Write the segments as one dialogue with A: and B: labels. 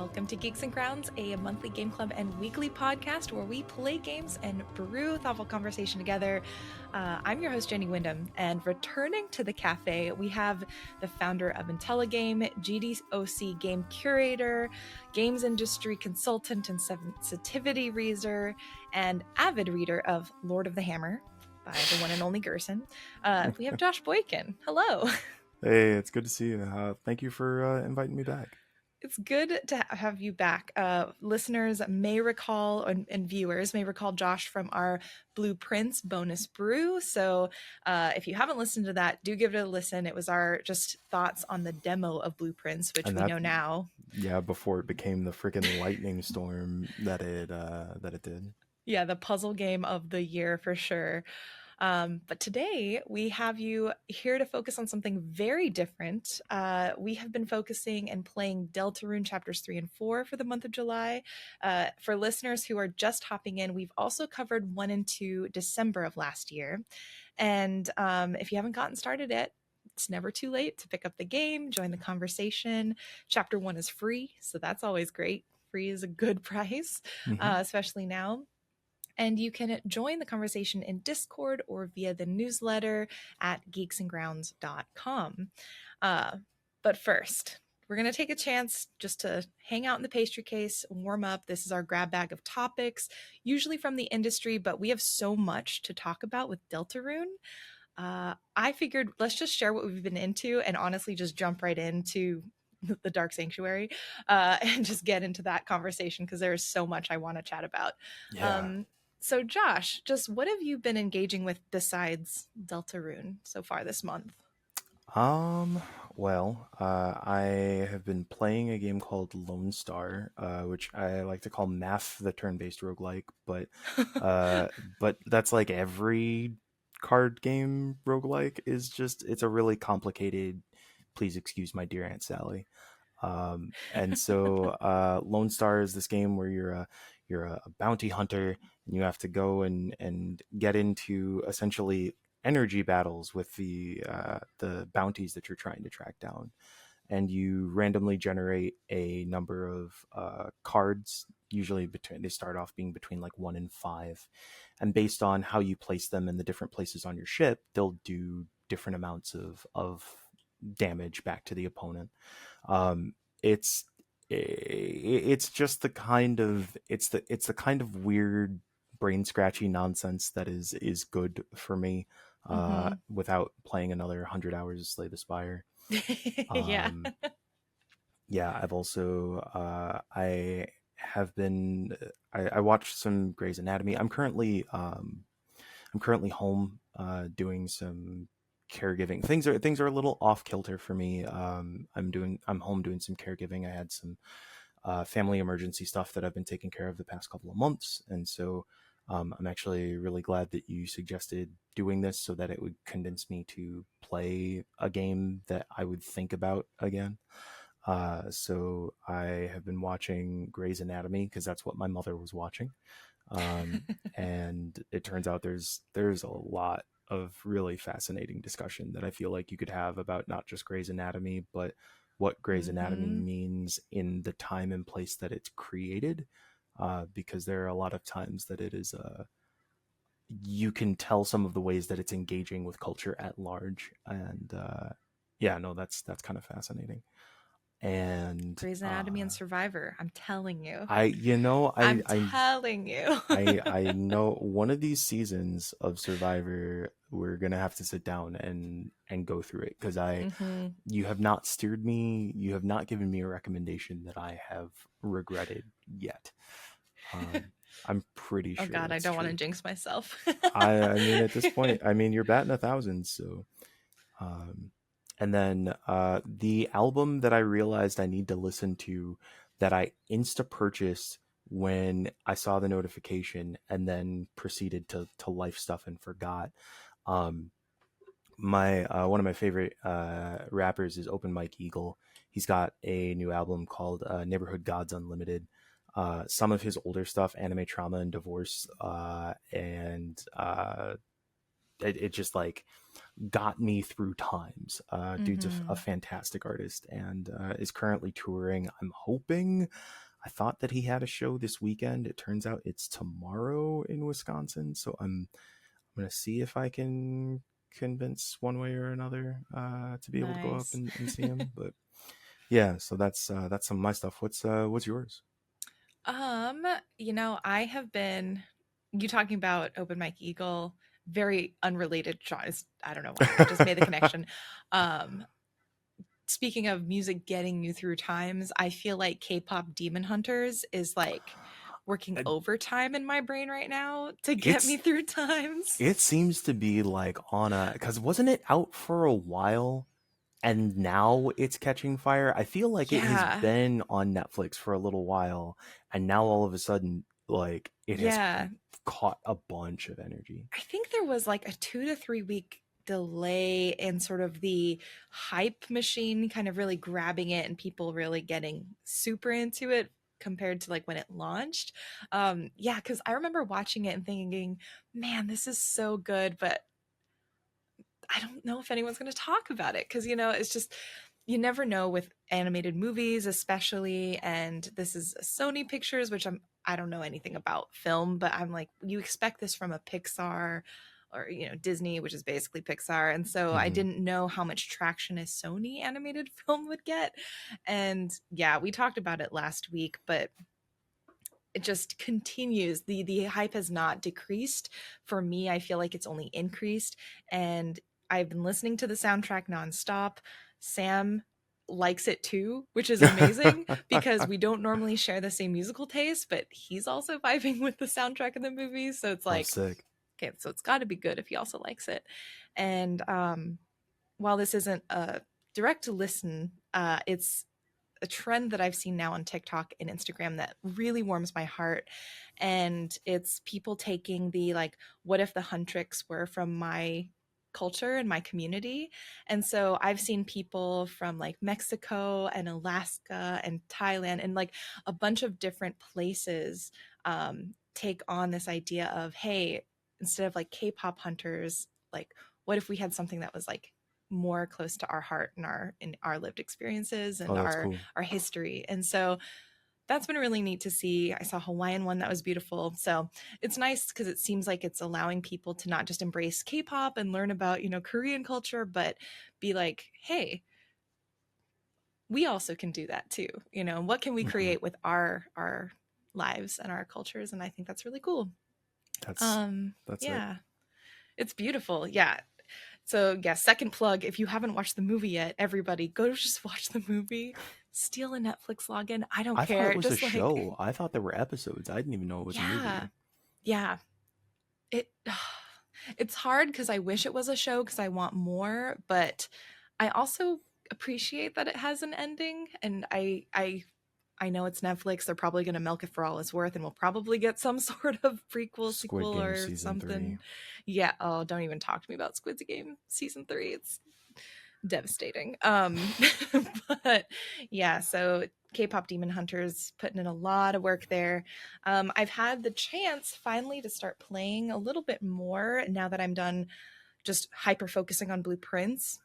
A: Welcome to Geeks Grounds, a monthly game club and weekly podcast where we play games and brew thoughtful conversation together. I'm your host, Jenny Wyndham, and returning to the cafe, we have the founder of IntelliGame, GDOC game curator, games industry consultant and sensitivity reader, and avid reader of Lord of the Hammer by the one and only Gerson. We have Josh Boykin. Hello.
B: Hey, it's good to see you. Thank you for inviting me back.
A: It's good to have you back. Listeners may recall, and viewers may recall Josh from our Blueprints bonus brew. So if you haven't listened to that, do give it a listen. It was our just thoughts on the demo of Blueprints, which we know now.
B: Yeah, before it became the freaking lightning storm that it did.
A: Yeah, the puzzle game of the year for sure. But today we have you here to focus on something very different. We have been focusing and playing Deltarune Chapters 3 and 4 for the month of July. For listeners who are just hopping in, we've also covered 1 and 2 December of last year. And if you haven't gotten started yet, it's never too late to pick up the game, join the conversation. Chapter 1 is free, so that's always great. Free is a good price, especially now. And you can join the conversation in Discord or via the newsletter at geeksandgrounds.com. But first, we're going to take a chance just to hang out in the pastry case, warm up. This is our grab bag of topics, usually from the industry, but we have so much to talk about with Deltarune. I figured let's just share what we've been into and honestly just jump right into the Dark Sanctuary and just get into that conversation because there is so much I want to chat about.
B: Yeah.
A: So Josh, just what have you been engaging with besides Deltarune so far this month?
B: Well, I have been playing a game called LONESTAR, which I like to call Math, the turn-based roguelike, but that's like every card game roguelike is just, it's a really complicated, please excuse my dear Aunt Sally. And so Lone Star is this game where you're a bounty hunter and you have to go and get into essentially energy battles with the bounties that you're trying to track down, and you randomly generate a number of cards. Usually they start off being between like 1 and 5, and based on how you place them in the different places on your ship, they'll do different amounts of damage back to the opponent. It's just the kind of it's the kind of weird brain scratchy nonsense that is good for me without playing another 100 hours of Slay the Spire.
A: Yeah.
B: Yeah, I've also I watched some Grey's Anatomy. I'm currently home doing some caregiving. Things are a little off kilter for me. I'm home doing some caregiving. I had some family emergency stuff that I've been taking care of the past couple of months, and so I'm actually really glad that you suggested doing this so that it would convince me to play a game that I would think about again. So I have been watching Grey's Anatomy because that's what my mother was watching. And it turns out there's a lot of really fascinating discussion that I feel like you could have about not just Grey's Anatomy, but what Grey's Anatomy means in the time and place that it's created. Because there are a lot of times that it is you can tell some of the ways that it's engaging with culture at large, and that's kind of fascinating. And
A: Grey's Anatomy and Survivor. I'm telling you.
B: I'm
A: telling you.
B: I know one of these seasons of Survivor we're gonna have to sit down and go through it, because you have not steered me, you have not given me a recommendation that I have regretted yet. I'm pretty sure.
A: Oh God, I don't want to jinx myself.
B: I mean, at this point, I mean, you're batting 1,000, so. And then the album that I realized I need to listen to, that I insta-purchased when I saw the notification and then proceeded to life stuff and forgot. My one of my favorite rappers is Open Mike Eagle. He's got a new album called Neighborhood Gods Unlimited. Some of his older stuff, Anime Trauma and Divorce, and it just like got me through times. Dude's a
A: Mm-hmm.
B: fantastic artist and is currently touring. I'm hoping. I thought that he had a show this weekend. It turns out it's tomorrow in Wisconsin. So I'm gonna see if I can convince one way or another to be able to go up
A: Nice.
B: and see him. But yeah, so that's some of my stuff. What's yours?
A: Um, I have been you talking about Open Mike Eagle, very unrelated genres. I don't know why. I just made the connection. Um, Speaking of music getting you through times, I feel like K-pop Demon Hunters is like working
B: Uh,
A: overtime in my brain right now to get me
B: it's
A: through times.
B: it seems to be like on a because wasn't it out for a while and now it's catching fire? I feel like it has
A: Yeah.
B: been on Netflix for a little while and now all of a sudden like it has
A: Yeah.
B: caught a bunch of energy.
A: I think there was like a 2 to 3 week delay in sort of the hype machine kind of really grabbing it and people really getting super into it compared to like when it launched. Yeah, because I remember watching it and thinking, man, this is so good, but I don't know if anyone's going to talk about it because, it's just, you never know with animated movies, especially. And this is Sony Pictures, which I don't know anything about film, but I'm like, you expect this from a Pixar or, Disney, which is basically Pixar. And so I
B: Hmm.
A: didn't know how much traction a Sony animated film would get. And yeah, we talked about it last week, but it just continues. The hype has not decreased. For me, I feel like it's only increased. And I've been listening to the soundtrack nonstop. Sam likes it too, which is amazing because we don't normally share the same musical taste, but he's also vibing with the soundtrack in the movie. So it's
B: Oh,
A: like,
B: sick.
A: okay, so it's got to be good if he also likes it. And while this isn't a direct listen, it's a trend that I've seen now on TikTok and Instagram that really warms my heart. And it's people taking the like, what if the Huntrix were from my culture and my community? And so I've seen people from like Mexico and Alaska and Thailand and like a bunch of different places take on this idea of, hey, instead of like K-pop hunters, like what if we had something that was like more close to our heart and our lived experiences
B: Oh,
A: and
B: that's
A: our
B: cool.
A: our history. And so that's been really neat to see. I saw a Hawaiian one that was beautiful. So it's nice because it seems like it's allowing people to not just embrace K-pop and learn about, Korean culture, but be like, hey, we also can do that too. What can we
B: Hmm.
A: create with our lives and our cultures? And I think that's really cool.
B: That's that's it.
A: Yeah. It's beautiful. Yeah. So yeah, second plug. If you haven't watched the movie yet, everybody go just watch the movie. Steal a Netflix login. I don't
B: I thought it
A: care.
B: was a
A: Just like
B: show. I thought there were episodes. I didn't even know it was a
A: yeah,
B: movie.
A: yeah. It it's hard because I wish it was a show because I want more, but I also appreciate that it has an ending. And I know it's Netflix. They're probably going to milk it for all it's worth, and we'll probably get some sort of prequel,
B: Squid
A: sequel,
B: Game
A: or
B: season
A: something.
B: 3.
A: Yeah. Oh, don't even talk to me about Squid Game season 3. It's devastating. But yeah, so K-pop Demon Hunters putting in a lot of work there. I've had the chance finally to start playing a little bit more now that I'm done just hyper focusing on blueprints.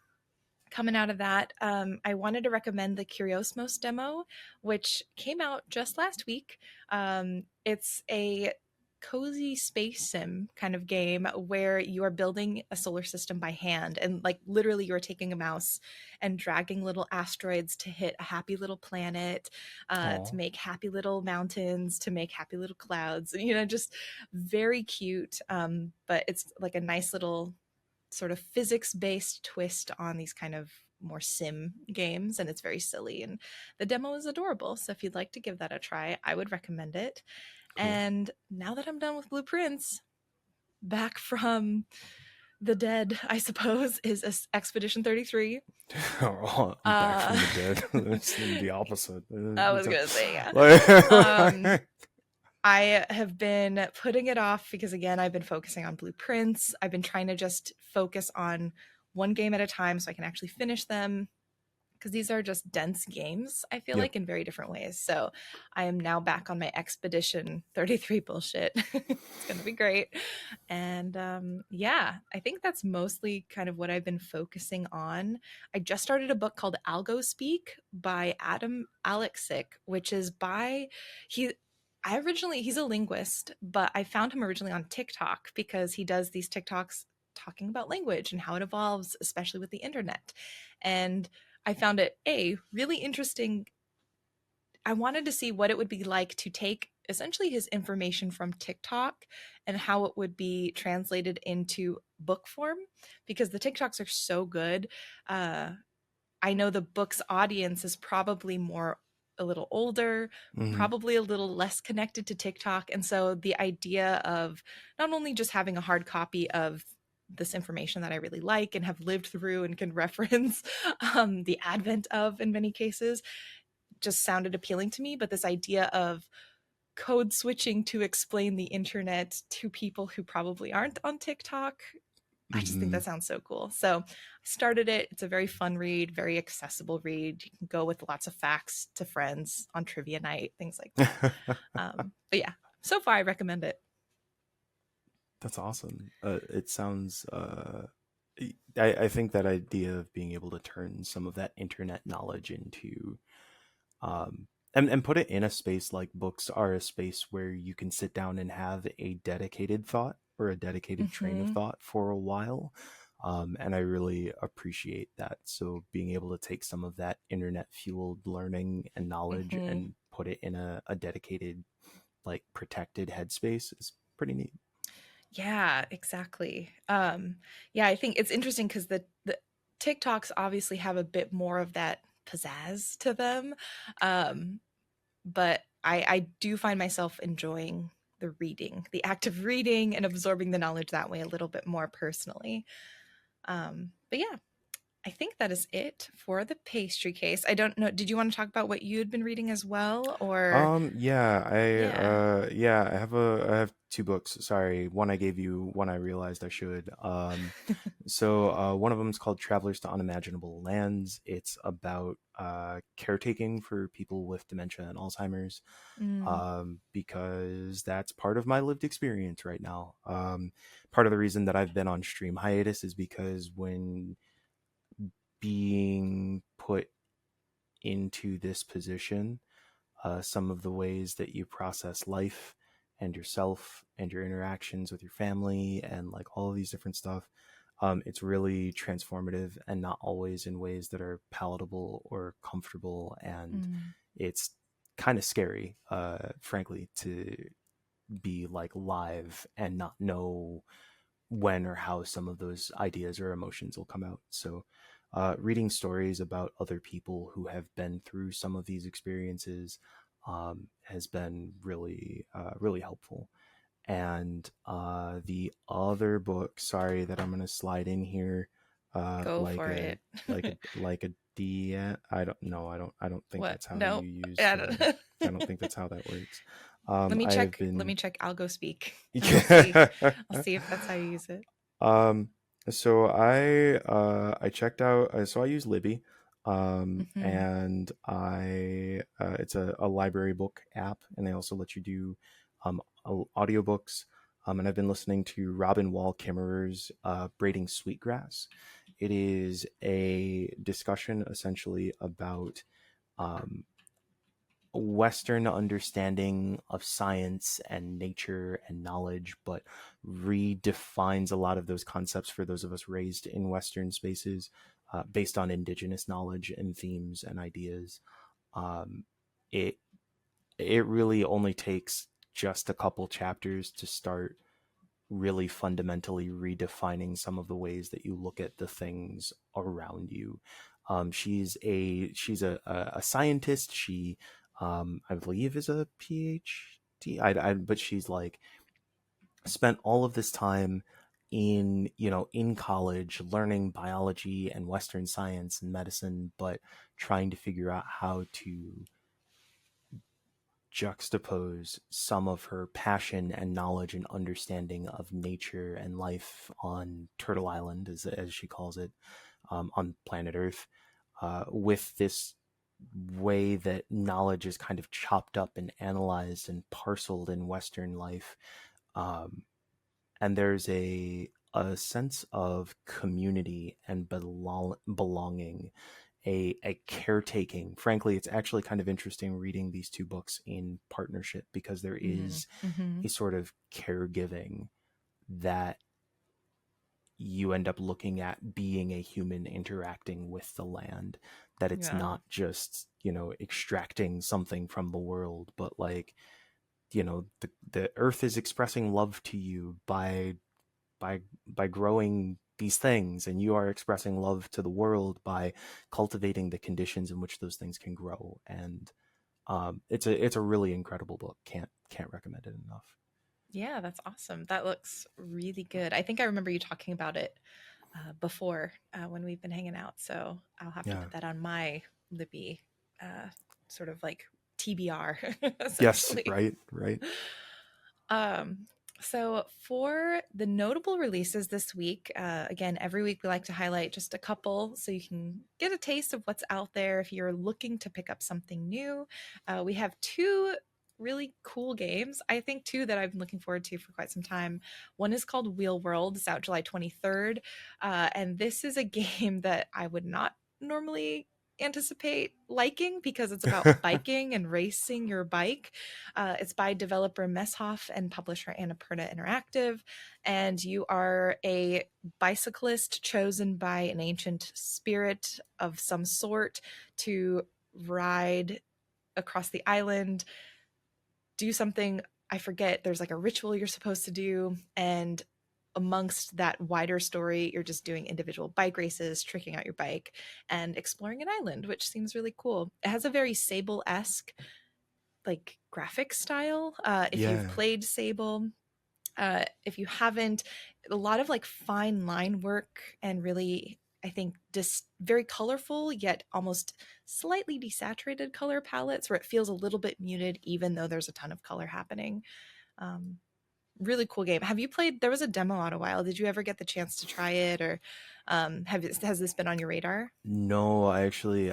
A: Coming out of that, I wanted to recommend the Curiosmos demo, which came out just last week. It's a cozy space sim kind of game where you are building a solar system by hand, and like literally you're taking a mouse and dragging little asteroids to hit a happy little planet, to
B: Oh,
A: make happy little mountains, to make happy little clouds, just very cute. But it's like a nice little sort of physics based twist on these kind of more sim games, and it's very silly, and the demo is adorable. So if you'd like to give that a try, I would recommend it.
B: cool.
A: And now that I'm done with blueprints, back from the dead, I suppose, is Expedition 33.
B: I'm back
A: uh
B: from the dead. It's the opposite.
A: I was gonna say, yeah. um
B: Like-
A: I have been putting it off because, again, I've been focusing on blueprints. I've been trying to just focus on one game at a time so I can actually finish them. because these are just dense games, I feel
B: Yep.
A: like, in very different ways. So I am now back on my Expedition 33 bullshit. It's going to be great. And yeah, I think that's mostly kind of what I've been focusing on. I just started a book called Algo Speak by Adam Alexic, which is by, he, he's a linguist, but I found him originally on TikTok because he does these TikToks talking about language and how it evolves, especially with the internet. And I found it really interesting. I wanted to see what it would be like to take essentially his information from TikTok and how it would be translated into book form because the TikToks are so good. Uh, I know the book's audience is probably more a little older,
B: Hmm.
A: probably a little less connected to TikTok. And so the idea of not only just having a hard copy of this information that I really like and have lived through and can reference the advent of in many cases just sounded appealing to me. But this idea of code switching to explain the internet to people who probably aren't on TikTok, I just think
B: Hmm.
A: that sounds so cool. So I started it. It's a very fun read, very accessible read. You can go with lots of facts to friends on trivia night, things like that. But yeah, so far I recommend it.
B: That's awesome. It sounds. I think that idea of being able to turn some of that internet knowledge into, um, and put it in a space like books are a space where you can sit down and have a dedicated thought or a dedicated train of
A: Mm-hmm.
B: thought for a while. And I really appreciate that. So being able to take some of that internet fueled learning and knowledge
A: Mm-hmm.
B: and put it in a dedicated, like protected headspace is pretty neat.
A: Yeah, exactly. Yeah, I think it's interesting because the TikToks obviously have a bit more of that pizzazz to them. Um, but I do find myself enjoying the reading, the act of reading and absorbing the knowledge that way a little bit more personally. But yeah, I think that is it for the pastry case. I don't know. Did you want to talk about what you had been reading as well, or yeah?
B: Yeah, I have two books. Sorry, one I gave you, one I realized I should. One of them is called Travelers to Unimaginable Lands. It's about caretaking for people with dementia and Alzheimer's,
A: Mm,
B: because that's part of my lived experience right now. Part of the reason that I've been on stream hiatus is because when being put into this position, some of the ways that you process life and yourself and your interactions with your family and like all of these different stuff. It's really transformative and not always in ways that are palatable or comfortable. And
A: mm.
B: it's kind of scary, frankly, to be like live and not know when or how some of those ideas or emotions will come out. So, reading stories about other people who have been through some of these experiences, has been really helpful. And the other book, sorry that I'm going to slide in here,
A: Go for it.
B: like a D. I don't know. I don't think
A: What?
B: that's how you
A: No.
B: use.
A: I don't-
B: I don't think that's how that works.
A: Let me
B: I have
A: check. Let
B: been.
A: me check. I'll go speak, and we'll see. I'll see if that's how you use it.
B: Um, I checked out. So I use Libby,
A: Hmm.
B: and I it's a library book app, and they also let you do audiobooks. And I've been listening to Robin Wall Kimmerer's "Braiding Sweetgrass." It is a discussion essentially about um, Western understanding of science and nature and knowledge, but redefines a lot of those concepts for those of us raised in Western spaces, based on indigenous knowledge and themes and ideas. Um, it it really only takes just a couple chapters to start really fundamentally redefining some of the ways that you look at the things around you. She's a scientist. She, I believe, is a PhD. But she's like spent all of this time in in college learning biology and Western science and medicine, but trying to figure out how to juxtapose some of her passion and knowledge and understanding of nature and life on Turtle Island, as she calls it, on planet Earth, with this way that knowledge is kind of chopped up and analyzed and parceled in Western life. Um, and there's a sense of community and belonging, a caretaking. Frankly, it's actually kind of interesting reading these two books in partnership because there
A: Mm-hmm.
B: is
A: Mm-hmm.
B: a sort of caregiving that you end up looking at being a human interacting with the land, that it's
A: Yeah.
B: not just, extracting something from the world, but like, the earth is expressing love to you by growing these things, and you are expressing love to the world by cultivating the conditions in which those things can grow. And it's a really incredible book. Can't recommend it enough.
A: Yeah, that's awesome. That looks really good. I think I remember you talking about it before when we've been hanging out. So I'll have to
B: Yeah.
A: put that on my Libby uh, sort of like TBR,
B: Yes.
A: essentially.
B: Right.
A: Um, so for the notable releases this week, again, every week we like to highlight just a couple so you can get a taste of what's out there if you're looking to pick up something new. We have two really cool games. I think two that I've been looking forward to for quite some time. One is called Wheel World. It's out July 23rd. And this is a game that I would not normally anticipate liking because it's about biking and racing your bike. It's by developer Messhoff and publisher Annapurna Interactive. And you are a bicyclist chosen by an ancient spirit of some sort to ride across the island, do something. I forget, there's like a ritual you're supposed to do. And amongst that wider story, you're just doing individual bike races, tricking out your bike, and exploring an island, which seems really cool. It has a very Sable esque like graphic style. If you've
B: Yeah.
A: played Sable, if you haven't, a lot of like fine line work and really, I think, just very colorful yet almost slightly desaturated color palettes where it feels a little bit muted, even though there's a ton of color happening. Um, Really cool game. Have you played? There was a demo out a while. Did you ever get the chance to try it, or has this been on your radar?
B: No, I actually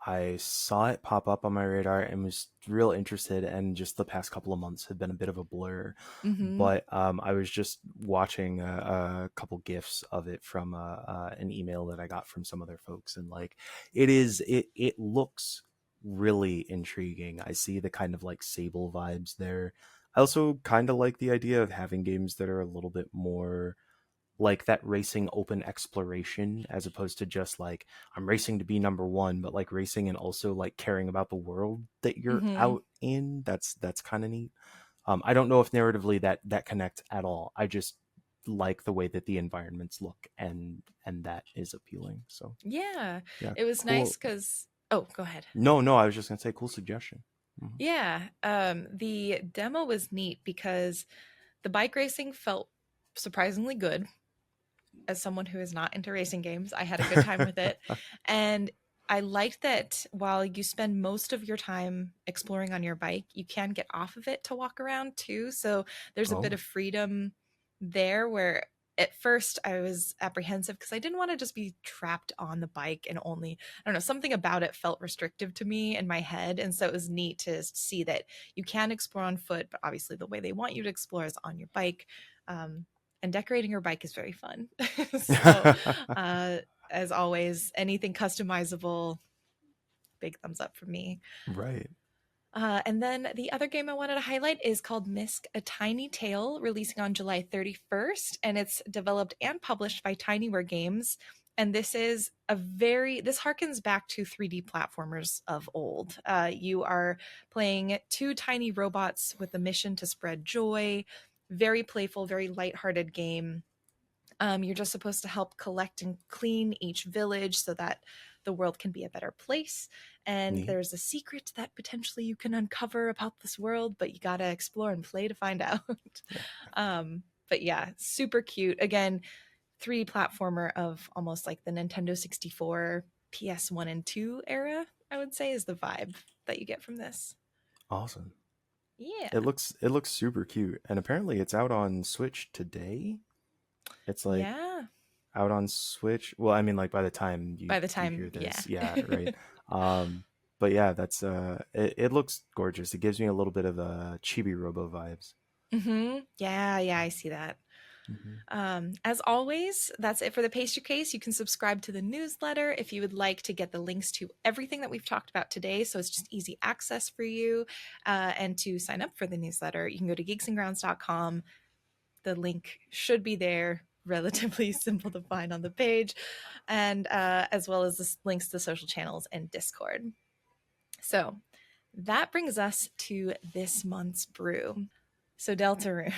B: I saw it pop up on my radar and was real interested, and just the past couple of months have been a bit of a blur.
A: Mm-hmm.
B: But I was just watching a couple gifs of it from an email that I got from some other folks, and like it looks really intriguing. I see the kind of like Sable vibes there. I also kind of like the idea of having games that are a little bit more like that racing open exploration, as opposed to just like I'm racing to be number one, but like racing and also like caring about the world that you're
A: Mm-hmm.
B: out in. That's kind of neat. I don't know if narratively that connects at all. I just like the way that the environments look, and that is appealing. So
A: Yeah,
B: yeah,
A: it was nice
B: cool.
A: because. Oh, go ahead.
B: No, I was just gonna say cool suggestion. Mhm.
A: Yeah, the demo was neat because the bike racing felt surprisingly good. As someone who is not into racing games, I had a good time with it. And I liked that while you spend most of your time exploring on your bike, you can get off of it to walk around too. So there's a bit
B: Oh.
A: of freedom there where at first I was apprehensive because I didn't want to just be trapped on the bike and only, I don't know, something about it felt restrictive to me in my head. And so it was neat to see that you can explore on foot, but obviously the way they want you to explore is on your bike. Um, and decorating your bike is very fun. So, uh, as always, anything customizable, big thumbs up for me.
B: Right.
A: And then the other game I wanted to highlight is called Misk A Tiny Tale, releasing on July 31st, and it's developed and published by Tinyware Games. And this harkens back to 3D platformers of old. You are playing two tiny robots with a mission to spread joy. Very playful, very lighthearted game. You're just supposed to help collect and clean each village so that the world can be a better place. And
B: Neat.
A: there's a secret that potentially you can uncover about this world, but you gotta explore and play to find out. But yeah, super cute. Again, 3D platformer of almost like the Nintendo 64, PS1 and 2 era, I would say, is the vibe that you get from this.
B: Awesome.
A: Yeah.
B: It looks super cute, and apparently it's out on Switch today. It's like
A: Yeah.
B: out on Switch. Well, I mean, like by the time
A: By the
B: you
A: time,
B: hear
A: yeah.
B: this, yeah, right. Um, but yeah, that's it looks gorgeous. It gives me a little bit of Chibi Robo vibes.
A: Yeah, yeah, I see that.
B: Hmm.
A: As always, that's it for the pastry case. You can subscribe to the newsletter if you would like to get the links to everything that we've talked about today. So it's just easy access for you. And to sign up for the newsletter, you can go to geeksandgrounds.com. The link should be there, relatively simple to find on the page, and as well as the links to the social channels and Discord. So that brings us to this month's brew. So Deltarune.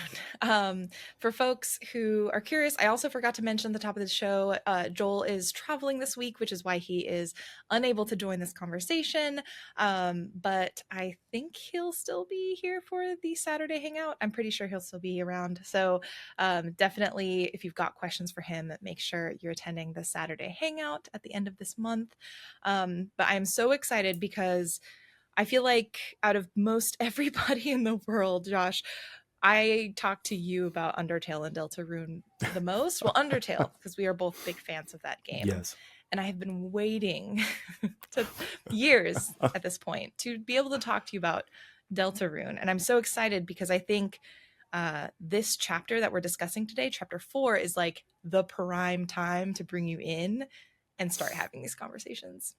A: For folks who are curious, I also forgot to mention at the top of the show, Joel is traveling this week, which is why he is unable to join this conversation. But I think he'll still be here for the Saturday hangout. I'm pretty sure he'll still be around. So definitely, if you've got questions for him, make sure you're attending the Saturday hangout at the end of this month. But I'm so excited because I feel like out of most everybody in the world, Josh, I talked to you about Undertale and Deltarune the most. Well, Undertale, because we are both big fans of that game.
B: Yes.
A: And I have been waiting to years at this point to be able to talk to you about Deltarune. And I'm so excited because I think this chapter that we're discussing today, chapter 4, is like the prime time to bring you in and start having these conversations.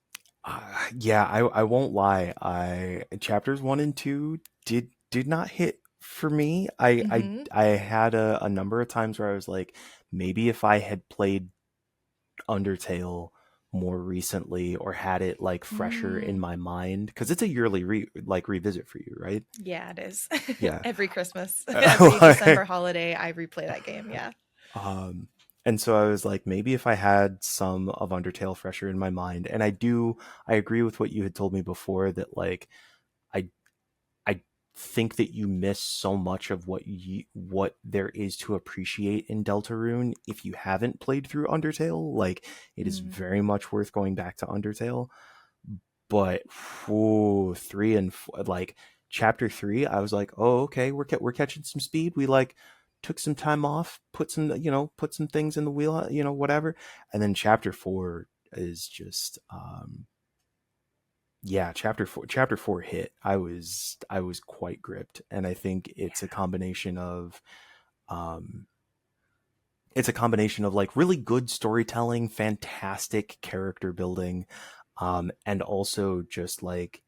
B: Yeah, I won't lie. I chapters 1 and 2 did not hit for me.
A: Mm-hmm.
B: I had a number of times where I was like, maybe if I had played Undertale more recently or had it like fresher in
A: Mm.
B: my mind, because it's a yearly revisit for you, right?
A: Yeah, it is.
B: Yeah.
A: Every Christmas, every December holiday, I replay that game. Yeah.
B: um, and so I was like, maybe if I had some of Undertale fresher in my mind, and I agree with what you had told me before that like I I think that you miss so much of what there is to appreciate in Deltarune if you haven't played through Undertale. Like it is
A: Mm.
B: very much worth going back to Undertale. But whew, 3 and 4, like chapter 3, I was like, oh okay, we're catching some speed. We like took some time off, put some things in the wheel, whatever. And then chapter 4 is just yeah, chapter 4 hit. I was quite gripped, and I think um it's a combination of like really good storytelling, fantastic character building, and also just like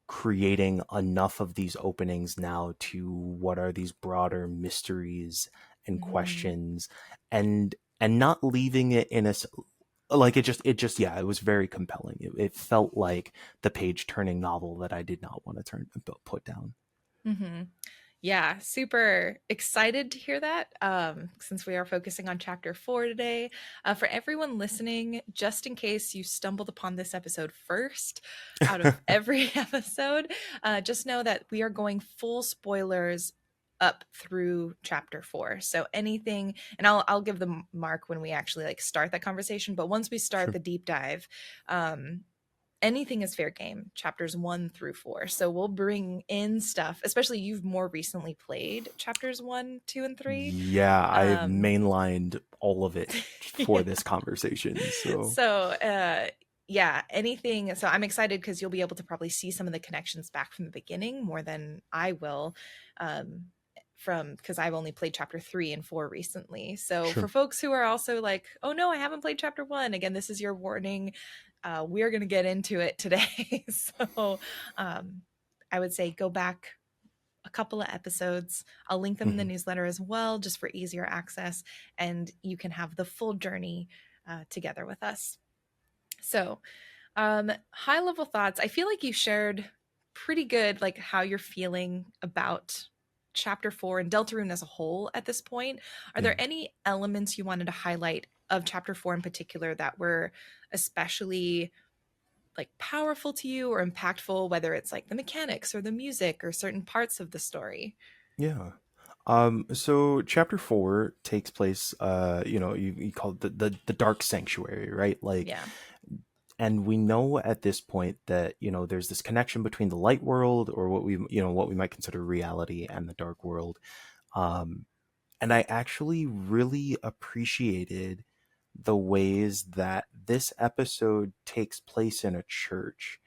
B: creating enough of these openings now to what are these broader mysteries and
A: Mm-hmm.
B: questions, and not leaving it in like it just yeah, it was very compelling. It felt like the page turning novel that I did not want to put down.
A: Mm-hmm. Yeah, super excited to hear that. Since we are focusing on chapter 4 today, for everyone listening, just in case you stumbled upon this episode first out of every episode, just know that we are going full spoilers up through chapter 4. So anything, and I'll give the mark when we actually like start that conversation. But once we start
B: Sure.
A: the deep dive, um, anything is fair game, chapters 1 through 4. So we'll bring in stuff, especially you've more recently played chapters 1, 2, and 3.
B: Yeah, I've
A: um
B: mainlined all of it for
A: yeah.
B: this conversation. So
A: So yeah, anything. So I'm excited because you'll be able to probably see some of the connections back from the beginning more than I will. um from because I've only played chapter 3 and 4 recently. So for
B: sure.
A: folks who are also like, oh no, I haven't played chapter 1, again, this is your warning. We're going to get into it today. So um, I would say go back a couple of episodes. I'll link them in the
B: Hmm.
A: newsletter as well, just for easier access, and you can have the full journey together with us. So, high level thoughts. I feel like you shared pretty good, like how you're feeling about chapter 4 and Deltarune as a whole at this point. Are
B: Yeah.
A: there any elements you wanted to highlight of chapter 4 in particular that were especially like powerful to you or impactful, whether it's like the mechanics or the music or certain parts of the story?
B: Yeah. So chapter 4 takes place, you call it the Dark Sanctuary, right? Like,
A: Yeah.
B: and we know at this point that, there's this connection between the light world, or what we might consider reality, and the dark world. Um, and I actually really appreciated, the ways that this episode takes place in a church.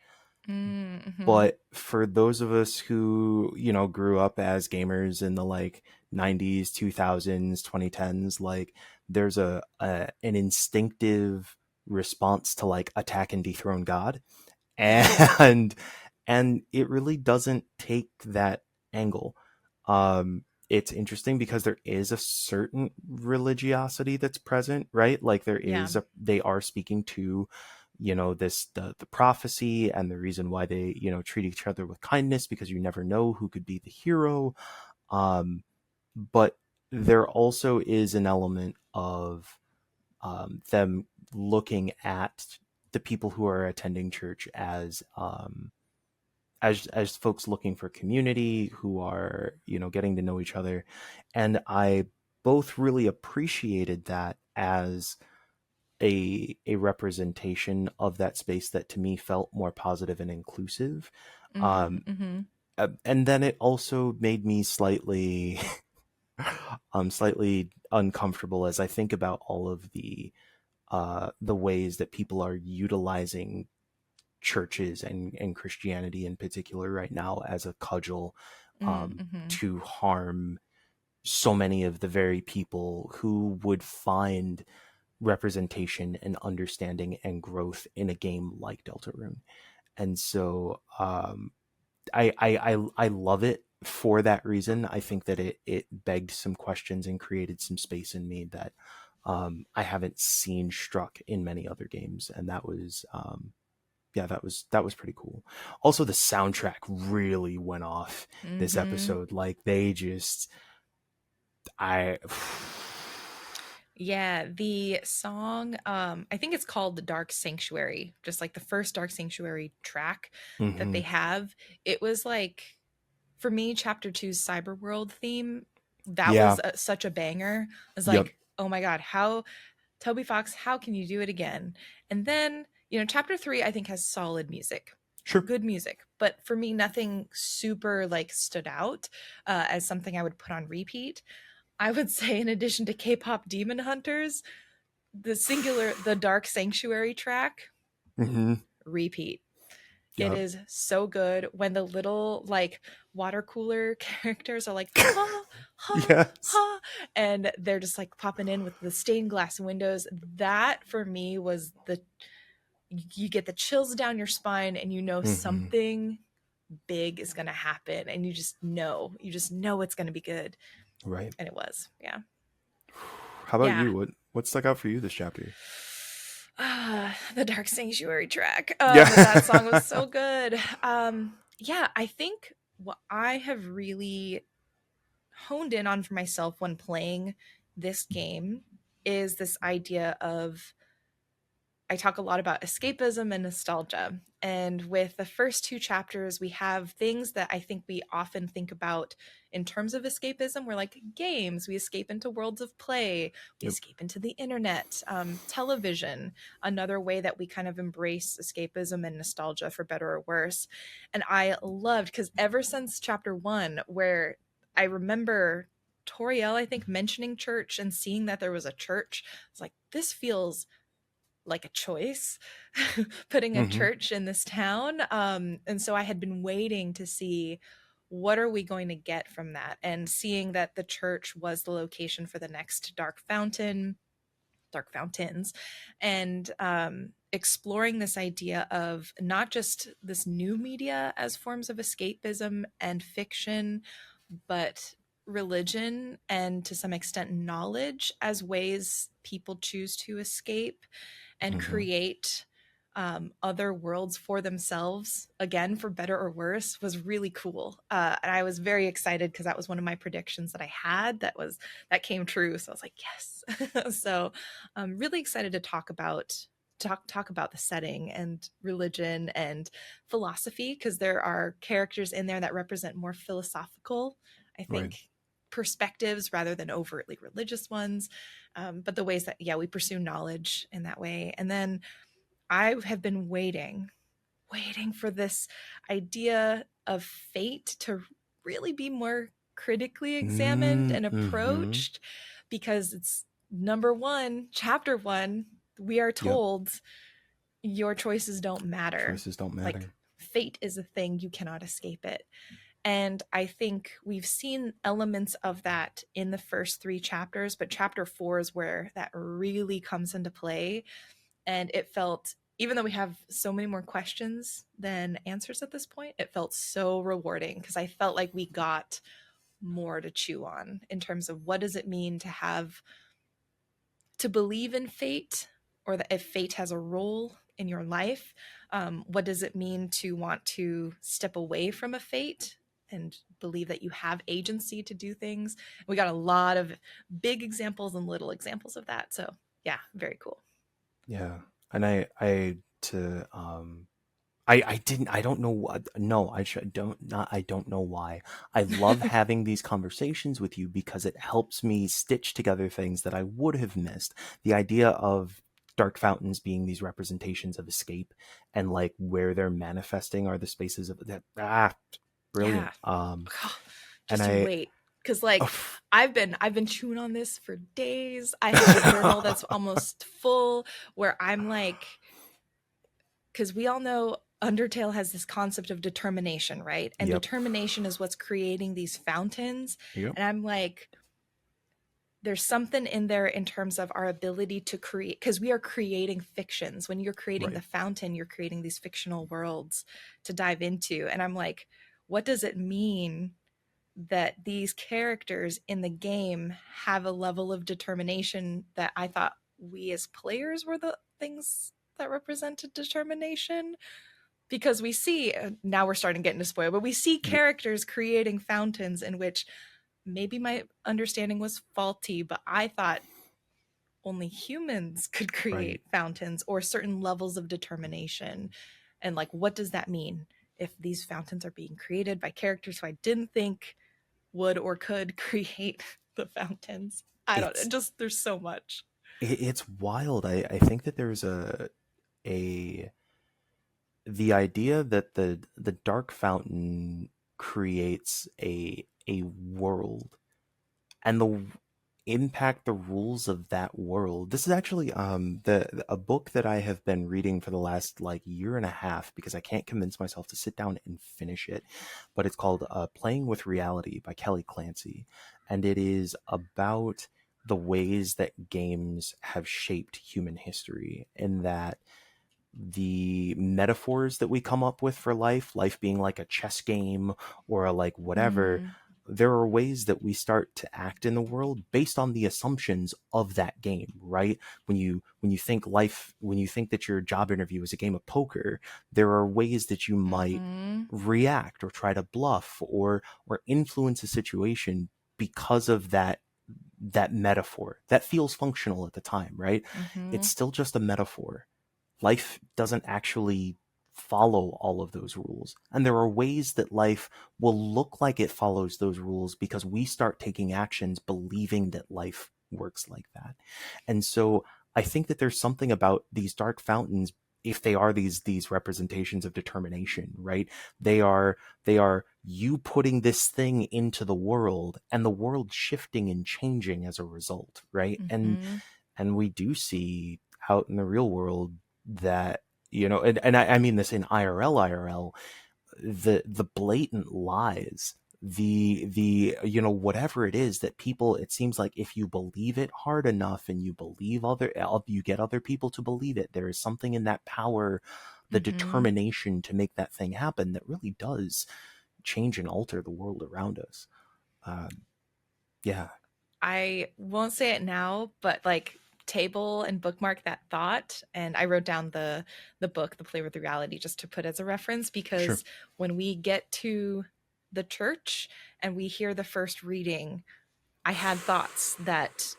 A: Mm-hmm.
B: But for those of us who, grew up as gamers in the like 90s, 2000s, 2010s, like there's an instinctive response to like attack and dethrone God. And and it really doesn't take that angle. It's interesting because there is a certain religiosity that's present, right? Like
A: Yeah.
B: they are speaking to, this the prophecy and the reason why they, treat each other with kindness, because you never know who could be the hero. Um but there also is an element of them looking at the people who are attending church as folks looking for community, who are, getting to know each other. And I both really appreciated that as a representation of that space that to me felt more positive and inclusive.
A: Mm-hmm.
B: And then it also made me slightly uncomfortable as I think about all of the ways that people are utilizing churches and Christianity in particular right now as a cudgel,
A: Mm-hmm.
B: to harm so many of the very people who would find representation and understanding and growth in a game like Deltarune. And so I love it for that reason. I think that it begged some questions and created some space in me that I haven't seen struck in many other games, and that was yeah, that was pretty cool. Also, the soundtrack really went off this
A: Mm-hmm.
B: episode. Like they just, I,
A: Yeah, the song, I think it's called The Dark Sanctuary, just like the first Dark Sanctuary track that
B: hmm
A: they have. It was like, for me, chapter two's cyber world theme, that
B: yeah,
A: was such a banger. I was
B: yep,
A: like, oh my God, how, Toby Fox, how can you do it again? And then, chapter three, I think has solid music,
B: sure,
A: good music. But for me, nothing super like stood out as something I would put on repeat. I would say, in addition to K-pop Demon Hunters, the Dark Sanctuary track,
B: hmm
A: repeat. It
B: yep,
A: is so good when the little like water cooler characters are like, ha, ha,
B: yes,
A: ha, and they're just like popping in with the stained glass windows. That for me was you get the chills down your spine and
B: hmm
A: something big is going to happen and you just know it's going to be good.
B: right.
A: And it was. Yeah.
B: How about
A: Yeah.
B: you? What stuck out for you this chapter?
A: The Dark Sanctuary track. That song was
B: Yeah.
A: so good. Yeah, I think what I have really honed in on for myself when playing this game is this idea of I talk a lot about escapism and nostalgia. And with the first two chapters, we have things that I think we often think about in terms of escapism. We're like games, we escape into worlds of play, we
B: Yep.
A: escape into the internet, television, another way that we kind of embrace escapism and nostalgia for better or worse. And I loved because ever since chapter one, where I remember Toriel, I think, mentioning church and seeing that there was a church, it's like, this feels like a choice putting a
B: hmm
A: church in this town, and so I had been waiting to see what are we going to get from that, and seeing that the church was the location for the next dark fountains, and exploring this idea of not just this new media as forms of escapism and fiction, but religion and to some extent knowledge as ways people choose to escape and
B: hmm
A: create other worlds for themselves, again, for better or worse, was really cool. And I was very excited because that was one of my predictions that I had that came true. So I was like, yes. So I'm really excited to talk about the setting and religion and philosophy, because there are characters in there that represent more philosophical, I
B: Right.
A: think, perspectives rather than overtly religious ones. But the ways that, yeah, we pursue knowledge in that way. And then I have been waiting for this idea of fate to really be more critically examined and
B: Mm-hmm.
A: approached, because it's number one, chapter one, we are
B: Yep.
A: told your choices don't matter.
B: Choices don't
A: Like
B: matter.
A: fate is a thing, you cannot escape it. And I think we've seen elements of that in the first three chapters, but chapter four is where that really comes into play. And it felt, even though we have so many more questions than answers at this point, it felt so rewarding because I felt like we got more to chew on in terms of what does it mean to have to believe in fate, or that if fate has a role in your life. What does it mean to want to step away from a fate and believe that you have agency to do things? We got a lot of big examples and little examples of that. So yeah, very cool.
B: Yeah. And I didn't, I don't know what, no, I should, don't, not, I don't know why. I love having these conversations with you because it helps me stitch together things that I would have missed. The idea of dark fountains being these representations of escape, and like where they're manifesting are the spaces of that. Brilliant.
A: Yeah.
B: And
A: Just you
B: I,
A: wait. Cause like
B: oh,
A: I've been chewing on this for days. I have a journal that's almost full where I'm like, because we all know Undertale has this concept of determination, right? And
B: yep,
A: determination is what's creating these fountains.
B: yep,
A: And I'm like, there's something in there in terms of our ability to create, because we are creating fictions. When you're creating
B: right.
A: the fountain, you're creating these fictional worlds to dive into. And I'm like, what does it mean that these characters in the game have a level of determination that I thought we as players were the things that represented determination? Because we see, now we're starting to get into spoil, but we see
B: Yep,
A: characters creating fountains in which maybe my understanding was faulty, but I thought only humans could
B: right.
A: create fountains or certain levels of determination. And like, what does that mean if these fountains are being created by characters who I didn't think would or could create the fountains? I don't,
B: It's,
A: just, there's so much.
B: it's wild. I think that there's a, the idea that the dark fountain creates a world, and the impact the rules of that world. This is actually the a book that I have been reading for the last like year and a half because I can't convince myself to sit down and finish it. But it's called Playing with Reality by Kelly Clancy, and it is about the ways that games have shaped human history, in that the metaphors that we come up with for life being like a chess game or a like whatever,
A: Mm,
B: there are ways that we start to act in the world based on the assumptions of that game, right? When you think life, when you think that your job interview is a game of poker, there are ways that you might
A: mm-hmm,
B: react or try to bluff or influence a situation because of that metaphor that feels functional at the time, right?
A: mm-hmm,
B: It's still just a metaphor. Life doesn't actually follow all of those rules. And there are ways that life will look like it follows those rules because we start taking actions believing that life works like that. And so I think that there's something about these dark fountains, if they are these representations of determination, right? They are you putting this thing into the world and the world shifting and changing as a result, right?
A: mm-hmm.
B: And we do see out in the real world that, and I mean this in IRL, the blatant lies, the whatever it is that people, it seems like if you believe it hard enough and you believe you get other people to believe it, there is something in that power, the
A: Mm-hmm.
B: determination to make that thing happen, that really does change and alter the world around us. um, yeah.
A: I won't say it now, but like table and bookmark that thought. And I wrote down the book, The Play with Reality, just to put as a reference,
B: Sure.
A: because when we get to the church and we hear the first reading, I had thoughts that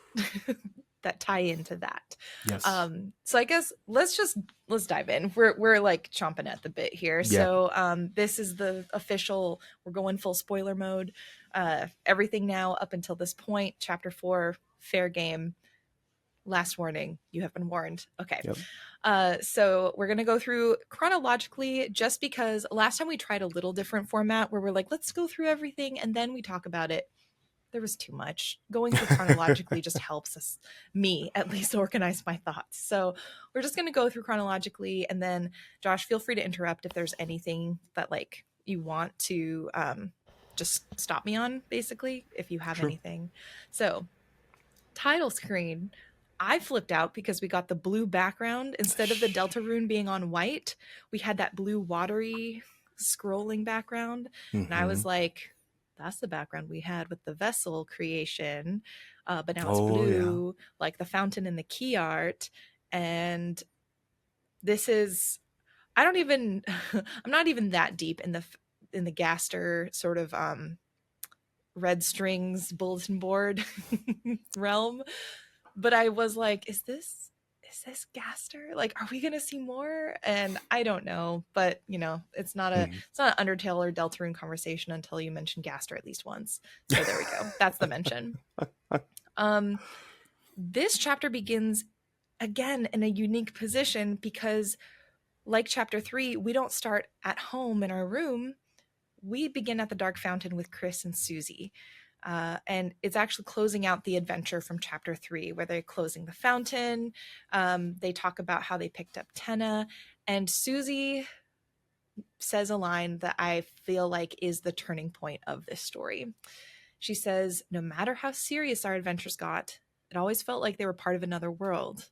A: that tie into that.
B: Yes.
A: So I guess let's dive in. We're like chomping at the bit here.
B: Yeah.
A: So this is the official. We're going full spoiler mode. Everything now up until this point, chapter 4, fair game. Last warning, you have been warned. Okay.
B: Yep.
A: So we're gonna go through chronologically, just because last time we tried a little different format where we're like, let's go through everything and then we talk about it. there was too much. Going through chronologically just helps us, me at least, organize my thoughts. So we're just going to go through chronologically, and then Josh, feel free to interrupt if there's anything that like you want to just stop me on, basically, if you have
B: Sure.
A: anything. So title screen, I flipped out because we got the blue background instead of the Deltarune being on white. We had that blue watery scrolling background, and I
B: Mm-hmm.
A: was like, "That's the background we had with the vessel creation, but now it's
B: Oh yeah.
A: blue, like the fountain and the key art." And this is, I don't even, I'm not even that deep in the Gaster sort of red strings bulletin board realm, but I was like, is this Gaster? Like, are we gonna see more? And I don't know, but you know,
B: Mm-hmm.
A: it's not an Undertale or Deltarune conversation until you mention Gaster at least once. So there we go. That's the mention. Um, this chapter begins again in a unique position because, like chapter 3, we don't start at home in our room. We begin at the Dark Fountain with Chris and Susie. And it's actually closing out the adventure from chapter 3, where they're closing the fountain. They talk about how they picked up Tenna, and Susie says a line that I feel like is the turning point of this story. She says, "No matter how serious our adventures got, it always felt like they were part of another world.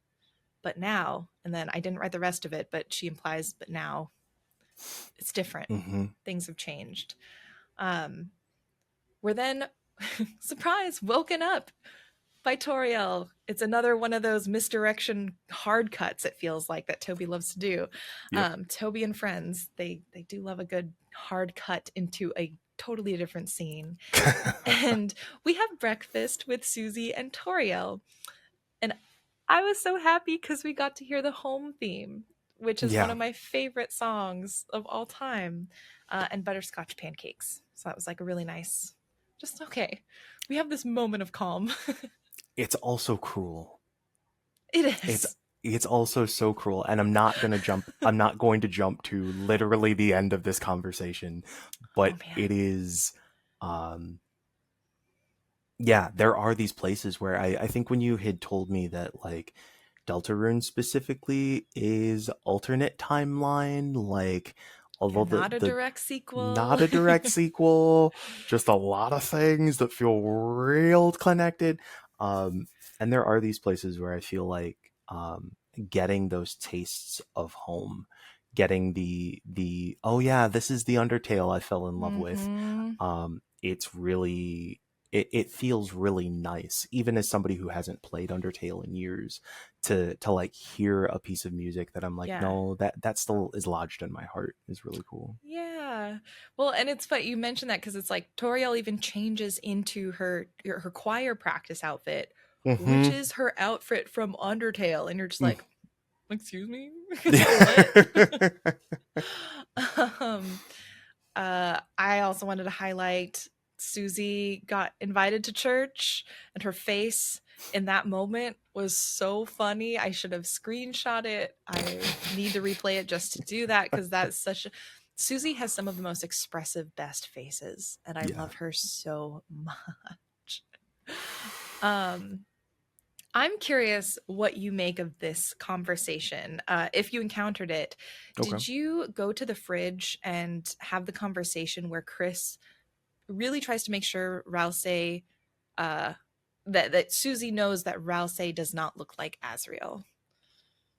A: But now," and then I didn't write the rest of it, but she implies, "But now it's different.
B: Mm-hmm.
A: Things have changed." We're then, surprise, woken up by Toriel. It's another one of those misdirection hard cuts, it feels like, that Toby loves to do.
B: Yep.
A: Toby and friends, they do love a good hard cut into a totally different scene. And we have breakfast with Susie and Toriel. And I was so happy because we got to hear the home theme, which is one
B: Yeah.
A: of my favorite songs of all time, and butterscotch pancakes. So that was like a really nice, just okay. We have this moment of calm.
B: It's also cruel.
A: It
B: It's
A: is.
B: it's also so cruel, and I'm not going to jump to literally the end of this conversation,
A: Oh
B: but
A: man.
B: it is um yeah, there are these places where I think when you had told me that like Deltarune specifically is alternate timeline, like
A: Yeah,
B: although
A: not a
B: the
A: direct sequel.
B: not a direct sequel, just a lot of things that feel real connected. Um, and there are these places where I feel like getting those tastes of home, getting the oh yeah, this is the Undertale I fell in love with.
A: Mm-hmm.
B: It's really it feels really nice, even as somebody who hasn't played Undertale in years, to like hear a piece of music that I'm like,
A: Yeah.
B: no, that still is lodged in my heart is really cool.
A: Yeah. Well, and it's funny you mentioned that because it's like Toriel even changes into her choir practice outfit, which
B: Mm-hmm.
A: is her outfit from Undertale, and you're just
B: Mm.
A: like, excuse me, what? um, I also wanted to highlight Susie got invited to church, and her face in that moment was so funny. I should have screenshot it. I need to replay it just to do that because that's such a. Susie has some of the most expressive, best faces, and I
B: Yeah.
A: love her so much. Um, I'm curious what you make of this conversation. If you encountered it,
B: Okay.
A: did you go to the fridge and have the conversation where Chris really tries to make sure Rouse uh, that Susie knows that Rouse does not look like Azriel?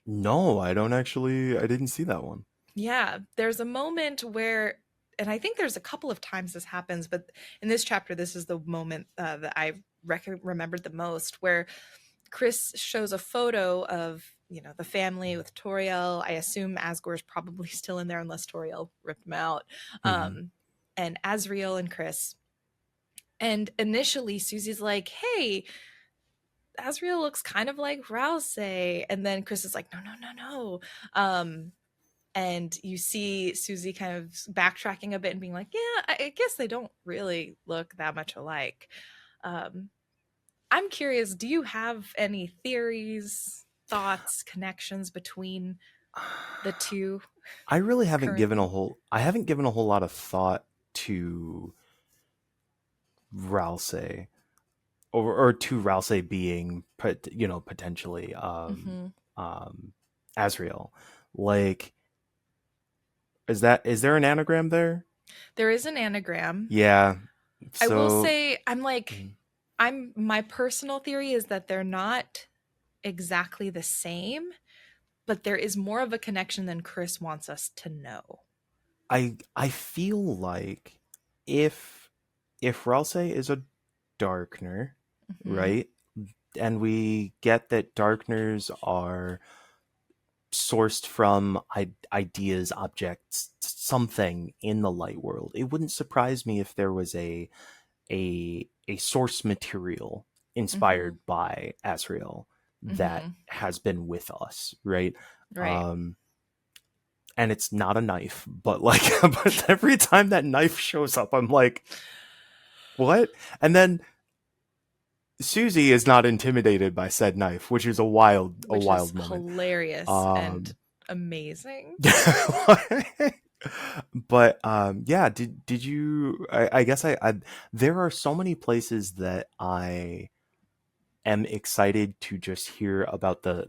B: No, I don't actually. I didn't see that one.
A: Yeah, there's a moment where, and I think there's a couple of times this happens, but in this chapter, this is the moment that I remembered the most, where Chris shows a photo of, you know, the family with Toriel. I assume Asgore's probably still in there unless Toriel ripped him out.
B: Hmm.
A: Um, and Azriel and Chris. And initially, Susie's like, "Hey, Azriel looks kind of like Rouse." And then Chris is like, "No, no, no, no." And you see Susie kind of backtracking a bit and being like, "Yeah, I guess they don't really look that much alike." Um, I'm curious, do you have any theories, thoughts, connections between the two
B: I really haven't given a
A: currently?
B: whole. I haven't given a whole lot of thought to Ralsei. or to Ralsei being potentially
A: Hmm.
B: um Asriel. Like, is there an anagram there?
A: There is an anagram.
B: Yeah.
A: I will
B: So
A: say,
B: mm,
A: my personal theory is that they're not exactly the same, but there is more of a connection than Chris wants us to know.
B: I feel like if Ralsei is a darkner,
A: Hmm.
B: right? And we get that darkners are sourced from ideas, objects, something in the light world. It wouldn't surprise me if there was a source material
A: Hmm.
B: inspired by Asriel that
A: Hmm.
B: has been with us, right?
A: Right.
B: Um, and it's not a knife, but like, but every time that knife shows up, I'm like, what? And then Susie is not intimidated by said knife, which is a
A: Which is
B: wild moment.
A: hilarious and
B: Um,
A: amazing.
B: but yeah, did you? I guess I there are so many places that I am excited to just hear about the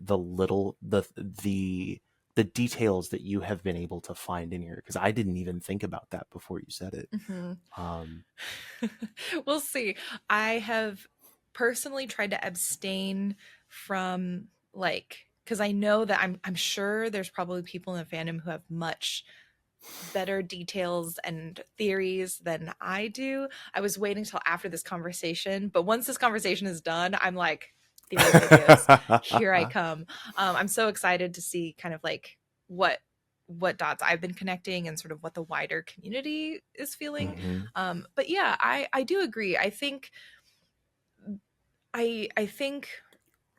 B: details that you have been able to find in here, because I didn't even think about that before you said it.
A: Hmm.
B: Um,
A: We'll see. I have personally tried to abstain from like because I know that I'm sure there's probably people in the fandom who have much better details and theories than I do. I was waiting till after this conversation, but once this conversation is done, I'm like, theory videos, here I come. I'm so excited to see kind of like what dots I've been connecting and sort of what the wider community is feeling.
B: mhm,
A: But yeah, I do agree. I think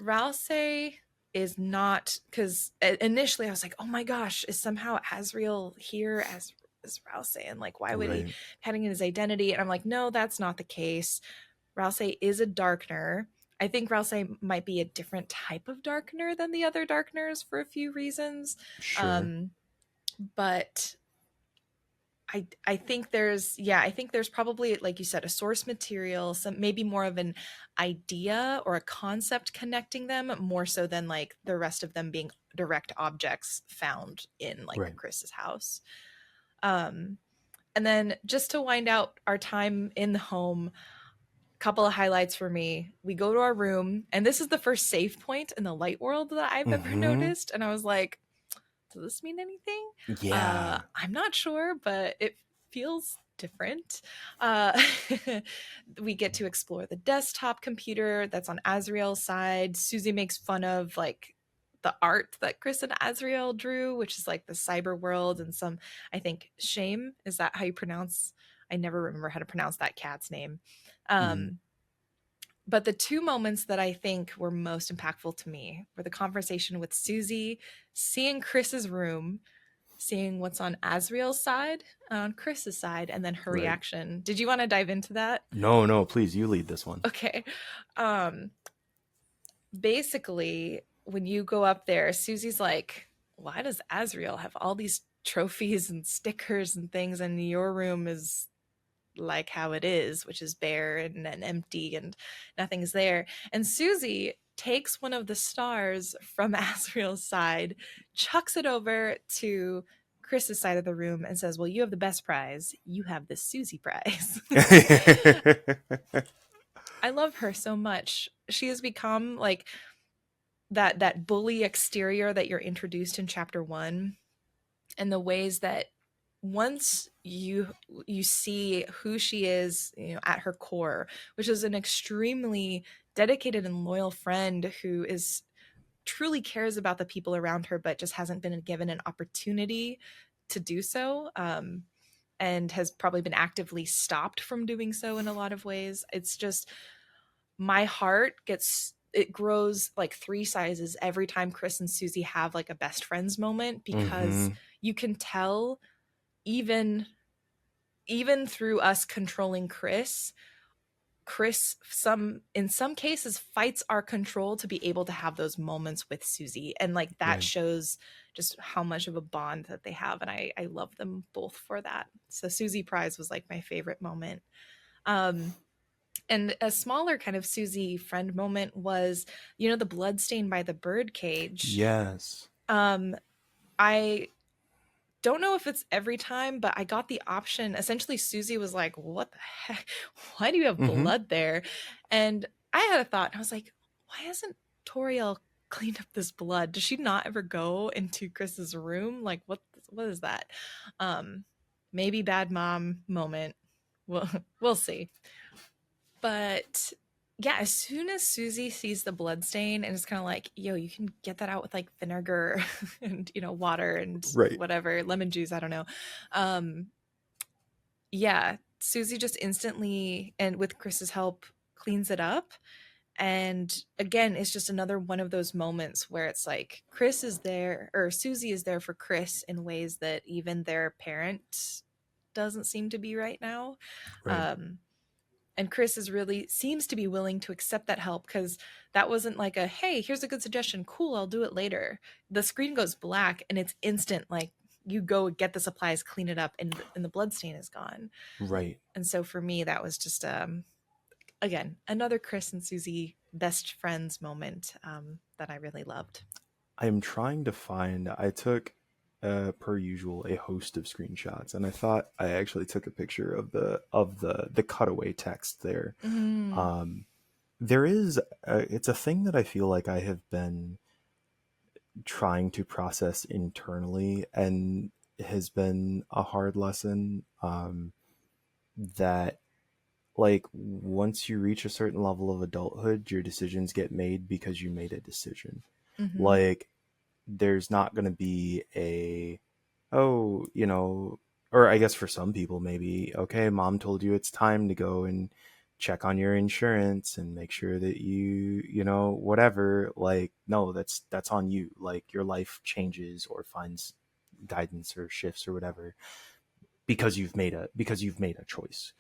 A: Ralsei is not because initially I was like, oh my gosh, is somehow Asriel here as Ralsei, and like why would he
B: right,
A: hiding in his identity? And I'm like, no, that's not the case. Ralsei is a darkener. I think Ralsei might be a different type of darkener than the other darkeners for a few reasons.
B: sure,
A: Um, but I think there's probably, like you said, a source material, some maybe more of an idea or a concept connecting them more so than like the rest of them being direct objects found in like
B: right.
A: Chris's house. Um and then just to wind out our time in the home, couple of highlights for me. We go to our room, and this is the first save point in the light world that I've ever
B: Hmm.
A: noticed, and I was like, does this mean anything?
B: Yeah.
A: I'm not sure, but it feels different. Uh, we get to explore the desktop computer that's on Azriel's side. Susie makes fun of like the art that Chris and Azriel drew, which is like the cyber world and some, I think, shame. Is that how you pronounce? I never remember how to pronounce that cat's name.
B: Mm.
A: Um, but the two moments that I think were most impactful to me were the conversation with Susie, seeing Chris's room, seeing what's on Azriel's side, on Chris's side, and then her
B: Right.
A: reaction. Did you want to dive into that?
B: No, no, please, you lead this one.
A: Okay. Um, Basically, when you go up there, Susie's like, why does Azriel have all these trophies and stickers and things, and your room is like how it is, which is bare and empty and nothing's there. And Susie takes one of the stars from Asriel's side, chucks it over to Chris's side of the room, and says, well, you have the best prize. You have the Susie prize. I love her so much. She has become like that bully exterior that you're introduced in chapter 1, and the ways that once you see who she is, at her core, which is an extremely dedicated and loyal friend who is truly cares about the people around her but just hasn't been given an opportunity to do so, and has probably been actively stopped from doing so in a lot of ways. It's just my heart gets it grows like 3 sizes every time Chris and Susie have like a best friends moment, because
B: Hmm.
A: you can tell, even through us controlling Chris some in some cases fights our control to be able to have those moments with Susie, and like that
B: Right.
A: shows just how much of a bond that they have, and I love them both for that. So Susie Prize was like my favorite moment. um And a smaller kind of Susie friend moment was, the blood stain by the bird cage.
B: Yes.
A: Um, I don't know if it's every time, but I got the option. Essentially, Susie was like, "What the heck? Why do you have
B: Mm-hmm.
A: blood there?" And I had a thought. I was like, "Why hasn't Toriel cleaned up this blood? Does she not ever go into Chris's room? Like, what is that?" Um, Maybe bad mom moment. We'll see. But yeah, as soon as Susie sees the blood stain and it's kind of like, yo, you can get that out with like vinegar and water and
B: Right.
A: whatever, lemon juice, I don't know. Um yeah, Susie just instantly and with Chris's help cleans it up. And again, it's just another one of those moments where it's like Chris is there or Susie is there for Chris in ways that even their parent doesn't seem to be right now.
B: Right.
A: Um and Chris is really seems to be willing to accept that help because that wasn't like a hey, here's a good suggestion, cool, I'll do it later. The screen goes black and it's instant, like you go get the supplies, clean it up, and the blood stain is gone.
B: Right.
A: And so for me that was just again another Chris and Susie best friends moment that I really loved.
B: I'm trying to find. I took, per usual, a host of screenshots, and I thought I actually took a picture of the cutaway text there.
A: Mm-hmm.
B: There is, it's a thing that I feel like I have been trying to process internally, and has been a hard lesson. That like once you reach a certain level of adulthood, your decisions get made because you made a decision.
A: Mm-hmm.
B: Like there's not going to be a, oh, or I guess for some people maybe, okay, mom told you it's time to go and check on your insurance and make sure that whatever. Like no, that's on you. Like your life changes or finds guidance or shifts or whatever because you've made a choice.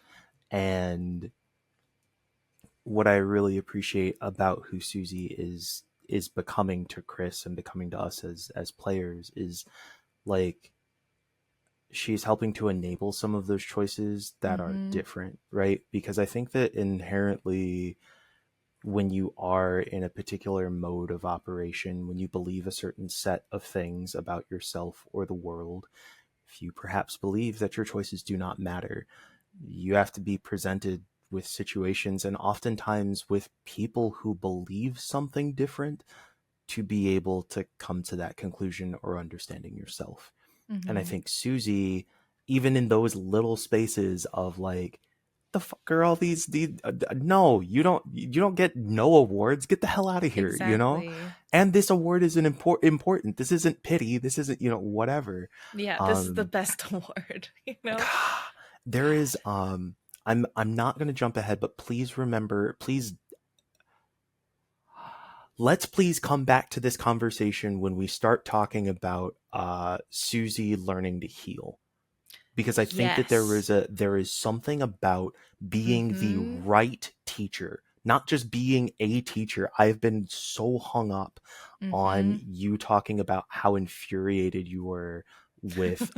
B: And what I really appreciate about who Susie is becoming to Chris and becoming to us as players is like she's helping to enable some of those choices that are
A: Mm-hmm.
B: different, right? Because I think that inherently when you are in a particular mode of operation, when you believe a certain set of things about yourself or the world, if you perhaps believe that your choices do not matter, you have to be presented with situations and oftentimes with people who believe something different to be able to come to that conclusion or understanding yourself. And I
A: Mm-hmm.
B: think Susie, even in those little spaces of like, the fuck are all these no, you don't get no awards, get the hell out of here.
A: Exactly.
B: And this award isn't important, this isn't pity, this isn't whatever.
A: Yeah, this is the
B: um
A: best award.
B: there is I'm not going to jump ahead, but please remember, please, let's please come back to this conversation when we start talking about Susie learning to heal, because I think that
A: Yes.
B: there is something about being the
A: Mm-hmm.
B: right teacher, not just being a teacher. I've been so hung up on
A: Mm-hmm.
B: you talking about how infuriated you were with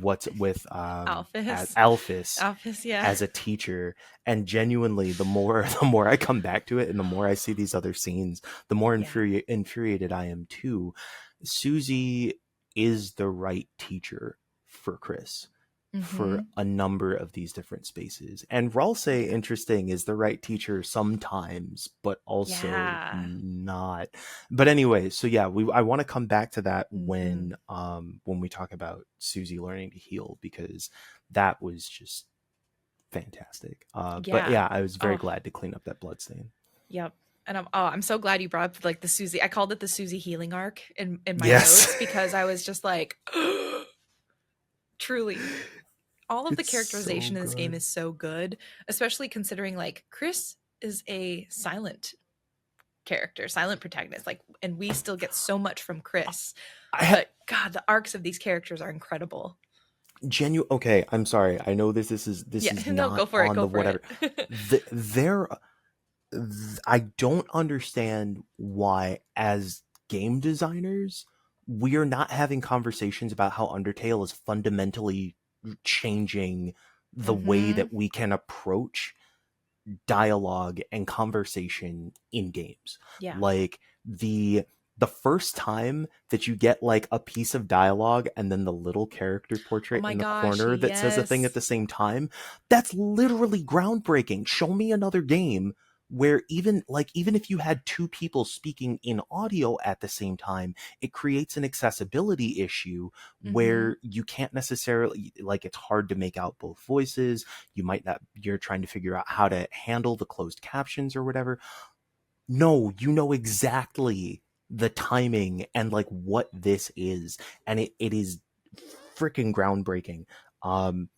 B: what's with
A: Alphys.
B: Alphys
A: Alphys, yeah.
B: as a teacher. And genuinely, the more the more I come back to it and the more I see these other scenes, the more
A: Yeah.
B: infuriated I am too. Susie is the right teacher for Chris for
A: Mm-hmm.
B: a number of these different spaces. And Ralsei,
A: Yeah.
B: interesting, is the right teacher sometimes, but also
A: Yeah.
B: not. But anyway, so yeah, I want to come back to that
A: Mm-hmm.
B: when we talk about Susie learning to heal, because that was just fantastic. But
A: Yeah.
B: yeah, I was very
A: Oh,
B: glad to clean up that blood stain.
A: yep. And I'm so glad you brought up like the Susie. I called it the Susie healing arc in my
B: Yes.
A: notes because I was just like truly all of the
B: It's so
A: characterization in this game
B: good.
A: is so good, especially considering like Chris is a silent character, silent protagonist, like, and we still get so much from Chris.
B: I have
A: But God, the arcs of these characters are incredible.
B: genuine. Okay, I'm sorry. I know this
A: Yeah,
B: is
A: no,
B: not
A: go for it,
B: on
A: go
B: the
A: for
B: whatever.
A: it.
B: There, I don't understand why, as game designers, we are not having conversations about how Undertale is fundamentally changing the way
A: Mm-hmm.
B: that we can approach dialogue and conversation in games.
A: Yeah.
B: Like the first time that you get like a piece of dialogue and then the little character
A: Oh
B: portrait
A: my
B: in the
A: gosh,
B: corner that says a thing at
A: yes.
B: the same time, that's literally groundbreaking. Show me another game where even if you had two people speaking in audio at the same time, it creates an accessibility issue
A: Mm-hmm.
B: where you can't necessarily, like, it's hard to make out both voices. You might not, you're trying to figure out how to handle the closed captions or whatever. No, you know exactly the timing and like what this is, and it is freaking groundbreaking. um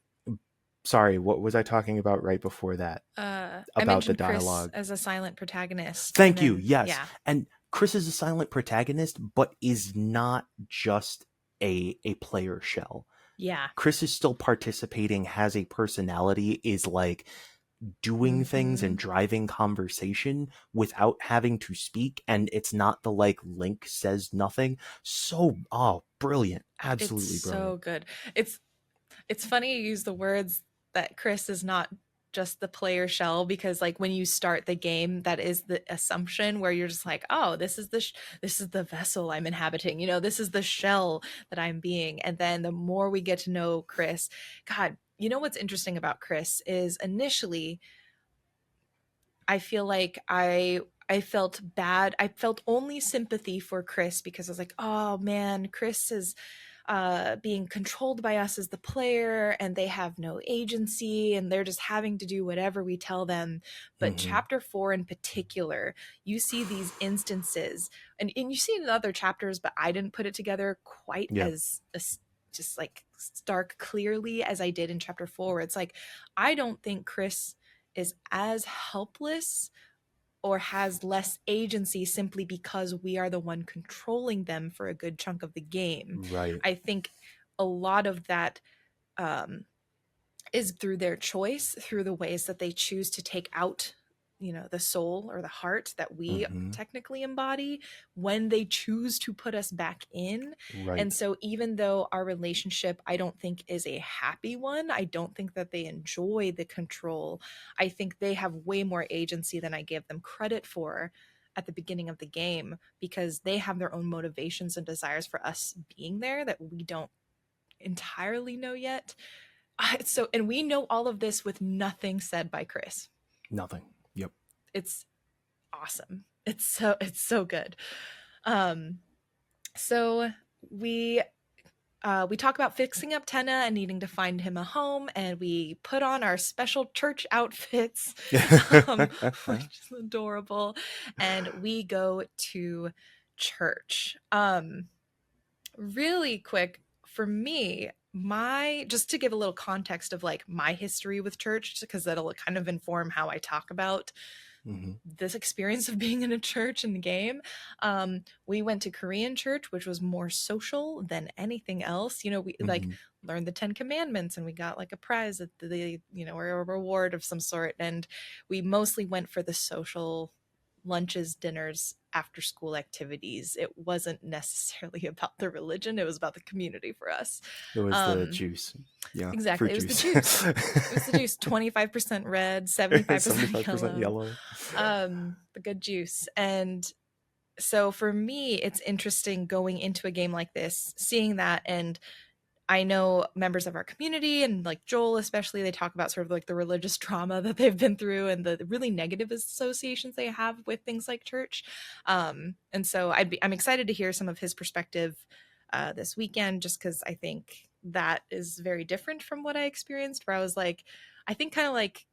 B: Sorry, what was I talking about right before that
A: I
B: about the
A: mentioned Chris
B: dialogue?
A: as a silent protagonist, and
B: Thank you.
A: then
B: Yes.
A: yeah,
B: And Chris is a silent protagonist, but is not just a player shell.
A: yeah.
B: Chris is still participating, has a personality, is like doing things
A: Mm-hmm.
B: and driving conversation without having to speak, and it's not the like Link says nothing. So, oh, brilliant.
A: It's
B: Absolutely
A: so
B: brilliant.
A: good. It's funny you use the words that Chris is not just the player shell, because like when you start the game, that is the assumption where you're just like, oh, this is the vessel I'm inhabiting, this is the shell that I'm being. And then the more we get to know Chris, God, what's interesting about Chris is initially I feel like I felt bad. I felt only sympathy for Chris because I was like, oh man, Chris is being controlled by us as the player, and they have no agency, and they're just having to do whatever we tell them. But
B: Mm-hmm.
A: chapter 4 in particular, you see these instances, and you see it in other chapters, but I didn't put it together quite
B: Yeah.
A: as just like stark clearly as I did in chapter 4, where it's like, I don't think Chris is as helpless or has less agency simply because we are the one controlling them for a good chunk of the game.
B: Right.
A: I think a lot of that um, is through their choice, through the ways that they choose to take out, the soul or the heart that we
B: Mm-hmm.
A: technically embody when they choose to put us back in. And
B: Right.
A: so, even though our relationship, I don't think is a happy one, I don't think that they enjoy the control. I think they have way more agency than I give them credit for at the beginning of the game, because they have their own motivations and desires for us being there that we don't entirely know yet. And we know all of this with nothing said by Chris.
B: Nothing. Yep.
A: It's awesome. It's so good. Um, so we we talk about fixing up Tenna and needing to find him a home, and we put on our special church outfits, um, which is adorable, and we go to church. Really quick for me, my just to give a little context of like my history with church, because that'll kind of inform how I talk about
B: Mm-hmm.
A: this experience of being in a church in the game. We went to Korean church, which was more social than anything else. We like
B: Mm-hmm.
A: learned the 10 Commandments, and we got like a prize at or a reward of some sort. And we mostly went for the social lunches, dinners, after school activities. It wasn't necessarily about the religion, it was about the community for us.
B: It was the
A: Um,
B: juice. Yeah,
A: exactly.
B: fruit
A: It was the
B: juice.
A: juice. It was the juice, 25% red, 75%
B: 75%
A: yellow.
B: yellow.
A: The good juice. And so for me, it's interesting going into a game like this, seeing that. And I know members of our community, and like Joel especially, they talk about sort of like the religious trauma that they've been through and the really negative associations they have with things like church. And so I'm excited to hear some of his perspective this weekend, just because I think that is very different from what I experienced, where I was like, I think kind of like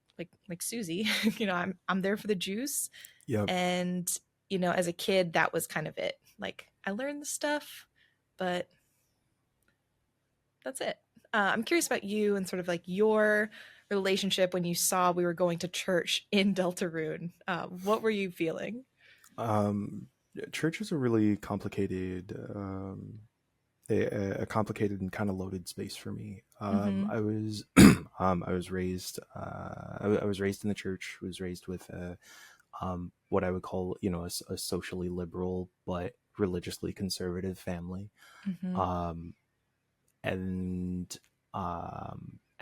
A: Susie, I'm there for the juice.
B: Yep.
A: And as a kid, that was kind of it. Like, I learned the stuff, but that's it. I'm curious about you and sort of like your relationship when you saw we were going to church in Deltarune. What were you feeling?
B: Um, Church is a really complicated, a complicated and kind of loaded space for me.
A: Mm-hmm.
B: I was, I was raised, I was raised in the church. Was raised with what I would call, a socially liberal but religiously conservative family.
A: Mm-hmm.
B: Um, and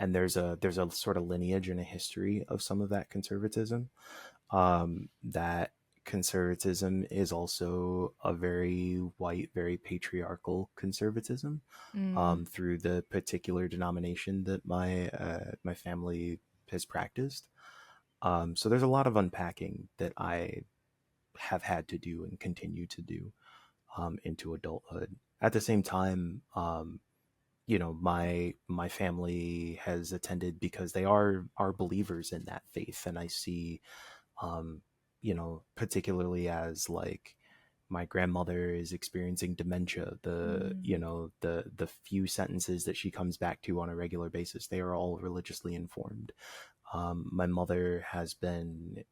B: and there's a sort of lineage and a history of some of that conservatism. That conservatism is also a very white, very patriarchal conservatism,
A: Mm,
B: through the particular denomination that my family has practiced. So there's a lot of unpacking that I have had to do and continue to do, into adulthood. At the same time, my family has attended because they are believers in that faith, and I see, um, particularly as like my grandmother is experiencing dementia,
A: mm,
B: the few sentences that she comes back to on a regular basis, they are all religiously informed. My mother has been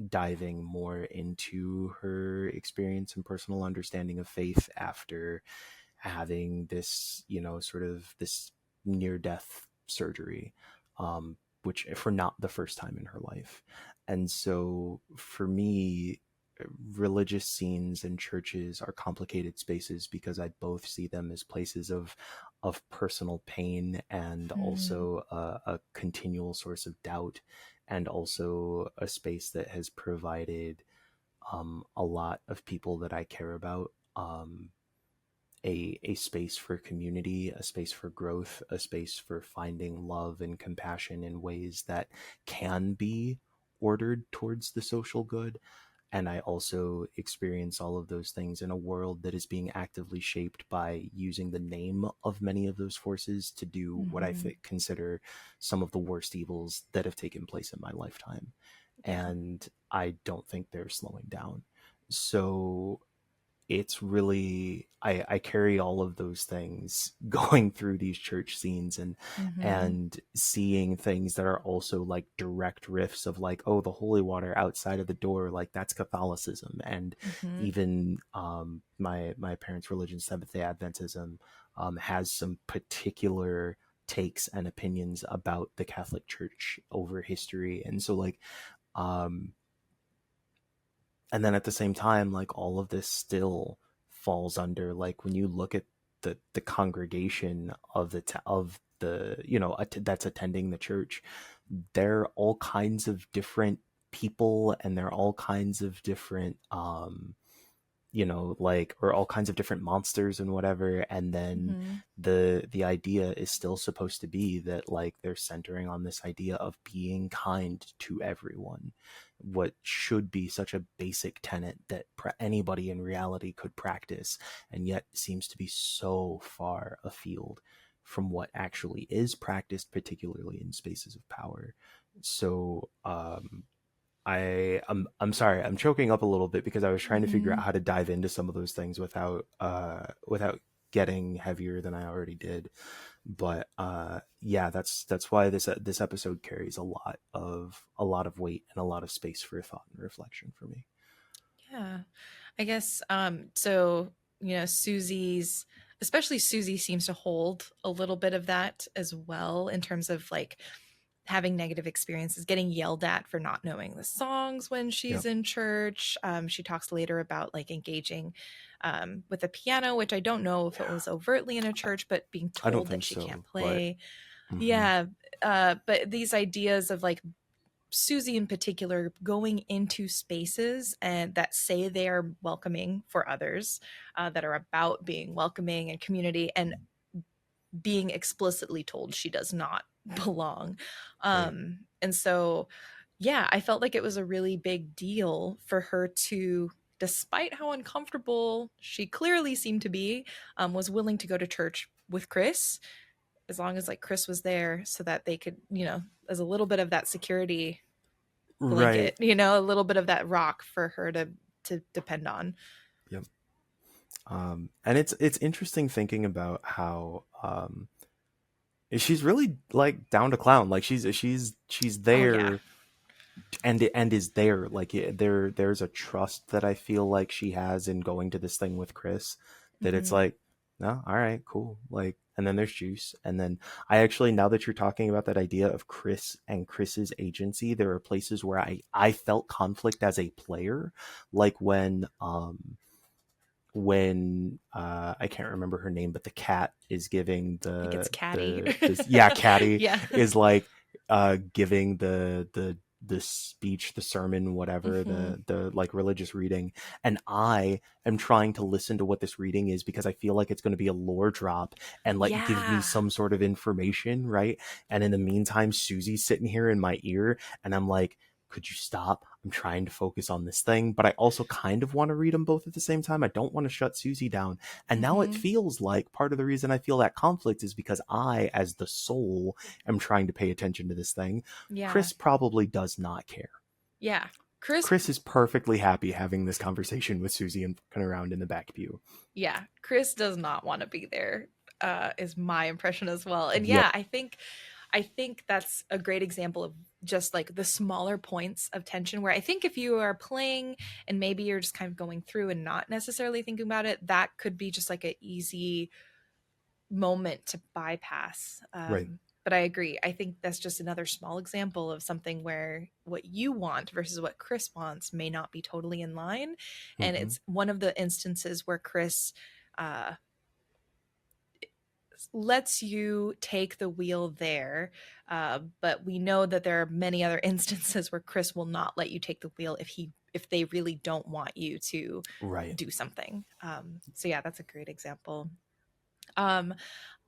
B: diving more into her experience and personal understanding of faith after having this, sort of this near death surgery, which for not the first time in her life. And so for me, religious scenes and churches are complicated spaces because I both see them as places of personal pain, and
A: mm,
B: also a continual source of doubt, and also a space that has provided, a lot of people that I care about, a space for community, a space for growth, a space for finding love and compassion in ways that can be ordered towards the social good. And I also experience all of those things in a world that is being actively shaped by using the name of many of those forces to do what I
A: mhm.
B: consider some of the worst evils that have taken place in my lifetime.
A: Yeah.
B: And I don't think they're slowing down. So it's really, I carry all of those things going through these church scenes,
A: Mhm,
B: and seeing things that are also like direct riffs of like, oh, the holy water outside of the door, like that's Catholicism. And
A: mhm.
B: even, my parents' religion, Seventh Day Adventism, has some particular takes and opinions about the Catholic Church over history. And so like, um and then at the same time, like all of this still falls under, like when you look at the congregation of the that's attending the church, they're all kinds of different people, and they're all kinds of different, like, or all kinds of different monsters and whatever. And then
A: Mhm.
B: the idea is still supposed to be that like they're centering on this idea of being kind to everyone, what should be such a basic tenet that anybody in reality could practice, and yet seems to be so far afield from what actually is practiced, particularly in spaces of power. So, I'm sorry, I'm choking up a little bit because I was trying to figure out
A: Mhm.
B: how to dive into some of those things without getting heavier than I already did. But yeah, that's why this episode carries a lot of weight and a lot of space for thought and reflection for me.
A: Yeah. I guess so, Susie's especially Susie seems to hold a little bit of that as well in terms of like having negative experiences, getting yelled at for not knowing the songs when she's
B: Yep.
A: in church. She talks later about like engaging with a piano, which I don't know if it
B: Yeah.
A: was overtly in a church, but being
B: I don't
A: told that
B: think
A: she can't
B: so, but
A: play.
B: mhm.
A: Yeah. But these ideas of like Susie in particular going into spaces and that say they are welcoming for others, that are about being welcoming and community, and being explicitly told she does not belong.
B: Right.
A: And so, yeah, I felt like it was a really big deal for her to, despite how uncomfortable she clearly seemed to be, was willing to go to church with Chris, as long as like Chris was there so that they could, as a little bit of that security
B: Right.
A: blanket, a little bit of that rock for her to depend on.
B: Yep. And it's interesting thinking about how, she's really like down to clown. Like she's
A: Oh yeah.
B: there, and is there, like there's a trust that I feel like she has in going to this thing with Chris, that it's
A: Hmm.
B: like, no, all right, cool. Like, and then there's Juice. And then I actually, now that you're talking about that idea of Chris and Chris's agency, there are places where I felt conflict as a player, like when when I can't remember her name, but the cat is giving
A: I think it's Caddy.
B: Caddy
A: Yeah.
B: is like giving the speech, the sermon, whatever,
A: Hmm.
B: the like religious reading, and I am trying to listen to what this reading is because I feel like it's going to be a lore drop and like give me
A: Yeah.
B: some sort of information, right? And in the meantime, Susie's sitting here in my ear, and I'm like, could you stop? I'm trying to focus on this thing, but I also kind of want to read them both at the same time. I don't want to shut Susie down. And now it
A: Hmm.
B: feels like part of the reason I feel that conflict is because I, as the soul, am trying to pay attention to this thing.
A: Yeah.
B: Chris probably does not care.
A: Yeah. Chris,
B: Chris is perfectly happy having this conversation with Susie and fucking around in the back pew.
A: yeah, Chris does not want to be there, is my impression as well. And
B: Yep.
A: yeah, I think that's a great example of just like the smaller points of tension where I think if you are playing and maybe you're just kind of going through and not necessarily thinking about it, that could be just like an easy moment to bypass.
B: Right.
A: But I agree. I think that's just another small example of something where what you want versus what Chris wants may not be totally in line. And
B: Mm-hmm.
A: it's one of the instances where Chris uh, lets you take the wheel there. But we know that there are many other instances where Chris will not let you take the wheel if they really don't want you to
B: Right.
A: do something. So yeah, that's a great example. Um,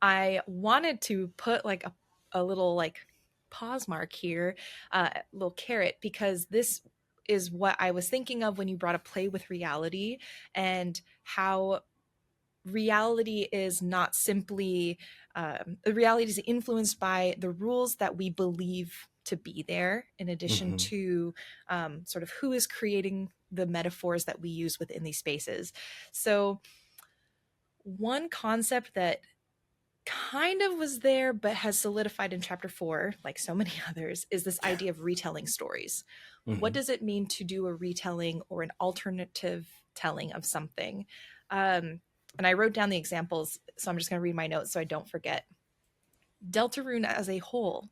A: I wanted to put like a little like pause mark here, a little carrot, because this is what I was thinking of when you brought up play with reality and how reality is not simply reality is influenced by the rules that we believe to be there in addition
B: Mm-hmm.
A: to sort of who is creating the metaphors that we use within these spaces. So one concept that kind of was there but has solidified in chapter 4 like so many others is this idea of retelling stories. What
B: Mm-hmm.
A: does it mean to do a retelling or an alternative telling of something? And I wrote down the examples, so I'm just going to read my notes so I don't forget. Deltarune as a whole,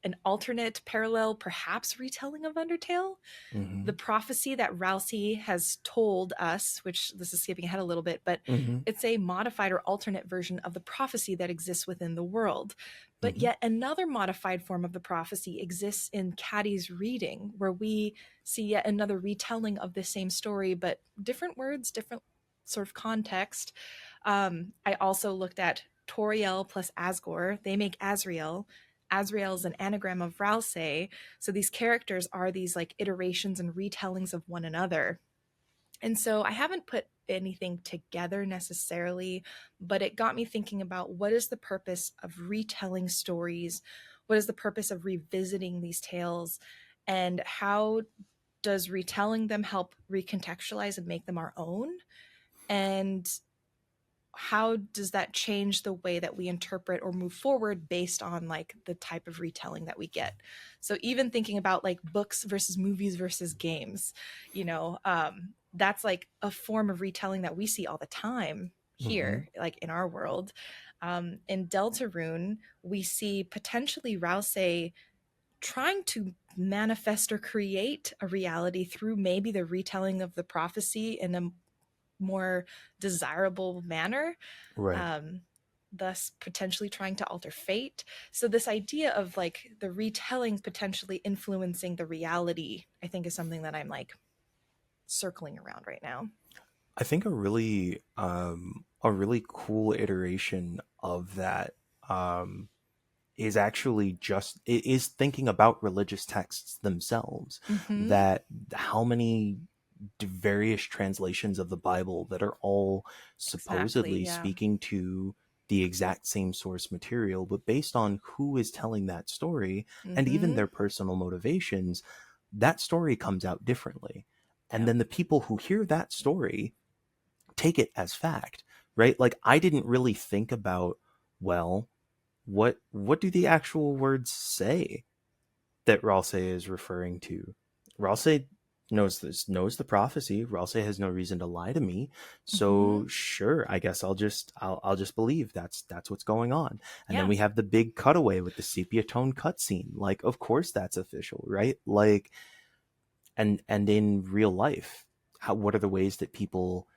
A: an alternate parallel perhaps retelling of Undertale.
B: Mm-hmm.
A: The prophecy that Rousey has told us, which this is skipping ahead a little bit, but
B: Mm-hmm.
A: it's a modified or alternate version of the prophecy that exists within the world. But
B: Mm-hmm.
A: yet another modified form of the prophecy exists in Caddy's reading, where we see yet another retelling of the same story, but different words, different sort of context. I also looked at Toriel plus Asgore. They make Azrael. Azrael is an anagram of Rousey, so these characters are these like iterations and retellings of one another. And so I haven't put anything together necessarily, but it got me thinking about what is the purpose of retelling stories? What is the purpose of revisiting these tales? And how does retelling them help recontextualize and make them our own? And how does that change the way that we interpret or move forward based on like the type of retelling that we get? So even thinking about like books versus movies versus games, that's like a form of retelling that we see all the time
B: Mm-hmm.
A: here, like in our world. In Deltarune, we see potentially Rousey trying to manifest or create a reality through maybe the retelling of the prophecy in a more desirable manner,
B: Right.
A: um, thus potentially trying to alter fate. So, this idea of like the retelling potentially influencing the reality, I think is something that I'm like circling around right now.
B: I think a really cool iteration of that um is actually just it is thinking about religious texts themselves,
A: Mm-hmm.
B: that how many various translations of the Bible that are all
A: Exactly.
B: supposedly
A: Yeah.
B: speaking to the exact same source material, but based on who is telling that story and even
A: Mm-hmm.
B: their personal motivations, that story comes out differently. And
A: Yep.
B: then the people who hear that story take it as fact, right? Like I didn't really think about, well, what do the actual words say that Ralsei is referring to? Ralsei knows the prophecy. Ralsei has no reason to lie to me.
A: Mm-hmm.
B: So sure, I guess I'll just believe that's what's going on. And then
A: Yeah.
B: we have the big cutaway with the sepia tone cutscene. Like, of course that's official, right? Like, and in real life, what are the ways that people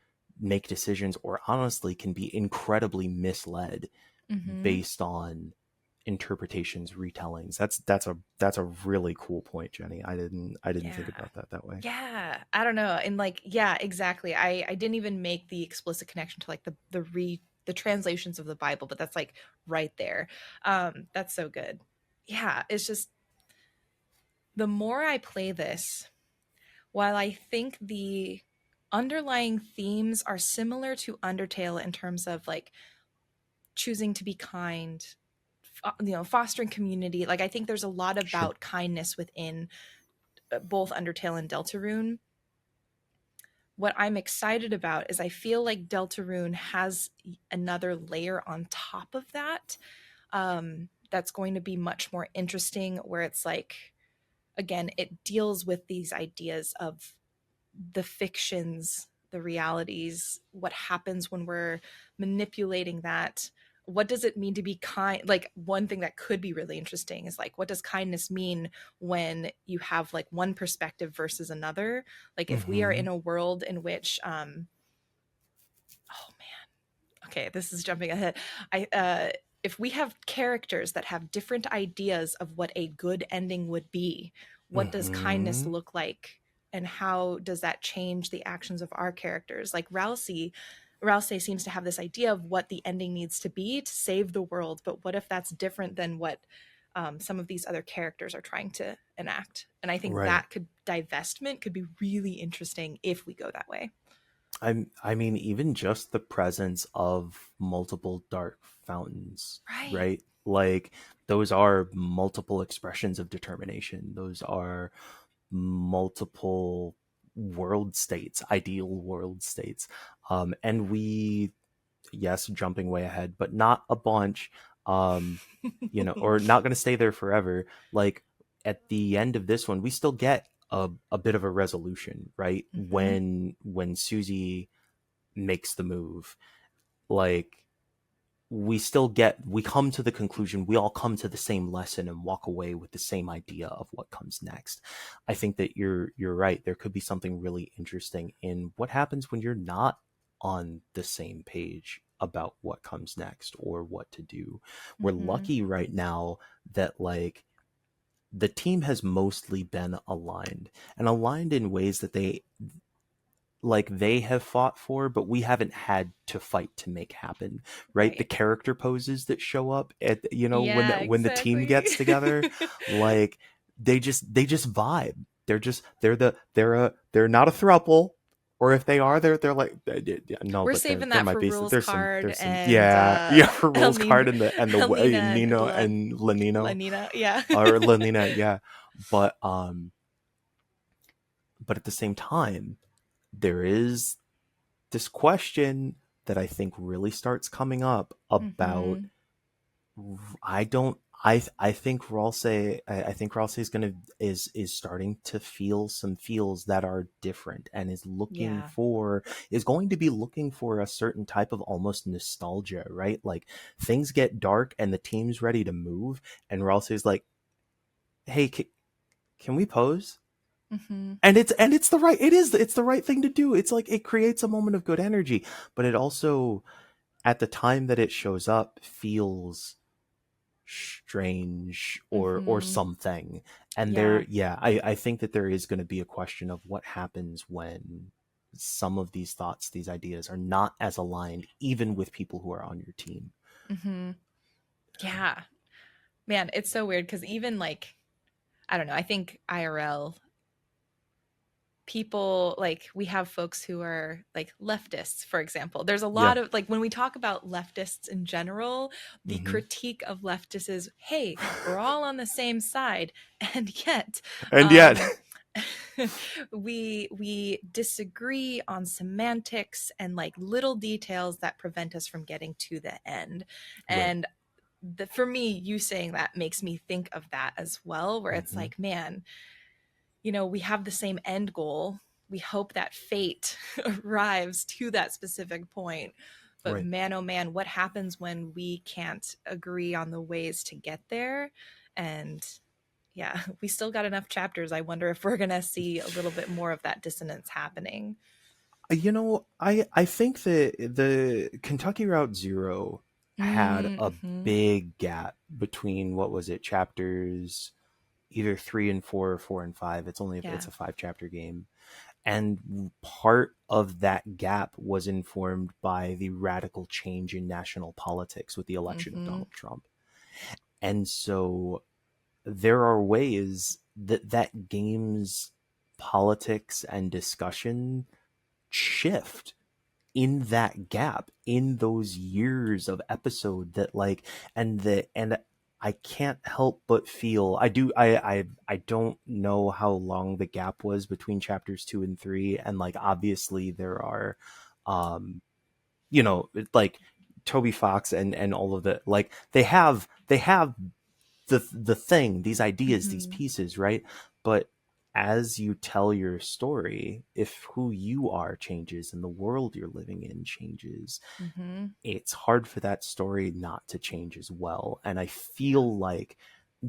B: make decisions, or honestly can be incredibly misled
A: Mm-hmm.
B: based on interpretations, retellings. That's a really cool point, Jenny. I didn't think
A: Yeah.
B: about that way.
A: Yeah. I don't know. And like, yeah, exactly. I didn't even make the explicit connection to like the translations of the Bible, but that's like right there. That's so good. Yeah, it's just the more I play this, while I think the underlying themes are similar to Undertale in terms of like choosing to be kind, fostering community. Like I think there's a lot
B: Sure.
A: about kindness within both Undertale and Deltarune. What I'm excited about is I feel like Deltarune has another layer on top of that, that's going to be much more interesting, where it's like, again, it deals with these ideas of the fictions, the realities, what happens when we're manipulating that. What does it mean to be kind? Like, one thing that could be really interesting is like, what does kindness mean when you have like one perspective versus another? Like, if we are
B: Mm-hmm.
A: in a world in which, oh man, okay, this is jumping ahead. If we have characters that have different ideas of what a good ending would be, what does kindness
B: Mm-hmm.
A: look like, and how does that change the actions of our characters? Like Rousey seems to have this idea of what the ending needs to be to save the world, but what if that's different than what some of these other characters are trying to enact? And I think
B: Right.
A: that divestment could be really interesting if we go that way.
B: I mean, even just the presence of multiple dark fountains,
A: Right.
B: right? Like, those are multiple expressions of determination. Those are multiple world states, ideal world states. And we, yes, jumping way ahead, but not a bunch. Um, or not going to stay there forever. Like, at the end of this one, we still get a bit of a resolution, right?
A: Mm-hmm.
B: When Susie makes the move, like, we come to the conclusion, we all come to the same lesson and walk away with the same idea of what comes next. I think that you're right. There could be something really interesting in what happens when you're not on the same page about what comes next or what to do. We're
A: Mm-hmm.
B: lucky right now that, like, the team has mostly been aligned, and aligned in ways that they have fought for, but we haven't had to fight to make happen, right? The
A: Right.
B: character poses that show up at,
A: Yeah,
B: when the team
A: exactly.
B: gets together, like, they just vibe. They're not a throuple, or if they are, they're like, no,
A: We're
B: but there
A: saving
B: there
A: that
B: might
A: for
B: be
A: rules
B: there's some
A: card
B: there's some
A: and
B: yeah for rules card,
A: Helena,
B: and the way
A: Helena
B: Nino
A: La,
B: and Lenino,
A: Lanina. Yeah.
B: or Lenina, yeah, but at the same time, there is this question that I think really starts coming up about.
A: Mm-hmm.
B: I don't. I think Ralsei. I think Ralsei is starting to feel some feels that are different, and
A: Yeah.
B: is going to be looking for a certain type of almost nostalgia, right? Like, things get dark and the team's ready to move, and Ralsei's like, "Hey, can we pose?"
A: Mm-hmm.
B: And it's the right thing to do. It's like, it creates a moment of good energy, but it also, at the time that it shows up, feels strange, or
A: Mm-hmm.
B: something. And
A: Yeah.
B: I think that there is going to be a question of what happens when some of these thoughts, these ideas, are not as aligned, even with people who are on your team.
A: Mm-hmm. Yeah. Man, it's so weird because even like, I don't know, I think IRL people, like, we have folks who are like leftists, for example. There's a
B: Yeah.
A: lot of like, when we talk about leftists in general, the
B: Hmm.
A: critique of leftists is, hey, we're all on the same side, and yet
B: And yet,
A: um we disagree on semantics and like little details that prevent us from getting to the end.
B: right.
A: And for me, you saying that makes me think of that as well, where it's
B: Hmm.
A: like, man, we have the same end goal. We hope that fate arrives to that specific point. But
B: Right.
A: man, oh man, what happens when we can't agree on the ways to get there? And yeah, we still got enough chapters. I wonder if we're going to see a little bit more of that dissonance happening.
B: I think that the Kentucky Route Zero had a
A: Mm-hmm.
B: big gap between, what was it, chapters either 3 and 4 or 4 and 5. It's
A: Yeah.
B: a 5 chapter game, and part of that gap was informed by the radical change in national politics with the election of
A: Mm-hmm.
B: Donald Trump. And so there are ways that game's politics and discussion shift in that gap, in those years of episode, that like, and I can't help but feel, I don't know how long the gap was between chapters 2 and 3, and like obviously there are um like Toby Fox and all of the, like, they have the thing, these ideas, these
A: Mm-hmm.
B: pieces, right? But as you tell your story, if who you are changes and the world you're living in changes,
A: Mm-hmm.
B: it's hard for that story not to change as well. And I
A: Yeah.
B: feel like,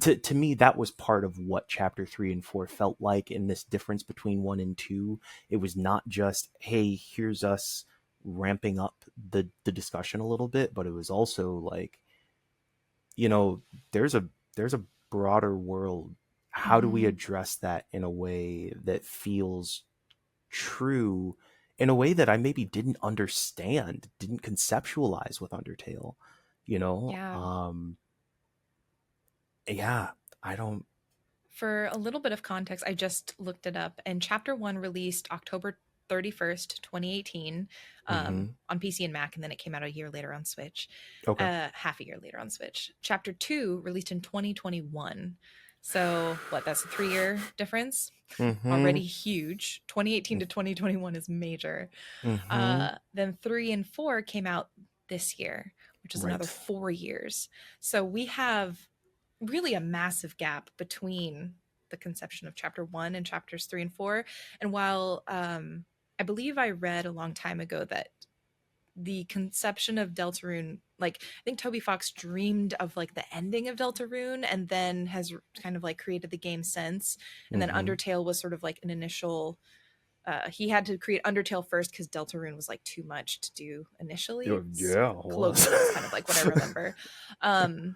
B: to me, that was part of what chapter 3 and 4 felt like, in this difference between 1 and 2. It was not just, hey, here's us ramping up the discussion a little bit, but it was also like, you know, there's a broader world. How do we
A: Mm-hmm.
B: address that in a way that feels true, in a way that I maybe didn't understand, didn't conceptualize with Undertale, you know?
A: Yeah.
B: Yeah, I don't.
A: For a little bit of context, I just looked it up, and Chapter 1 released October 31st, 2018,
B: Mm-hmm.
A: on PC and Mac, and then it came out a year later on Switch,
B: Okay.
A: half a year later on Switch. Chapter 2 released in 2021. So, what, that's a 3 year difference?
B: Mm-hmm.
A: Already huge. 2018 to 2021 is major.
B: Mm-hmm.
A: Then 3 and 4 came out this year, which is another
B: Right.
A: 4 years. So, we have really a massive gap between the conception of chapter 1 and chapters 3 and 4. And while I believe I read a long time ago that the conception of Deltarune, like, I think Toby Fox dreamed of like the ending of Deltarune and then has kind of like created the game since. And then
B: Mm-hmm.
A: Undertale was sort of like an initial, he had to create Undertale first because Deltarune was like too much to do initially. It's
B: Yeah, it was.
A: colloquially, it's kind of like what I remember. um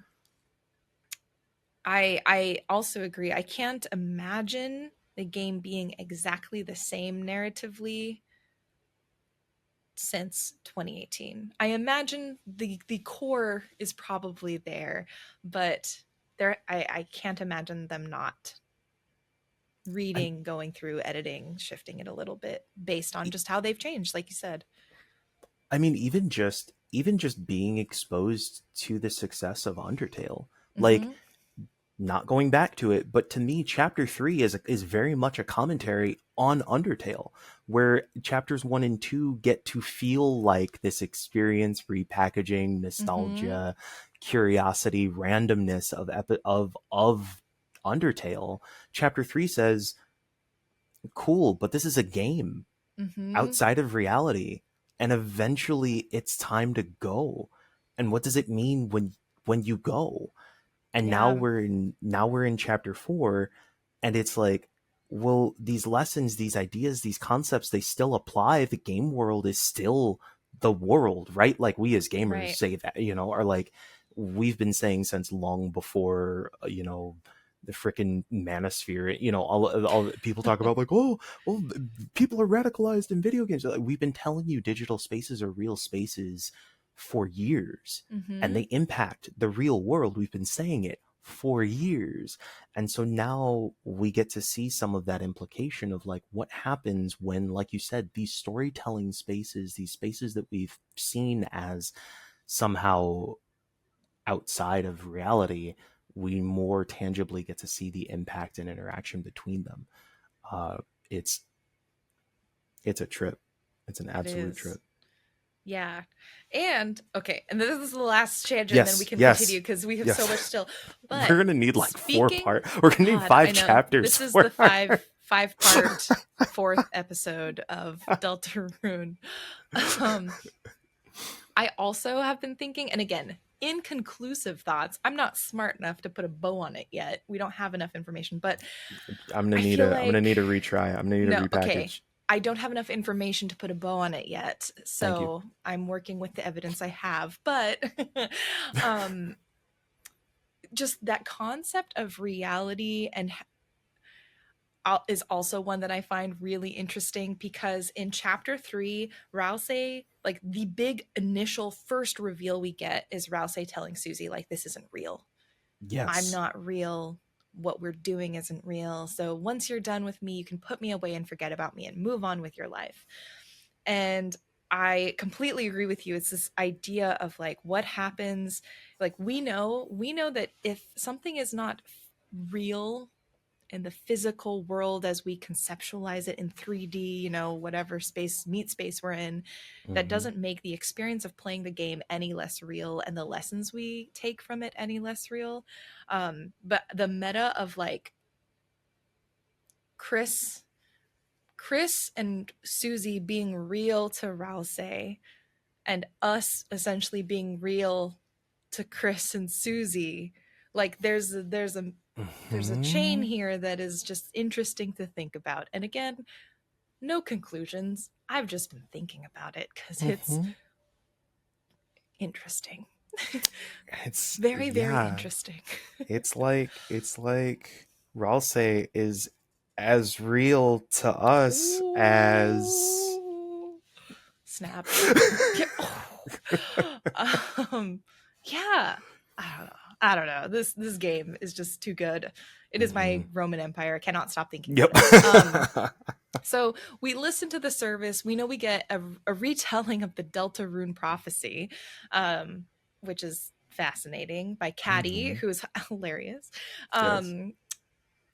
A: I also agree. I can't imagine the game being exactly the same narratively since 2018. I imagine the core is probably there, but I can't imagine them not
B: I
A: reading, going through, editing, shifting it a little bit based on just how they've changed, like you said.
B: I mean, even just being exposed to the success of Undertale, like,
A: Mm-hmm.
B: not going back to it, but to me, chapter 3 is very much a commentary on Undertale, where chapters 1 and 2 get to feel like this experience, repackaging,
A: Mm-hmm.
B: nostalgia, curiosity, randomness of Undertale. Chapter 3 says, cool, but this is a game
A: Mm-hmm.
B: outside of reality, and eventually it's time to go. And what does it mean when you go? And
A: Yeah.
B: now we're in chapter 4, and it's like, well, these lessons, these ideas, these concepts, they still apply. The game world is still the world, right? Like, we as gamers
A: Right.
B: say that, are like, we've been saying since long before, the freaking manosphere, all people talk about, like, oh, well, people are radicalized in video games. Like, we've been telling you digital spaces are real spaces for years, and
A: Mm-hmm.
B: they impact the real world. We've been saying it for years. And so now we get to see some of that implication of, like, what happens when, like you said, these storytelling spaces, these spaces that we've seen as somehow outside of reality, we more tangibly get to see the impact and interaction between them. uh it's it's a trip. It's an
A: It
B: absolute
A: is.
B: trip.
A: Yeah. And okay, and this is the last tangent, and then we
B: Yes,
A: can continue
B: yes,
A: because we have so much
B: yes.
A: still. But
B: We're gonna need like
A: speaking,
B: we're gonna need
A: God, I
B: five
A: know
B: chapters
A: this is the
B: for our.
A: five part fourth episode of Deltarune. Um, I also have been thinking, and again, inconclusive thoughts. I'm not smart enough to put a bow on it yet. We don't have enough information, but I feel
B: I'm gonna
A: like
B: need a retry. I'm gonna need a
A: no, okay.
B: repackage.
A: I don't have enough information to put a bow on it yet,
B: Thank you.
A: so I'm working with the evidence I have. But um, just that concept of reality and is also one that I find really interesting because in chapter 3, Rouse, like the big initial first reveal we get is Rouse telling Susie, like, this isn't real. I'm
B: Yes.
A: not real. What we're doing isn't real. So once you're done with me, you can put me away and forget about me and move on with your life. And I completely agree with you. It's this idea of like what happens. Like we know that if something is not real in the physical world as we conceptualize it in 3D, whatever space, meat space we're in, that
B: Hmm.
A: doesn't make the experience of playing the game any less real and the lessons we take from it any less real. But the meta of like Chris, Chris and Susie being real to Rouse and us essentially being real to Chris and Susie, like there's a chain
B: Hmm.
A: here that is just interesting to think about. And again, no conclusions. I've just been thinking about it because it's
B: Hmm.
A: interesting.
B: It's
A: Very, very
B: yeah.
A: interesting.
B: It's like Ralsei is as real to us as
A: Ooh. Snap. um, yeah. I don't know. I don't know. This game is just too good. It is
B: Hmm.
A: my Roman Empire. I cannot stop thinking
B: Yep.
A: about it. So we listen to the service. We know we get a retelling of the Deltarune prophecy, which is fascinating by Caddy,
B: Hmm.
A: who is hilarious.
B: Yes.
A: Um,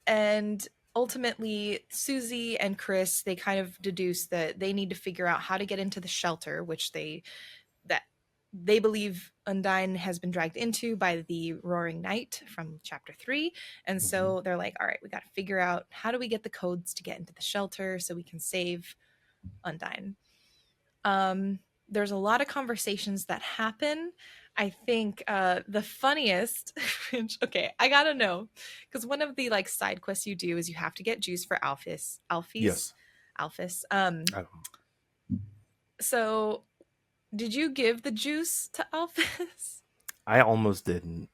A: and ultimately, Susie and Chris, they kind of deduce that they need to figure out how to get into the shelter, which that they believe Undine has been dragged into by the Roaring Knight from chapter 3. And
B: Hmm.
A: so they're like, all right, we got to figure out how do we get the codes to get into the shelter so we can save Undine. Um, there's a lot of conversations that happen. I think the funniest, which, okay, I gotta know, because one of the like side quests you do is you have to get juice for
B: Yes.
A: Alphys.
B: I don't know.
A: So did you give the juice to Alphys?
B: I almost didn't.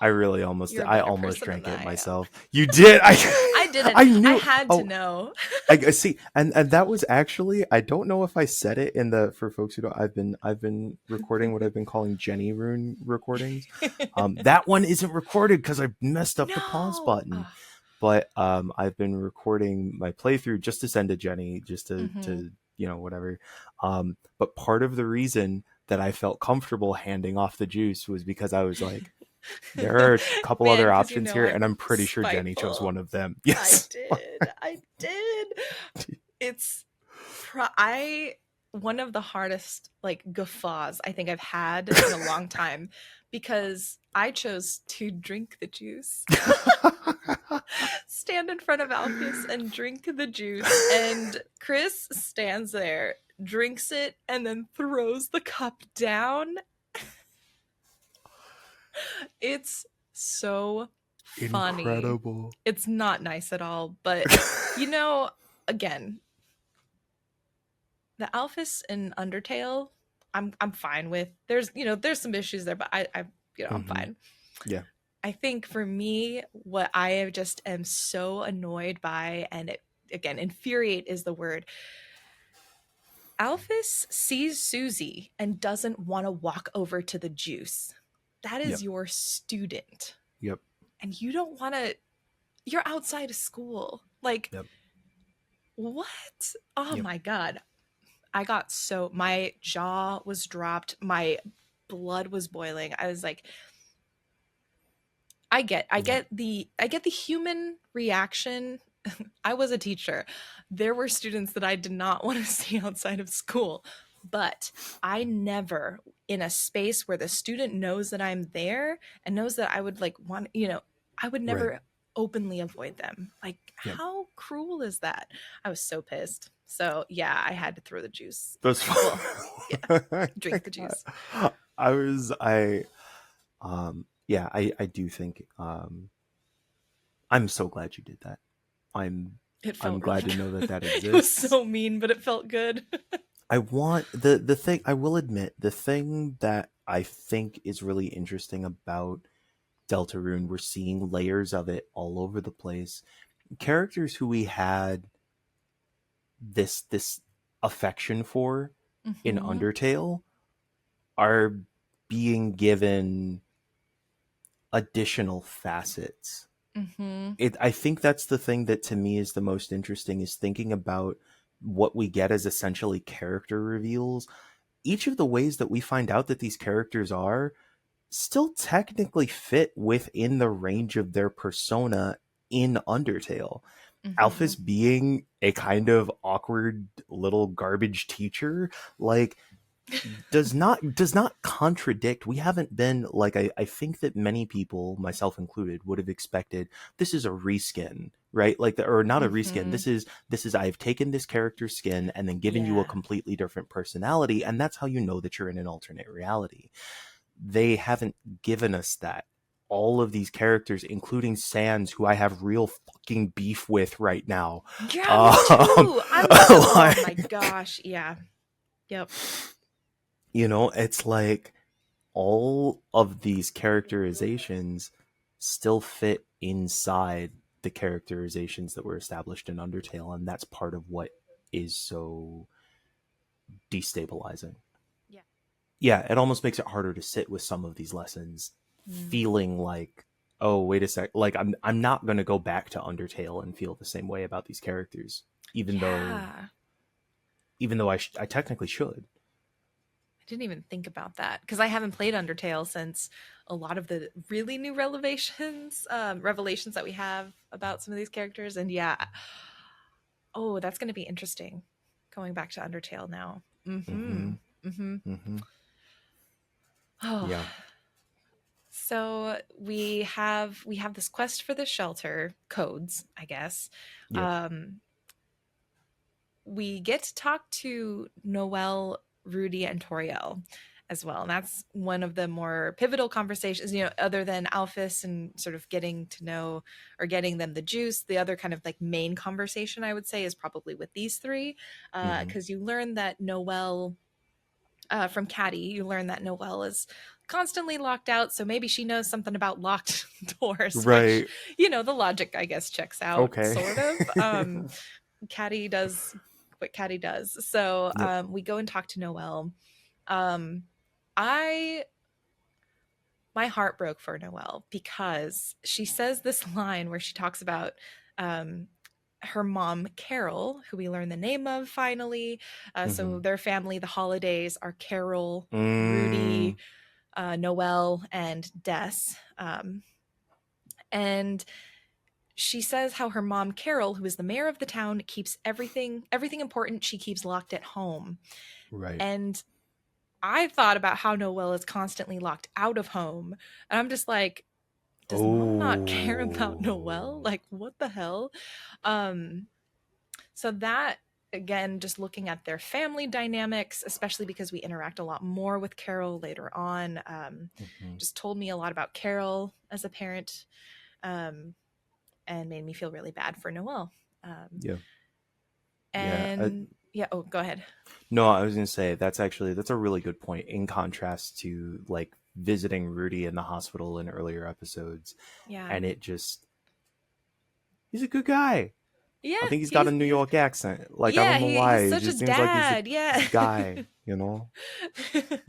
B: I really almost
A: You're
B: did.
A: a
B: I
A: better
B: almost
A: person than
B: drank it
A: I am.
B: myself. You did. I
A: I didn't.
B: I
A: I
B: knew.
A: had to
B: Oh,
A: know.
B: I see, and that was actually, I don't know if I said it in the, for folks who don't, I've been recording what I've been calling Jenny Rune recordings. That one isn't recorded because I messed up the pause
A: No.
B: button, but I've been recording my playthrough just to send to Jenny, just to
A: Mm-hmm.
B: whatever. But part of the reason that I felt comfortable handing off the juice was because I was like, there are a couple
A: Man,
B: other
A: because
B: options here, and
A: I'm
B: I'm pretty sure Jenny chose
A: spiteful.
B: one of them.
A: I
B: Yes.
A: did. I did. It's I one of the hardest like guffaws I think I've had in a long time because I chose to drink the juice. Stand in front of Alpheus and drink the juice, and Chris stands there, drinks it, and then throws the cup down. It's so funny.
B: Incredible.
A: It's not nice at all, but you know, again, the Alphys in Undertale, I'm fine with. There's some issues there, but I'm
B: Hmm.
A: fine.
B: Yeah.
A: I think for me, what I just am so annoyed by, and it again, infuriate is the word. Alphys sees Susie and doesn't want to walk over to the juice. That is
B: Yep.
A: your student.
B: Yep.
A: And you don't want to, you're outside of school. Like,
B: Yep.
A: what? Oh
B: Yep.
A: my God. My jaw was dropped. My blood was boiling. I was like,
B: Yep.
A: I get the human reaction. I was a teacher. There were students that I did not want to see outside of school, but I never, in a space where the student knows that I'm there and knows that I would like want, I would
B: Right.
A: never openly avoid them. Like,
B: Yep.
A: how cruel is that? I was so pissed. So yeah, I had to throw the juice.
B: That's
A: Well, yeah,
B: fine.
A: drink the juice.
B: I was I yeah, I do think I'm so glad you did that. I'm
A: It
B: I'm
A: felt really
B: glad to
A: good.
B: know that that
A: It was
B: exists.
A: so mean, but it felt good.
B: I want the thing, I will admit, the thing that I think is really interesting about Deltarune, we're seeing layers of it all over the place. Characters who we had this affection for in
A: Mm-hmm.
B: Undertale are being given additional facets.
A: Mm-hmm.
B: I think that's the thing that to me is the most interesting, is thinking about what we get as essentially character reveals. Each of the ways that we find out that these characters are still technically fit within the range of their persona in Undertale.
A: Mm-hmm.
B: Alphys being a kind of awkward little garbage teacher, like, does not contradict. We haven't been like, I think that many people, myself included, would have expected this is a reskin, right? Like, or not a reskin.
A: Mm-hmm.
B: This is I've taken this character's skin and then given you a
A: Yeah.
B: completely different personality, and that's how you know that you're in an alternate reality. They haven't given us that. All of these characters, including Sans, who I have real fucking beef with right now.
A: Yeah, me
B: Um,
A: too. I'm so, oh my
B: like,
A: gosh. Yeah. Yep.
B: it's like all of these characterizations still fit inside the characterizations that were established in Undertale, and that's part of what is so destabilizing.
A: Yeah.
B: Yeah, it almost makes it harder to sit with some of these lessons,
A: Mm.
B: feeling like, oh, wait a sec, like I'm not going to go back to Undertale and feel the same way about these characters, even though
A: Yeah.
B: I technically should.
A: I didn't even think about that because I haven't played Undertale since a lot of the really new revelations that we have about some of these characters. And yeah, oh, that's going to be interesting. Going back to Undertale now. Mm-hmm.
B: Mm-hmm.
A: Mm-hmm.
B: Mm-hmm.
A: Oh,
B: Yeah.
A: so we have this quest for the shelter codes, I guess.
B: Yep.
A: Um, we get to talk to Noelle, Rudy, and Toriel as well. And that's one of the more pivotal conversations, other than Alphys and sort of getting to know or getting them the juice. The other kind of like main conversation I would say is probably with these three,
B: Mm-hmm.
A: because you learn that Noelle, from Caddy, you learn that Noelle is constantly locked out. So maybe she knows something about locked doors, which,
B: Right.
A: the logic, I guess, checks out
B: Okay.
A: sort of. Caddy does what Caddy does. So
B: Yep.
A: we go and talk to Noelle. Um, I My heart broke for Noelle because she says this line where she talks about um, her mom, Carol, who we learn the name of finally. So
B: Mm-hmm.
A: their family, the holidays are Carol,
B: Mm.
A: Rudy, Noelle, and Des. And she says how her mom, Carol, who is the mayor of the town, keeps everything important she keeps locked at home.
B: Right.
A: And I thought about how Noelle is constantly locked out of home. And I'm just like, does mom not care about Noelle?
B: Oh.
A: Like, what the hell? Um, so that again, just looking at their family dynamics, especially because we interact a lot more with Carol later on,
B: Mm-hmm.
A: just told me a lot about Carol as a parent, um, and made me feel really bad for Noelle. Um,
B: Yeah. Yeah.
A: and yeah, oh, go ahead.
B: No, I was gonna say that's a really good point. In contrast to like visiting Rudy in the hospital in earlier episodes,
A: Yeah,
B: and he's a good guy.
A: yeah,
B: I think he's got a
A: he's
B: New
A: he's
B: York accent. Like, I
A: yeah,
B: don't know why.
A: he's
B: It
A: such a
B: just seems like he's a
A: dad. Yeah.
B: guy. You know.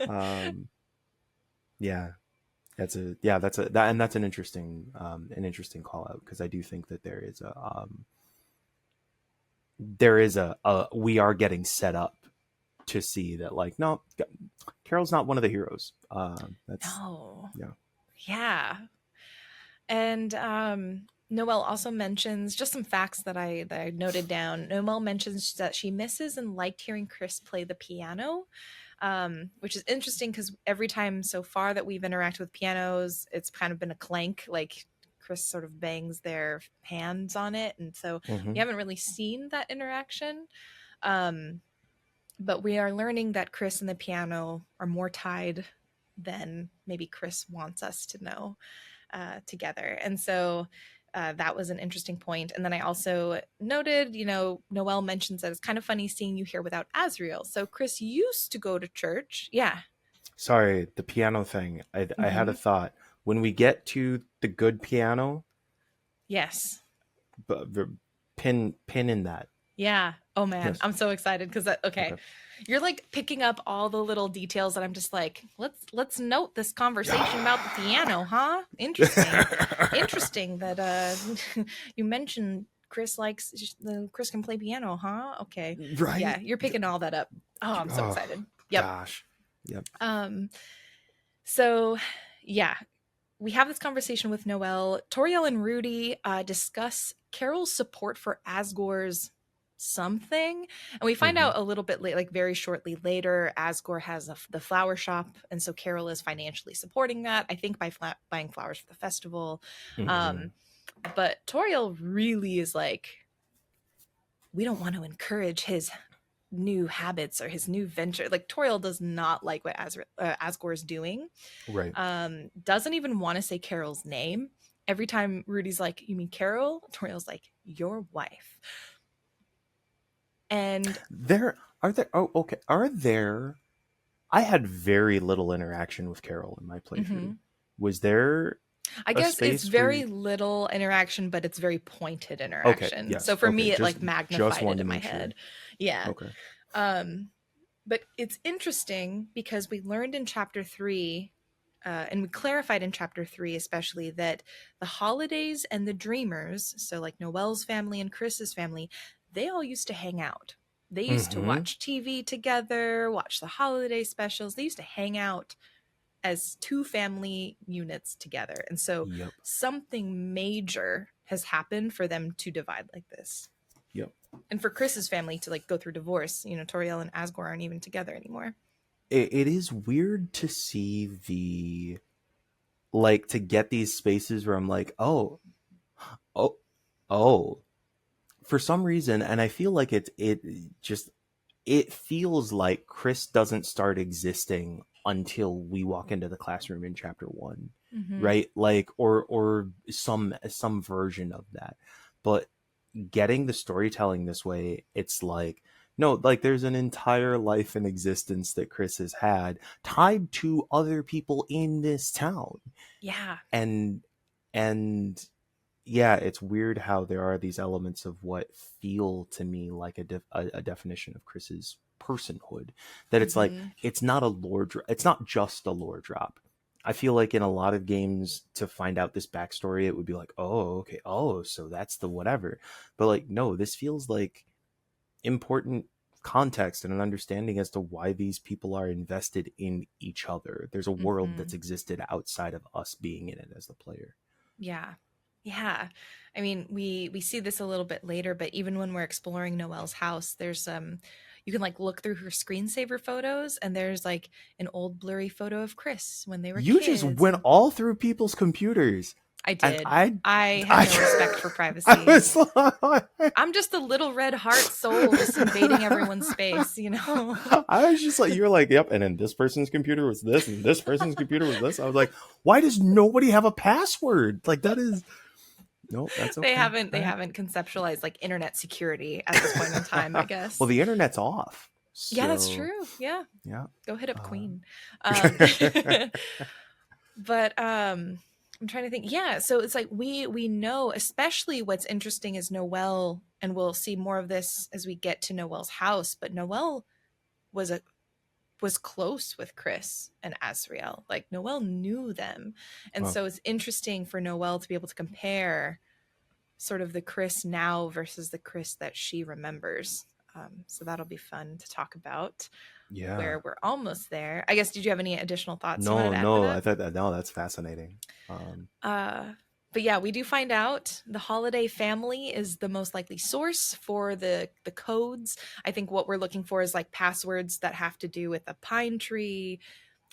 B: Um. Yeah. That's an interesting call out, because I do think that there is a we are getting set up to see that, like, no, Carol's not one of the heroes. That's
A: No.
B: Yeah.
A: Yeah. And Noelle also mentions just some facts that I noted down. Noelle mentions that she misses and liked hearing Chris play the piano, which is interesting because every time so far that we've interacted with pianos, it's kind of been a clank, like Chris sort of bangs their hands on it, and so we
B: Mm-hmm.
A: haven't really seen that interaction. Um, but we are learning that Chris and the piano are more tied than maybe Chris wants us to know, together. And so That was an interesting point. And then I also noted, Noelle mentions that it's kind of funny seeing you here without Azriel. So Chris used to go to church. Yeah.
B: Sorry, the piano thing. I had a
A: Mm-hmm.
B: thought. When we get to the good piano,
A: Yes.
B: pin in that.
A: Yeah. Oh man,
B: Yes.
A: I'm so excited because okay,
B: Okay.
A: you're like picking up all the little details that I'm just like, let's note this conversation about the piano, huh? Interesting. Interesting that you mentioned Chris can play piano, huh? Okay. Yeah,
B: Right?
A: you're picking all that up. Oh, I'm so
B: Oh
A: excited. Yep.
B: gosh. Yep.
A: Um so yeah, we have this conversation with Noelle. Toriel and Rudy discuss Carol's support for Asgore's something, and we find
B: Hmm.
A: out a little bit late, like very shortly later, Asgore has the flower shop, and so Carol is financially supporting that. I think by buying flowers for the festival.
B: Hmm.
A: Um, but Toriel really is like, we don't want to encourage his new habits or his new venture. Like Toriel does not like what Asgore is doing.
B: Right.
A: Doesn't even want to say Carol's name. Every time Rudy's like, "You mean Carol?" Toriel's like, "Your wife." And
B: There. Oh, okay. Are there? I had very little interaction with Carol in my playthrough.
A: mhm.
B: Was there
A: I
B: a
A: guess it's
B: space for?
A: very little interaction, but it's very pointed
B: Okay.
A: interaction. So
B: Yes.
A: for
B: Okay.
A: me, it like
B: Just
A: magnified it
B: wanted
A: in
B: to
A: my
B: make sure.
A: head. Yeah.
B: Okay.
A: Um, but it's interesting because we learned in chapter 3, and we clarified in chapter 3 especially, that the holidays and the dreamers, so like Noelle's family and Chris's family, they all used to hang out. They used to
B: Mm-hmm.
A: watch TV together, watch the holiday specials. They used to hang out as two family units together, and so
B: Yep.
A: something major has happened for them to divide like this,
B: Yep.
A: and for Chris's family to like go through divorce. Toriel and Asgore aren't even together anymore.
B: It is weird to see like to get these spaces where I'm like, oh, oh, for some reason, and I feel like it just it feels like Chris doesn't start existing until we walk into the classroom in chapter 1,
A: Mm-hmm.
B: right? Like or some version of that. But getting the storytelling this way, it's like no, like there's an entire life and existence that Chris has had tied to other people in this town.
A: Yeah.
B: And and yeah, it's weird how there are these elements of what feel to me like a definition of Chris's personhood. That it's like
A: Mm-hmm.
B: it's not a lore drop. It's not just a lore drop. I feel like in a lot of games to find out this backstory, it would be like, oh, okay, oh, so that's the whatever. But like, no, this feels like important context and an understanding as to why these people are invested in each other. There's a world
A: Mm-hmm.
B: that's existed outside of us being in it as the player.
A: Yeah. Yeah. I mean, we see this a little bit later, but even when we're exploring Noelle's house, there's you can like look through her screensaver photos, and there's like an old blurry photo of Chris when they were
B: You just
A: kids.
B: went
A: And
B: all through people's computers,
A: I
B: and
A: did.
B: I,
A: I have no respect for
B: I, I
A: privacy.
B: was like,
A: I'm just a little red heart soul just invading everyone's space.
B: I was just like, you're like, yep, and then this person's computer was this, and this person's computer was this. I was like, why does nobody have a password? Like that is no, that's
A: They
B: okay.
A: haven't
B: All
A: they
B: right.
A: haven't conceptualized like internet security at this point in time, I
B: Well,
A: guess.
B: the internet's off,
A: Yeah, that's
B: so
A: true. Yeah.
B: yeah.
A: Go hit up
B: Uh,
A: Queen. Um but I'm trying to think. Yeah, so it's like we know, especially what's interesting is Noelle, and we'll see more of this as we get to Noelle's house, but Noelle was a was close with Chris and Asriel. Like Noelle knew them. And
B: well,
A: so it's interesting for Noelle to be able to compare sort of the Chris now versus the Chris that she remembers. So that'll be fun to talk about,
B: yeah.
A: where we're almost there. I guess, did you have any additional thoughts you wanted
B: No,
A: to add for
B: no, I
A: that?
B: thought that no, that's fascinating.
A: Uh, but yeah, we do find out the Holiday family is the most likely source for the codes. I think what we're looking for is like passwords that have to do with a pine tree,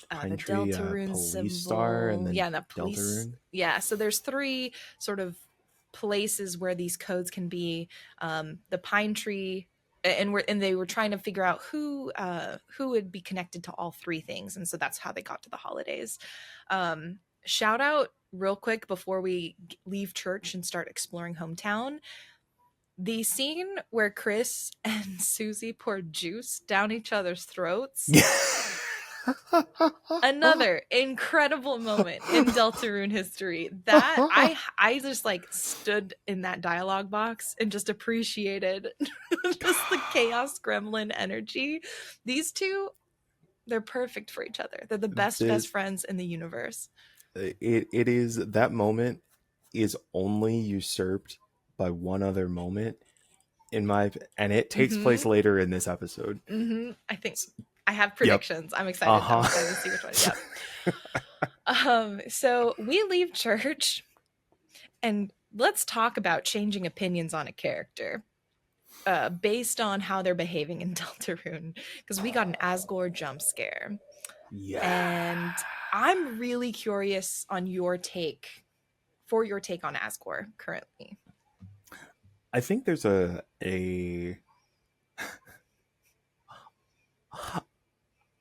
B: Pine
A: the
B: Tree,
A: Deltarune
B: Police Star, and
A: symbol.
B: then
A: Yeah, and the police.
B: Deltarune.
A: Yeah, so there's 3 sort of places where these codes can be. The pine tree, and they were trying to figure out who would be connected to all 3 things, and so that's how they got to the holidays. Um, shout out real quick before we leave church and start exploring hometown. The scene where Chris and Susie pour juice down each other's throats. Another incredible moment in Deltarune history. That I just like stood in that dialogue box and just appreciated just the chaos gremlin energy. These two, they're perfect for each other. They're the best
B: This
A: friends in the universe.
B: it is that moment is only usurped by one other moment in my, and it takes place
A: Mm-hmm.
B: later in this episode.
A: Mm-hmm. I think I have
B: Yep.
A: predictions. I'm excited. I'm
B: Uh-huh.
A: excited to see which one. Yep. So we leave church and let's talk about changing opinions on a character based on how they're behaving in Deltarune, because we got an Asgore jump scare.
B: Yeah.
A: And I'm really curious on your take on Asgore currently.
B: I think there's a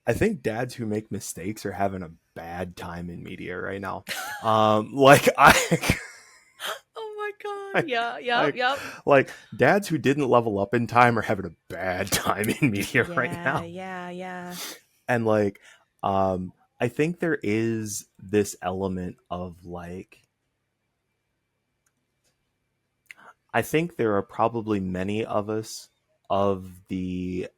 B: I think dads who make mistakes are having a bad time in media right now. Like
A: Oh my god.
B: I,
A: Yeah, yep,
B: I
A: yep.
B: like dads who didn't level up in time are having a bad time in media right
A: Yeah,
B: now.
A: yeah.
B: And like, I think there is this element of like, I think there are probably many of us of the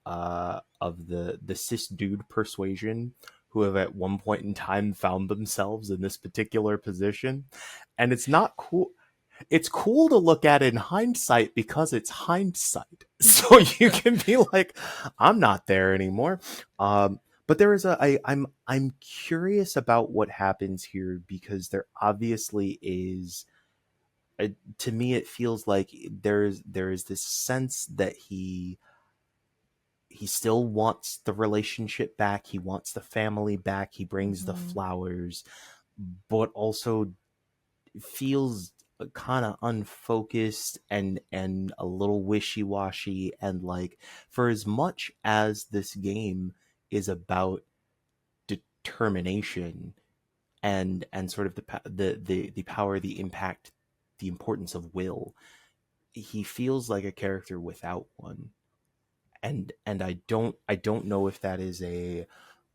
B: cis dude persuasion who have at one point in time found themselves in this particular position, and it's not cool. It's cool to look at in hindsight because it's hindsight, so you can be like, I'm not there anymore. But there is I'm curious about what happens here, because there obviously is, to me it feels like there is this sense that he still wants the relationship back, he wants the family back, he brings the
A: Mm-hmm.
B: flowers, but also feels kind of unfocused and a little wishy-washy. And like, for as much as this game is about determination and sort of the power, the impact, the importance of will, he feels like a character without one. And I don't know if that is a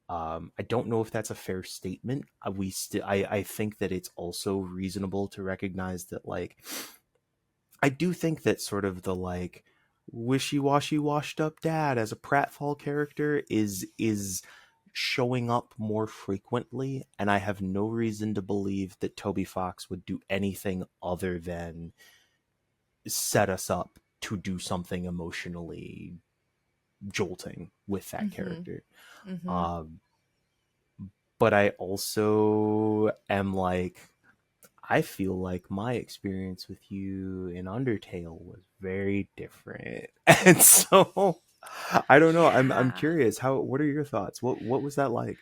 B: I don't know if that's a fair statement. I think that it's also reasonable to recognize that, like, I do think that sort of the like wishy-washy washed up dad as a pratfall character is showing up more frequently, and I have no reason to believe that Toby Fox would do anything other than set us up to do something emotionally jolting with that
A: Mm-hmm.
B: character.
A: Mm-hmm.
B: Um, but I also am like, I feel like my experience with you in Undertale was very different. And so I don't know. I'm
A: Yeah.
B: curious. What are your thoughts? What was that like?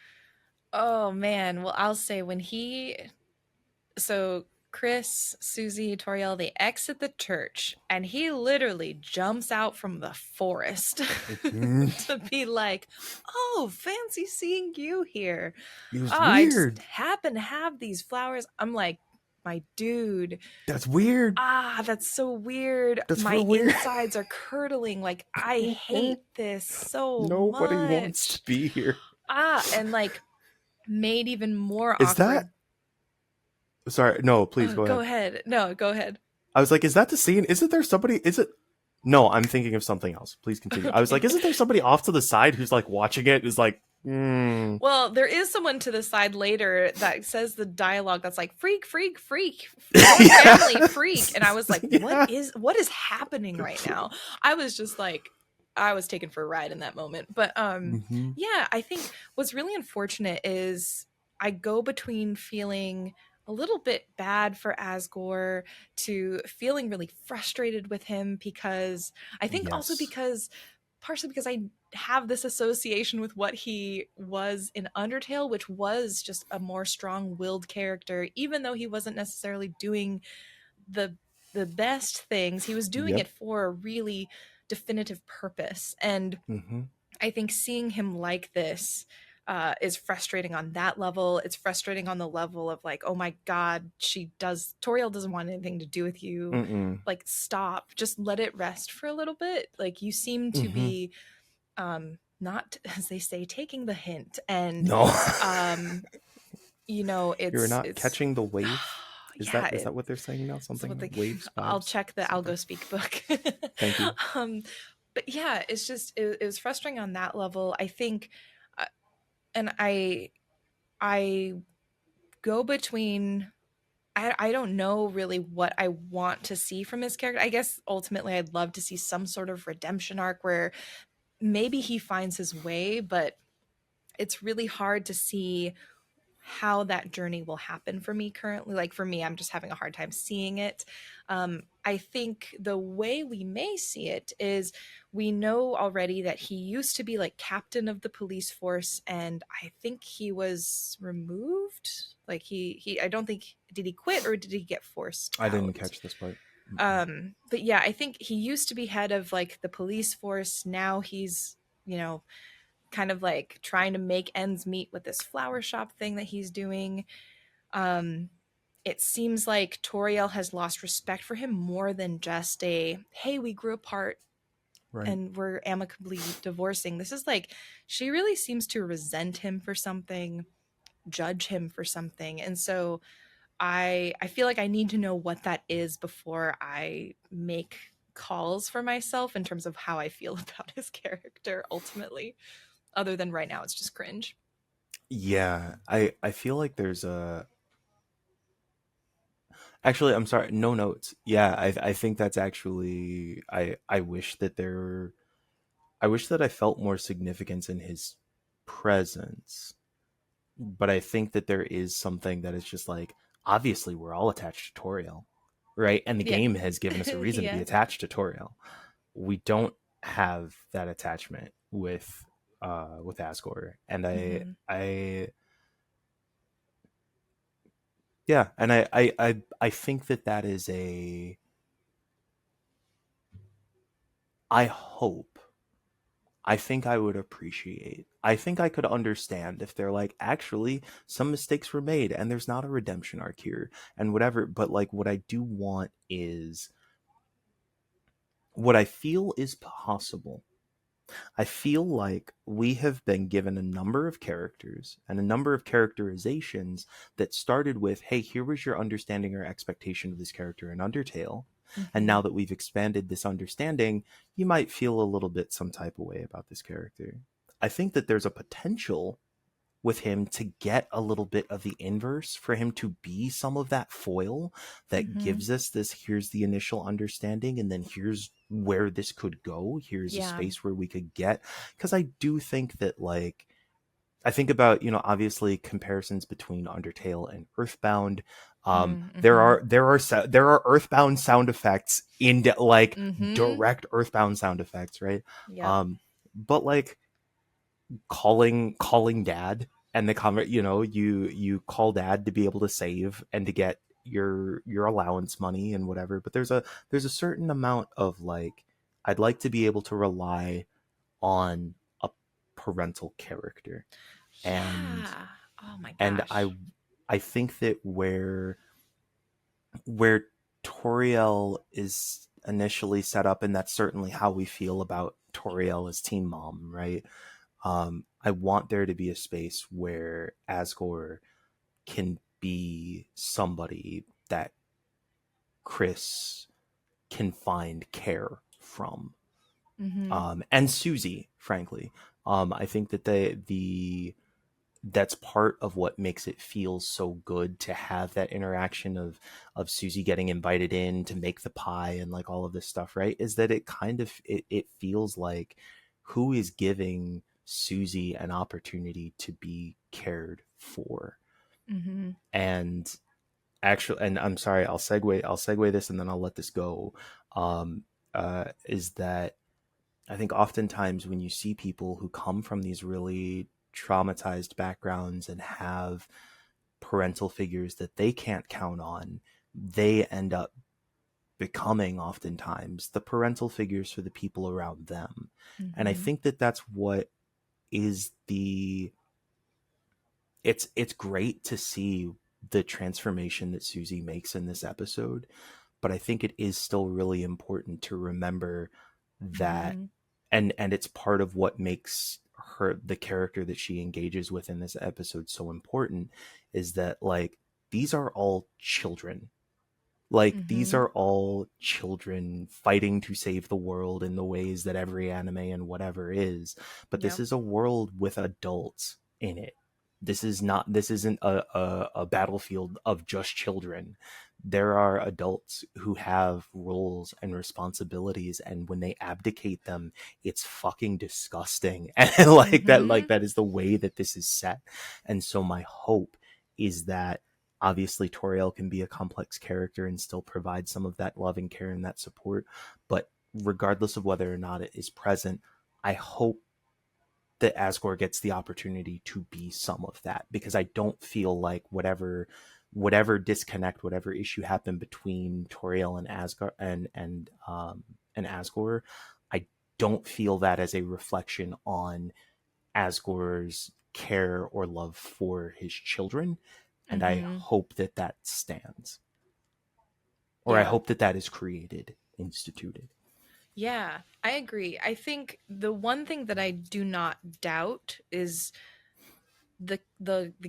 A: Oh man. Well, I'll say when he so Chris, Susie, Toriel, they exit the church and he literally jumps out from the forest
B: It
A: to be like, "Oh, fancy seeing you here. Oh,
B: was
A: I just
B: weird.
A: happen to have these flowers." I'm like, "My dude,
B: That's weird.
A: that's so weird.
B: That's
A: My
B: real weird.
A: insides are curdling. Like, I hate this so
B: Nobody wants to
A: much."
B: be here.
A: And like made even more
B: Is
A: awkward.
B: that, sorry, no, please
A: Oh,
B: go
A: go
B: ahead.
A: ahead. No, go ahead.
B: I was like, is that the scene? Isn't there somebody? Is it? No, I'm thinking of something else. Please continue. I was like,
A: Okay.
B: isn't there somebody off to the side who's like watching it? Who's like,
A: Well, there is someone to the side later that says the dialogue that's like freak, freak, freak, your family freak. And I was like,
B: yeah,
A: what is happening right now? I was just like, I was taken for a ride in that moment. But
B: hmm,
A: yeah, I think what's really unfortunate is I go between feeling a little bit bad for Asgore to feeling really frustrated with him, because I think also
B: yes,
A: because partially because I have this association with what he was in Undertale, which was just a more strong-willed character. Even though he wasn't necessarily doing the the best things, he was doing
B: yep,
A: it for a really definitive purpose. And
B: hmm,
A: I think seeing him like this is frustrating on that level. It's frustrating on the level of like, oh my god, Toriel doesn't want anything to do with you.
B: Mm-mm.
A: Like, stop, just let it rest for a little bit. Like, you seem to
B: Mm-hmm.
A: be not, as they say, taking the hint, and
B: No.
A: um
B: You're
A: it's
B: not catching the wave. Is
A: yeah,
B: that what they're saying now?
A: so what
B: Something
A: they
B: waves,
A: I'll
B: vibes,
A: check the I'll
B: something.
A: go speak book.
B: Thank you.
A: um but yeah, it's just it was frustrating on that level, I think. uh, and I go between, I don't know really what I want to see from his character. I guess ultimately I'd love to see some sort of redemption arc where maybe he finds his way, but it's really hard to see how that journey will happen for me currently. Like, for me, I'm just having a hard time seeing it. I think the way we may see it is, we know already that he used to be like captain of the police force, and I think he was removed. Like, I don't think, did he quit or did he get forced
B: I didn't
A: out?
B: catch this part. Mm-mm.
A: But yeah, I think he used to be head of like the police force. Now he's, you know, kind of like trying to make ends meet with this flower shop thing that he's doing. Um, it seems like Toriel has lost respect for him more than just a, hey, we grew apart
B: Right.
A: and we're amicably divorcing. This is like, she really seems to resent him for something, judge him for something. And so I feel like I need to know what that is before I make calls for myself in terms of how I feel about his character ultimately. Other than right now, it's just cringe.
B: Yeah, I feel like there's a actually I'm sorry, no notes. Yeah, I think that's actually I wish that there I wish that I felt more significance in his presence. But I think that there is something that is just like, obviously we're all attached to Toriel, right? And the
A: Yeah.
B: game has given us a reason to be
A: Yeah.
B: attached to Toriel. We don't have that attachment with Asgore. And
A: Hmm.
B: I yeah, and I think that that is a I hope I think I would appreciate. I think I could understand if they're like, actually, some mistakes were made and there's not a redemption arc here and whatever. But like, what I do want is what I feel is possible. I feel like we have been given a number of characters and a number of characterizations that started with, hey, here was your understanding or expectation of this character in Undertale. And
A: Hmm.
B: now that we've expanded this understanding, you might feel a little bit some type of way about this character. I think that there's a potential with him to get a little bit of the inverse, for him to be some of that foil that
A: Hmm.
B: gives us this, here's the initial understanding and then here's where this could go, here's a
A: Yeah.
B: space where we could get. Because I do think that, like, I think about, obviously comparisons between Undertale and Earthbound. There
A: Mm-hmm.
B: are there are Earthbound sound effects in like
A: Mm-hmm.
B: direct Earthbound sound effects, right?
A: Yep.
B: But like calling dad, and the comment, you call dad to be able to save and to get your allowance money and whatever. But there's a certain amount of like, I'd like to be able to rely on a parental character. and
A: Yeah. Oh my
B: and
A: gosh.
B: I think that where Toriel is initially set up, and that's certainly how we feel about Toriel as Teen Mom, right? I want there to be a space where Asgore can be somebody that Chris can find care from,
A: Mm-hmm.
B: and Susie, frankly. I think that the that's part of what makes it feel so good to have that interaction of Susie getting invited in to make the pie and like all of this stuff, right? Is that it kind of it feels like, who is giving Susie an opportunity to be cared for?
A: Mm-hmm.
B: And actually, and I'm sorry, I'll segue this and then I'll let this go. Is that I think oftentimes when you see people who come from these really traumatized backgrounds and have parental figures that they can't count on, they end up becoming oftentimes the parental figures for the people around them. And I
A: Mm-hmm.
B: think that that's what is the it's great to see the transformation that Susie makes in this episode, but I think it is still really important to remember that,
A: Mm-hmm.
B: and it's part of what makes her, the character that she engages with in this episode, so important, is that like these are all children. Like these
A: Mm-hmm.
B: are all children fighting to save the world in the ways that every anime and whatever is, but this
A: Yep.
B: is a world with adults in it. This isn't a battlefield of just children. There are adults who have roles and responsibilities, and when they abdicate them, it's fucking disgusting. And
A: Mm-hmm.
B: like that is the way that this is set. And so my hope is that obviously Toriel can be a complex character and still provide some of that love and care and that support, but regardless of whether or not it is present, I hope that Asgore gets the opportunity to be some of that, because I don't feel like whatever disconnect, whatever issue happened between Toriel and Asgore and Asgore, I don't feel that as a reflection on Asgore's care or love for his children, and I
A: Mm-hmm.
B: hope that that stands, or I
A: Yeah.
B: hope that that is created, instituted.
A: Yeah, I agree. I think the one thing that I do not doubt is the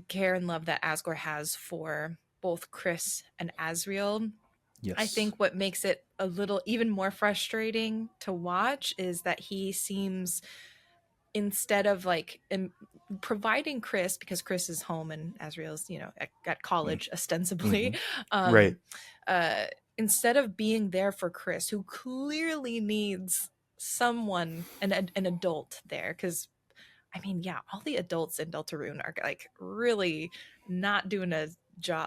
A: care and love that Asgore has for both Chris and Asriel. I
B: Yes.
A: think what makes it a little even more frustrating to watch is that he seems, instead of like providing Chris, because Chris is home and Asriel's, at college ostensibly,
B: Mm-hmm. Right.
A: um uh instead of being there for Chris, who clearly needs someone, an adult there, because I mean, yeah, all the adults in Deltarune are like really not doing a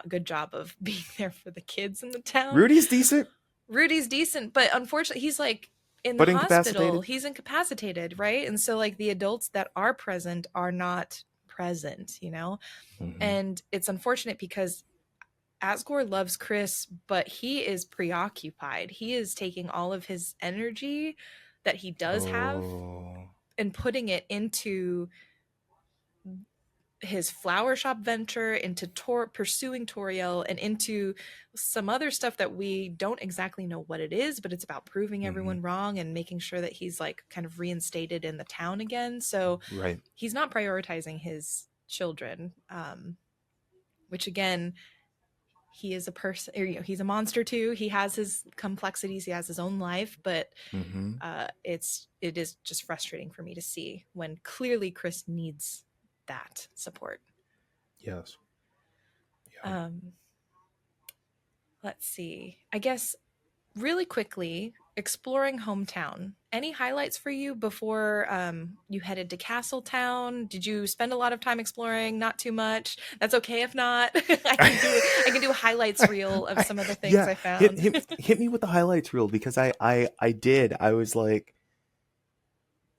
A: good job of being there for the kids in the town.
B: Rudy's decent,
A: Rudy's decent, but unfortunately, he's like in the
B: but
A: hospital.
B: incapacitated.
A: He's incapacitated, right? And so, like, the adults that are present are not present.
B: Mm-hmm.
A: And it's unfortunate because Asgore loves Chris, but he is preoccupied. He is taking all of his energy that he does have
B: Oh.
A: and putting it into his flower shop venture, into pursuing Toriel, and into some other stuff that we don't exactly know what it is, but it's about proving
B: Mm-hmm.
A: everyone wrong and making sure that he's like kind of reinstated in the town again. So
B: Right.
A: he's not prioritizing his children, which again, he is a person, or, he's a monster too. He has his complexities, he has his own life, but
B: Mm-hmm.
A: it is just frustrating for me to see when clearly Chris needs that support.
B: Yes. Yeah.
A: um let's see. I guess really quickly, exploring hometown. Any highlights for you before you headed to Castletown? Did you spend a lot of time exploring? Not too much. That's okay if not. I can do a highlights reel of some of the things
B: Yeah.
A: I
B: Hit
A: found.
B: hit me with the highlights reel, because I did. I was like,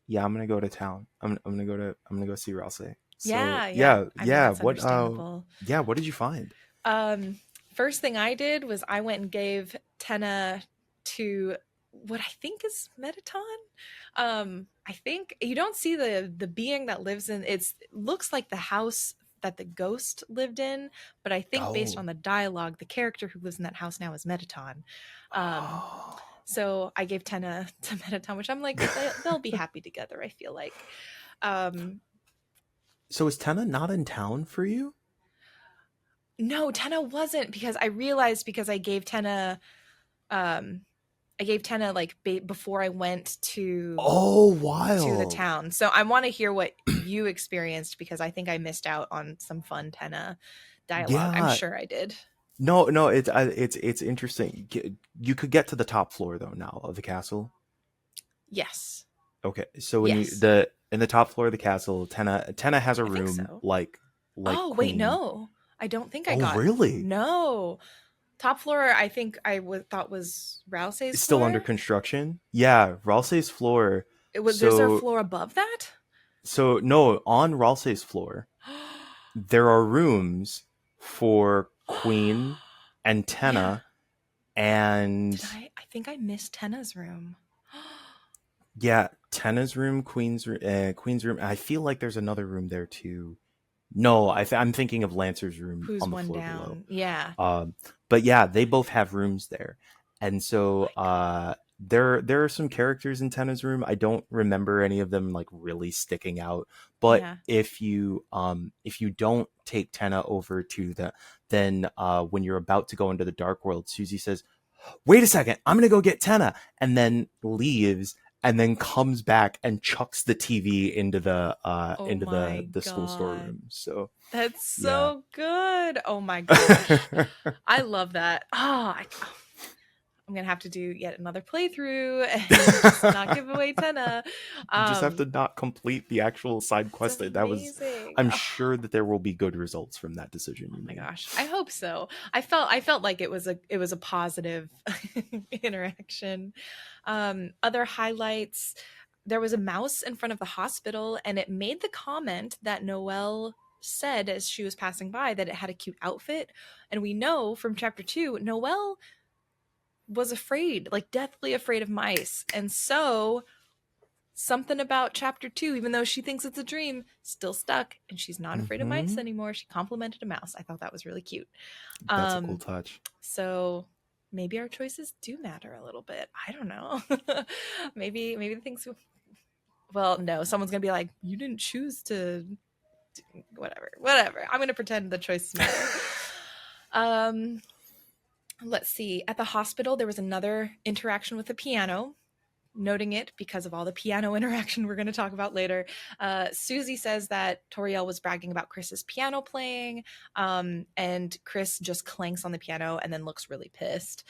B: yeah, I'm gonna go to town. I'm gonna go see Rouse. So
A: Yeah, yeah.
B: yeah,
A: I mean,
B: yeah.
A: that's
B: What
A: understandable.
B: yeah, what did you find?
A: Um, First thing I did was I went and gave Tenna to what I think is Metaton. I think you don't see the being that lives in, it looks like the house that the ghost lived in, but I think based
B: Oh.
A: on the dialogue, the character who lives in that house now is Metaton. Um,
B: Oh.
A: so I gave Tenna to Metaton, which I'm like, they'll be happy together, I feel like. Um,
B: So is Tenna not in town for you?
A: no, Tenna wasn't, because I realized, because um I gave Tenna like before I went
B: Oh,
A: to the
B: wild.
A: town. So I want to hear what you experienced, because I think I missed out on some fun Tenna dialogue. I'm
B: Yeah.
A: sure I did.
B: No, no, it's interesting. You could get to the top floor though now of the castle.
A: Yes.
B: Okay, so when you
A: Yes.
B: the in the top floor of the castle, Tenna has a
A: I think
B: room
A: so.
B: like
A: Oh, wait,
B: Queen.
A: no. I don't think I
B: Oh,
A: got.
B: really?
A: No. Top floor, I think thought was Rousey's
B: It's still under
A: floor.
B: construction. Yeah, Ralsei's floor.
A: There's a
B: So
A: floor above that?
B: no, on Ralsei's floor, there are rooms for Queen and
A: Yeah.
B: Tenna, and
A: I think I missed Tenna's room.
B: yeah, Tenna's room, Queen's room. I feel like there's another room there too No, I'm thinking of Lancer's room
A: Who's
B: on the
A: one
B: floor below.
A: down? Yeah.
B: Um, but yeah, they both have rooms there, and
A: Oh
B: so
A: my god.
B: there are some characters in Tenna's room. I don't remember any of them like really sticking out. But
A: Yeah.
B: if you don't take Tenna over to then when you're about to go into the dark world, Susie says, "Wait a second, I'm gonna go get Tenna," and then leaves. And then comes back and chucks the TV
A: Oh
B: into
A: my
B: the school
A: god.
B: storeroom. So
A: That's
B: yeah.
A: so good. Oh my gosh. I love that. I'm gonna have to do yet another playthrough and just not give away Tenna.
B: You just have to
A: Um,
B: not complete the actual side
A: it's
B: quest. That was,
A: amazing.
B: I'm
A: Oh,
B: sure that there will be good results from that decision
A: oh
B: you
A: my
B: made.
A: gosh. I hope so. I felt like it was a positive interaction. Other highlights, there was a mouse in front of the hospital and it made the comment that Noelle said as she was passing by that it had a cute outfit. And we know from chapter 2, Noelle was afraid, like deathly afraid of mice. And so something about chapter 2, even though she thinks it's a dream, still stuck and she's not afraid of mice
B: Hmm.
A: anymore. She complimented a mouse. I thought that was really cute.
B: That's a cool
A: Um
B: touch.
A: so maybe our choices do matter a little bit. I don't know. maybe the things, well, no, someone's going to be like, you didn't choose to whatever. I'm going to pretend the choices matter. um let's see. At the hospital there was another interaction with the piano, noting it because of all the piano interaction we're going to talk about later. Susie says that Toriel was bragging about Chris's piano playing, and Chris just clanks on the piano and then looks really pissed,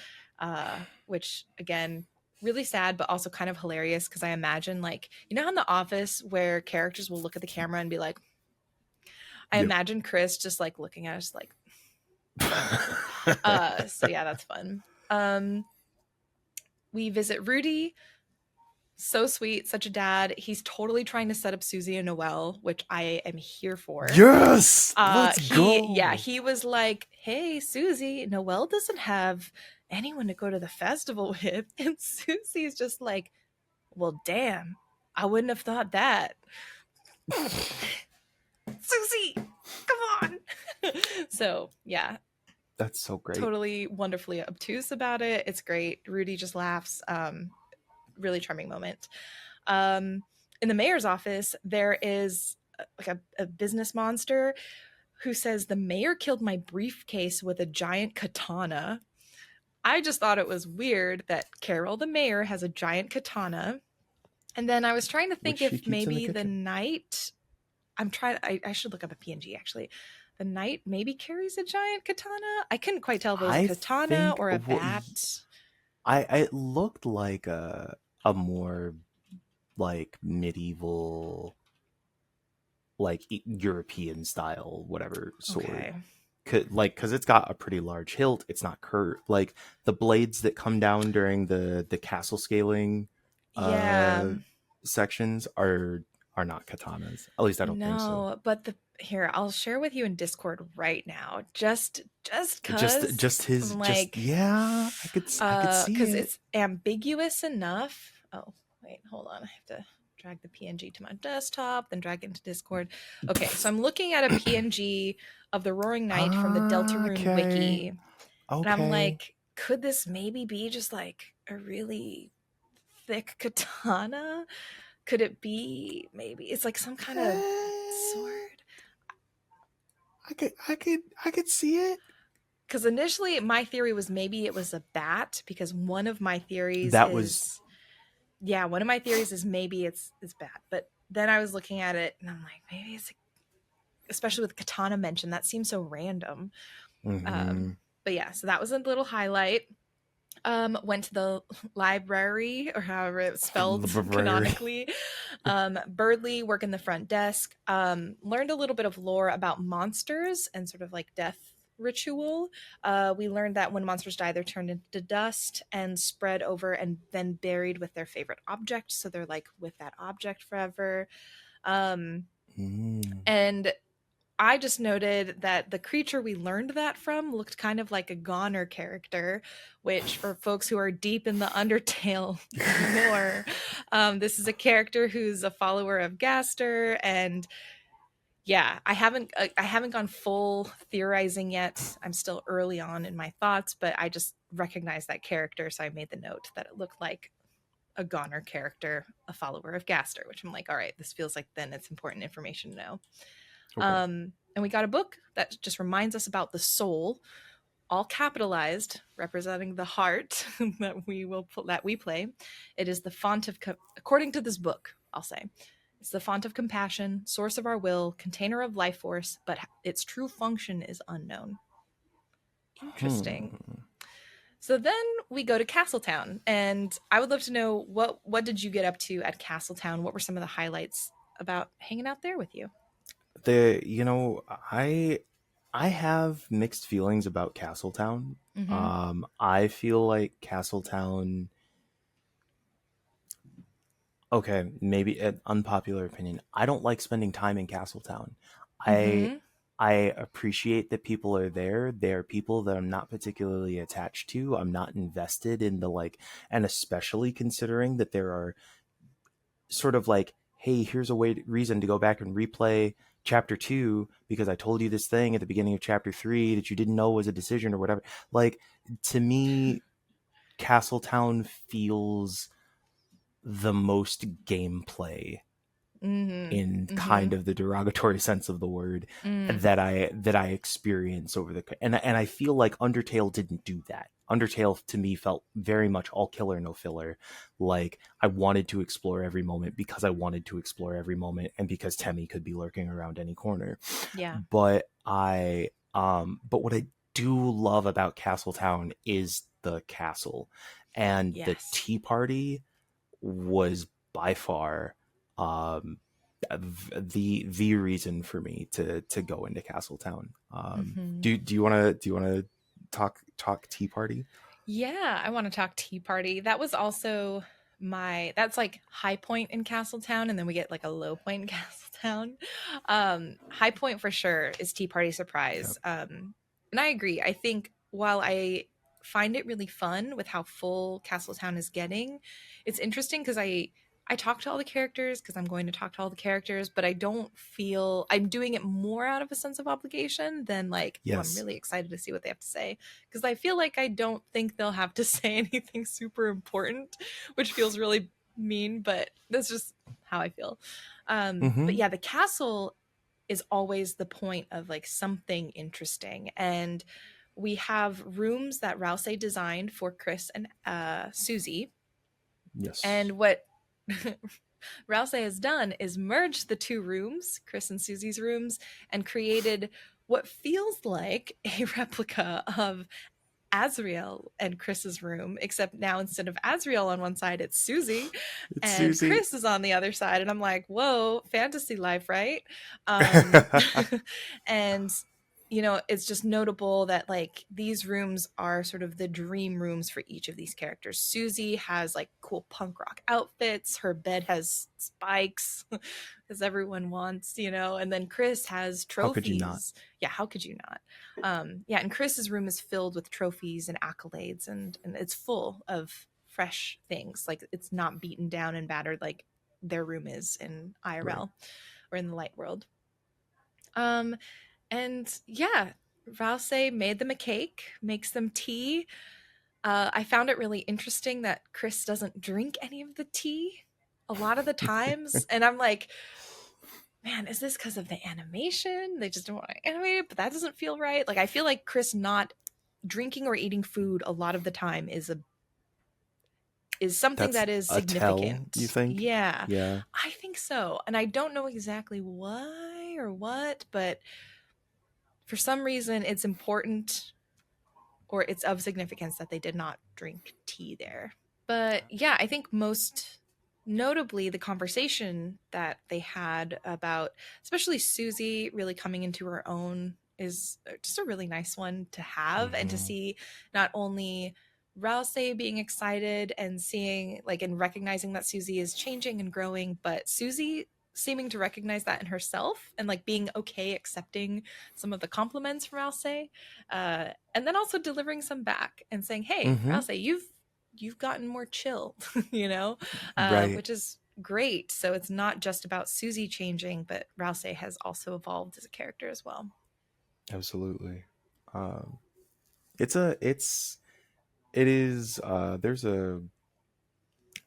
A: which, again, really sad, but also kind of hilarious because I imagine, like, you know, in The Office where characters will look at the camera and be like, I
B: Yep.
A: imagine Chris just like looking at us like, so yeah, that's fun. We visit Rudy. So sweet, such a dad. He's totally trying to set up Susie and Noelle, which I am here for.
B: Yes, let's
A: Yeah,
B: go.
A: he was like, "Hey, Susie, Noelle doesn't have anyone to go to the festival with," and Susie's just like, "Well, damn, I wouldn't have thought that." Susie, come on. So yeah,
B: That's so great.
A: totally wonderfully obtuse about it. It's great. Rudy just laughs. Really charming moment. Um, in the mayor's office, there is like a business monster who says the mayor killed my briefcase with a giant katana. I just thought it was weird that Carol, the mayor, has a giant katana. And then I was trying to
B: Which
A: think
B: she
A: if
B: keeps in the
A: maybe the
B: kitchen.
A: knight. I should look up a PNG actually. The knight maybe carries a giant katana. I couldn't quite tell if it was a
B: I
A: katana
B: think
A: or a bat.
B: I it looked like a more like medieval, like European style whatever sword.
A: Okay.
B: Because it's got a pretty large hilt. It's not curved. Like the blades that come down during the castle scaling
A: Yeah.
B: uh sections are not katanas. At least I don't think so.
A: No, but the here, I'll share with you in Discord right now. Just cuz
B: Just his
A: I'm
B: just
A: like
B: yeah, I could see
A: cuz
B: it.
A: it's ambiguous enough. Oh, wait, hold on. I have to drag the PNG to my desktop, then drag it into Discord. Okay, so I'm looking at a PNG of the Roaring Knight from the Deltarune
B: Okay.
A: wiki, and I'm
B: Okay.
A: like, could this maybe be just like a really thick katana? Could it be maybe it's like some kind of
B: Eh,
A: sword?
B: I could see it.
A: Because initially my theory was maybe it was a bat, because one of my theories
B: That was
A: is, yeah, one of my theories is maybe it's bat. But then I was looking at it and I'm like, maybe it's, especially with katana mention, that seems so random. Um,
B: mhm.
A: but yeah, so that was a little highlight. Went to the library, or however it's spelled
B: Library.
A: canonically. Birdley work in the front desk. Learned a little bit of lore about monsters and sort of like death ritual. We learned that when monsters die, they're turned into dust and spread over and then buried with their favorite object, so they're like with that object forever. um,
B: Mm.
A: and I just noted that the creature we learned that from looked kind of like a Goner character, which, for folks who are deep in the Undertale lore, this is a character who's a follower of Gaster, and Yeah, I haven't gone full theorizing yet. I'm still early on in my thoughts, but I just recognized that character, so I made the note that it looked like a Goner character, a follower of Gaster, which I'm like, all right, this feels like then it's important information to know.
B: Okay.
A: And we got a book that just reminds us about the soul, all capitalized, representing the heart that we play. It is the font of, according to this book, I'll say, it's the font of compassion, source of our will, container of life force, but its true function is unknown. Interesting.
B: Hmm.
A: So then we go to Castletown, and I would love to know what did you get up to at Castletown? What were some of the highlights about hanging out there with you?
B: The you know I have mixed feelings about Castletown.
A: Mm-hmm.
B: I feel like Castletown. Okay, maybe an unpopular opinion. I don't like spending time in Castletown. I
A: Mm-hmm.
B: I appreciate that people are there. They are people that I'm not particularly attached to. I'm not invested in the like, and especially considering that there are sort of like, hey, here's a reason to go back and replay chapter 2 because I told you this thing at the beginning of chapter 3 that you didn't know was a decision or whatever. Like, to me, Castletown feels the most gameplay
A: Mm-hmm.
B: in
A: Mm-hmm.
B: kind of the derogatory sense of the word
A: Mm.
B: that I experience over the and I feel like Undertale didn't do that. Undertale to me felt very much all killer no filler. Like I wanted to explore every moment because I wanted to explore every moment and because Temmie could be lurking around any corner.
A: Yeah.
B: But what I do love about Castletown is the castle, and the
A: Yes.
B: tea party was by far um the reason for me to go into Castletown.
A: Mm-hmm.
B: Do you want to talk tea party?
A: Yeah, I want to talk Tea Party. That was also that's like high point in Castletown, and then we get like a low point in Castletown. High point for sure is Tea Party
B: Yeah.
A: Surprise. And I agree. I think while I find it really fun with how full Castletown is getting, it's interesting because I talk to all the characters because I'm going to talk to all the characters, but I don't feel I'm doing it more out of a sense of obligation than like, oh, I'm
B: Yes.
A: really excited to see what they have to say because I feel like I don't think they'll have to say anything super important, which feels really mean, but that's just how I feel. But
B: Mm-hmm.
A: yeah, the castle is always the point of like something interesting. And we have rooms that Rouse designed for Chris and Susie.
B: Yes.
A: And what Rouse has done is merged the two rooms, Chris and Susie's rooms, and created what feels like a replica of Azriel and Chris's room, except now instead of Azriel on one side, it's Susie,
B: It's
A: and
B: Susie.
A: Chris is on the other side. And I'm like, whoa, fantasy life, right? Um, and it's just notable that like these rooms are sort of the dream rooms for each of these characters. Susie has like cool punk rock outfits. Her bed has spikes, as everyone wants, and then Chris has
B: How could you not?
A: trophies. Yeah, how could you not? Yeah, and Chris's room is filled with trophies and accolades, and it's full of fresh things. Like it's not beaten down and battered like their room is in
B: Right.
A: IRL or in the light world. Um, and yeah, Rouse made them a cake, makes them tea. I found it really interesting that Chris doesn't drink any of the tea a lot of the times, and I'm like, man, is this because of the animation? They just don't want to animate it, but that doesn't feel right. Like I feel like Chris not drinking or eating food a lot of the time is something
B: That's
A: that is
B: a tell, you
A: significant.
B: think?
A: Yeah,
B: Yeah.
A: I think so. And I don't know exactly why or what, but for some reason it's important or it's of significance that they did not drink tea there. But yeah, I think most notably the conversation that they had about, especially Susie really coming into her own, is just a really nice one to have and to
B: Mm-hmm.
A: see not only Rouse being excited and seeing like and recognizing that Susie is changing and growing, but Susie seeming to recognize that in herself and like being okay accepting some of the compliments from Rouse, and then also delivering some back and saying, "Hey,
B: Mm-hmm.
A: Rouse, you've gotten more chill,"
B: Right.
A: which is great. So it's not just about Susie changing, but Rouse has also evolved as a character as well.
B: Absolutely. Um, it's a it's it is there's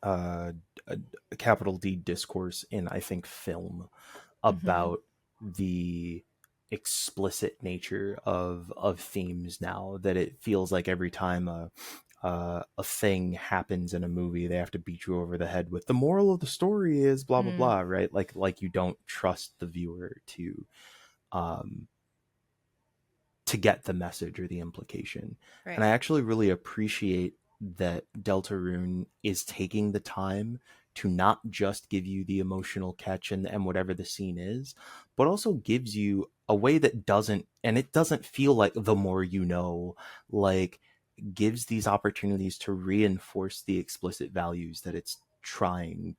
B: uh, a capital D discourse in, I think, film
A: Mm-hmm.
B: about the explicit nature of themes now, that it feels like every time a thing happens in a movie, they have to beat you over the head with the moral of the story is blah blah
A: Mm,
B: blah, right? Like you don't trust the viewer um to get the message or the implication. And I
A: right.
B: actually really appreciate that Deltarune is taking the time to not just give you the emotional catch and whatever the scene is, but also gives you a way that doesn't, and it doesn't feel like the more you know, like gives these opportunities to reinforce the explicit values that it's trying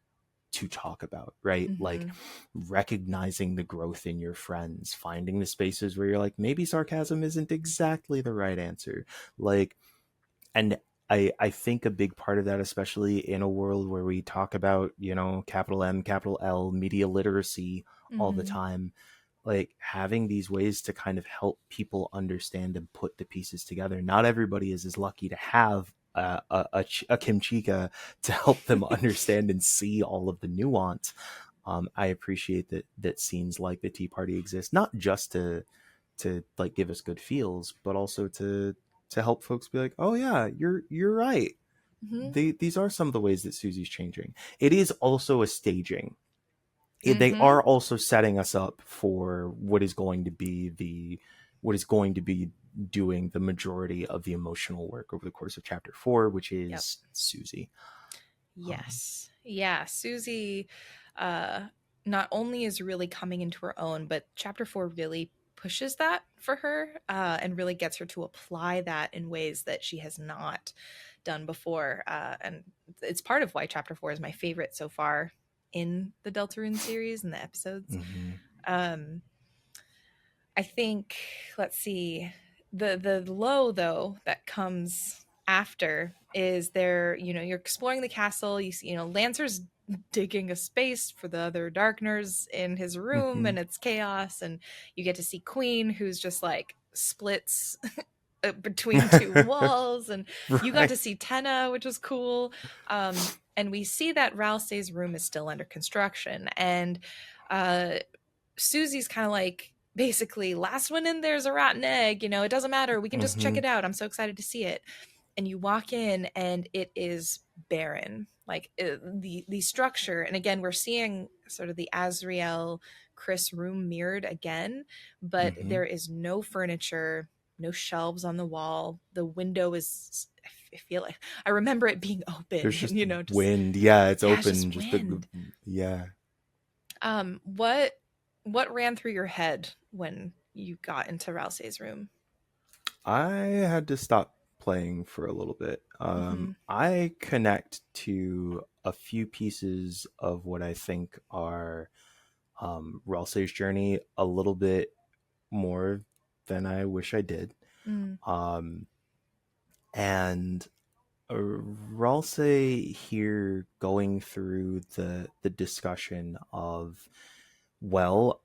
B: to talk about, right? Like
A: Mm-hmm.
B: recognizing the growth in your friends, finding the spaces where you're like, maybe sarcasm isn't exactly the right answer. Like, and I think a big part of that, especially in a world where we talk about, capital M, capital L, media literacy all the
A: Mm-hmm.
B: time, like having these ways to kind of help people understand and put the pieces together. Not everybody is as lucky to have a Kimchica to help them understand and see all of the nuance. I appreciate that scenes like the Tea Party exist, not just to like give us good feels, but also to help folks be like, oh yeah, you're right.
A: Mm-hmm.
B: These are some of the ways that Susie's changing. It is also a staging. They
A: Mm-hmm.
B: are also setting us up for what is going to be doing the majority of the emotional work over the course of chapter 4, which
A: Yep.
B: is Susie. um,
A: Yes. Yeah. Susie uh not only is really coming into her own, but chapter 4 really pushes that for her and really gets her to apply that in ways that she has not done before. And it's part of why chapter 4 is my favorite so far in the Deltarune series and the episodes.
B: mhm,
A: Um I think, let's see, the low though that comes after is there, you're exploring the castle, you see, Lancer's digging a space for the other Darkners in his room
B: mhm.
A: and it's chaos, and you get to see Queen who's just like splits between two walls, and you got
B: Right.
A: to see Tenna, which was cool. And we see that Ralsei's room is still under construction, and uh Susie's kind of like, basically, last one in there's a rotten egg. It doesn't matter. We can just check
B: Mhm.
A: it out. I'm so excited to see it. And you walk in, and it is barren. Like the structure. And again, we're seeing sort of the Azriel Chris room mirrored again, but
B: Mhm.
A: there is no furniture, no shelves on the wall. The window is. I feel like I remember it being open,
B: There's
A: and
B: just
A: just
B: wind. Yeah, it's
A: yeah, it's
B: open.
A: just
B: Just
A: wind.
B: yeah.
A: What ran through your head when you got into Rousey's room?
B: I had to stop playing for a little bit.
A: Mm-hmm.
B: I connect to a few pieces of what I think are Ralsei's journey a little bit more than I wish I did.
A: Mm,
B: Um, and Ralsei here going through the discussion of, well,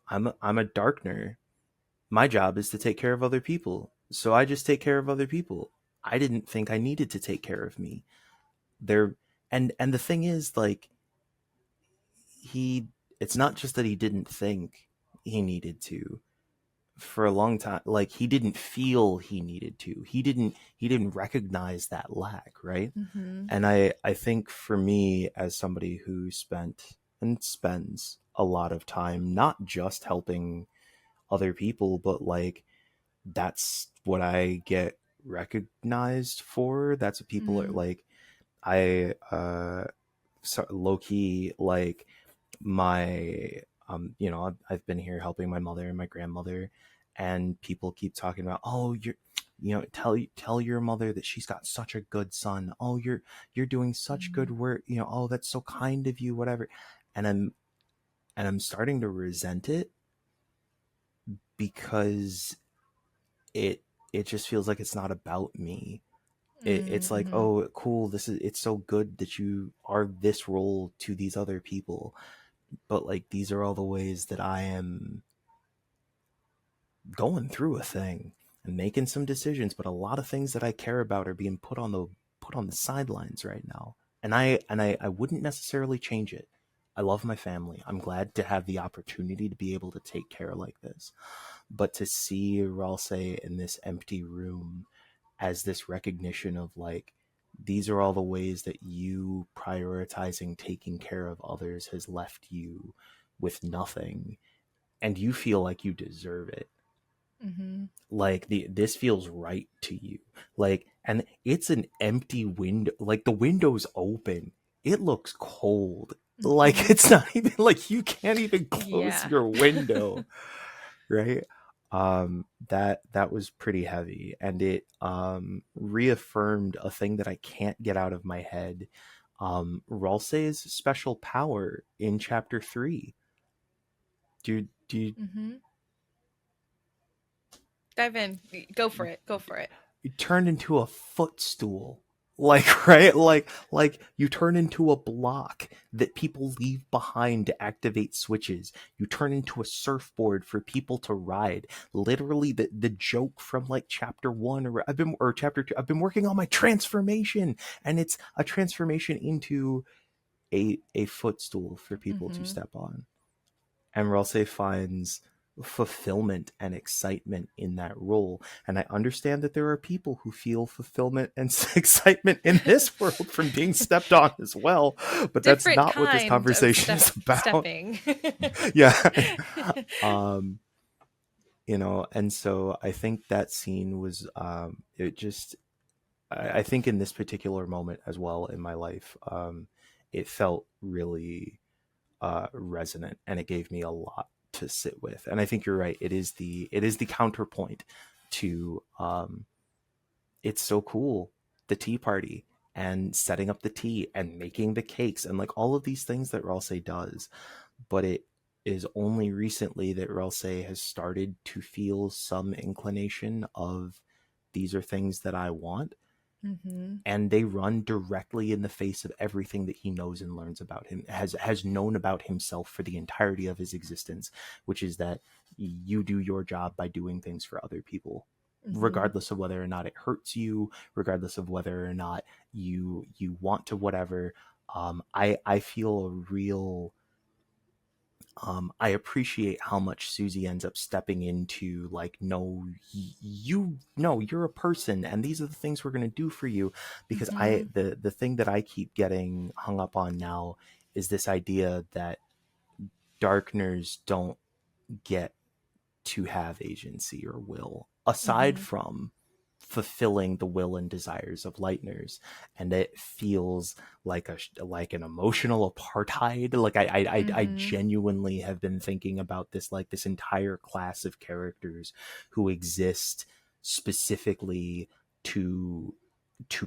B: I'm a Darkner. My job is to take care of other people. So I just take care of other people. I didn't think I needed to take care of me. There and the thing is, like, he it's not just that he didn't think he needed to. For a long time, like, he didn't feel he needed to. He didn't recognize that lack, right?
A: mm-hmm.
B: And I think for me, as somebody who spent and spends a lot of time not just helping other people, but like that's what I get recognized for. That's what people are
A: Mm,
B: like. I so low key, like, my I've been here helping my mother and my grandmother, and people keep talking about, oh, tell your mother that she's got such a good son. Oh, you're doing such good
A: mm,
B: work. Oh, that's so kind of you, whatever. And I'm starting to resent it, because it it just feels like it's not about me. It's like,
A: Mm-hmm.
B: oh, cool, this is, it's so good that you are this role to these other people, but like these are all the ways that I am going through a thing and making some decisions, but a lot of things that I care about are being put on the sidelines right now. And I wouldn't necessarily change it. I love my family. I'm glad to have the opportunity to be able to take care like this. But to see Ralse in this empty room as this recognition of like, these are all the ways that you prioritizing taking care of others has left you with nothing, and you feel like you deserve it.
A: Mm-hmm.
B: Like this feels right to you. Like, and it's an empty window, like the window's open, it looks cold, like
A: Mm-hmm.
B: it's not even like you can't even close
A: Yeah.
B: your window. Right. That was pretty heavy, and it reaffirmed a thing that I can't get out of my head. Ralse's special power in chapter 3. Do you
A: Mm-hmm. Dive in. Go for it. Go for it.
B: turn into a footstool, like, right, like you turn into a block that people leave behind to activate switches. You turn into a surfboard for people to ride. Literally the joke from like chapter 1, or chapter 2, I've been working on my transformation, and it's a transformation into a footstool for people to
A: Mm-hmm.
B: step on. And Ralsei finds fulfillment and excitement in that role. And I understand that there are people who feel fulfillment and excitement in this world from being stepped on as well, but that's
A: Different
B: not what this
A: kind of
B: conversation is about.
A: stepping.
B: Yeah. um, and so I think that scene was, it just, I think in this particular moment as well in my life, it felt really resonant, and it gave me a lot to sit with. And I think you're right, it is the counterpoint to it's so cool, the tea party and setting up the tea and making the cakes and like all of these things that Ralsei does. But it is only recently that Ralsei has started to feel some inclination of, these are things that I want,
A: Mm-hmm.
B: and they run directly in the face of everything that he knows and learns about him, has known about himself for the entirety of his existence, which is that you do your job by doing things for other people,
A: Mm-hmm.
B: regardless of whether or not it hurts you, regardless of whether or not you want to, whatever. I feel a real, I appreciate how much Susie ends up stepping into, like, no, you, no, you're a person, and these are the things we're going to do for you. Because
A: Mm-hmm.
B: the thing that I keep getting hung up on now is this idea that darkners don't get to have agency or will, aside
A: Mm-hmm.
B: from fulfilling the will and desires of Lightners. And it feels like an emotional apartheid. Like I
A: Mm-hmm.
B: genuinely have been thinking about this, like this entire class of characters who exist specifically to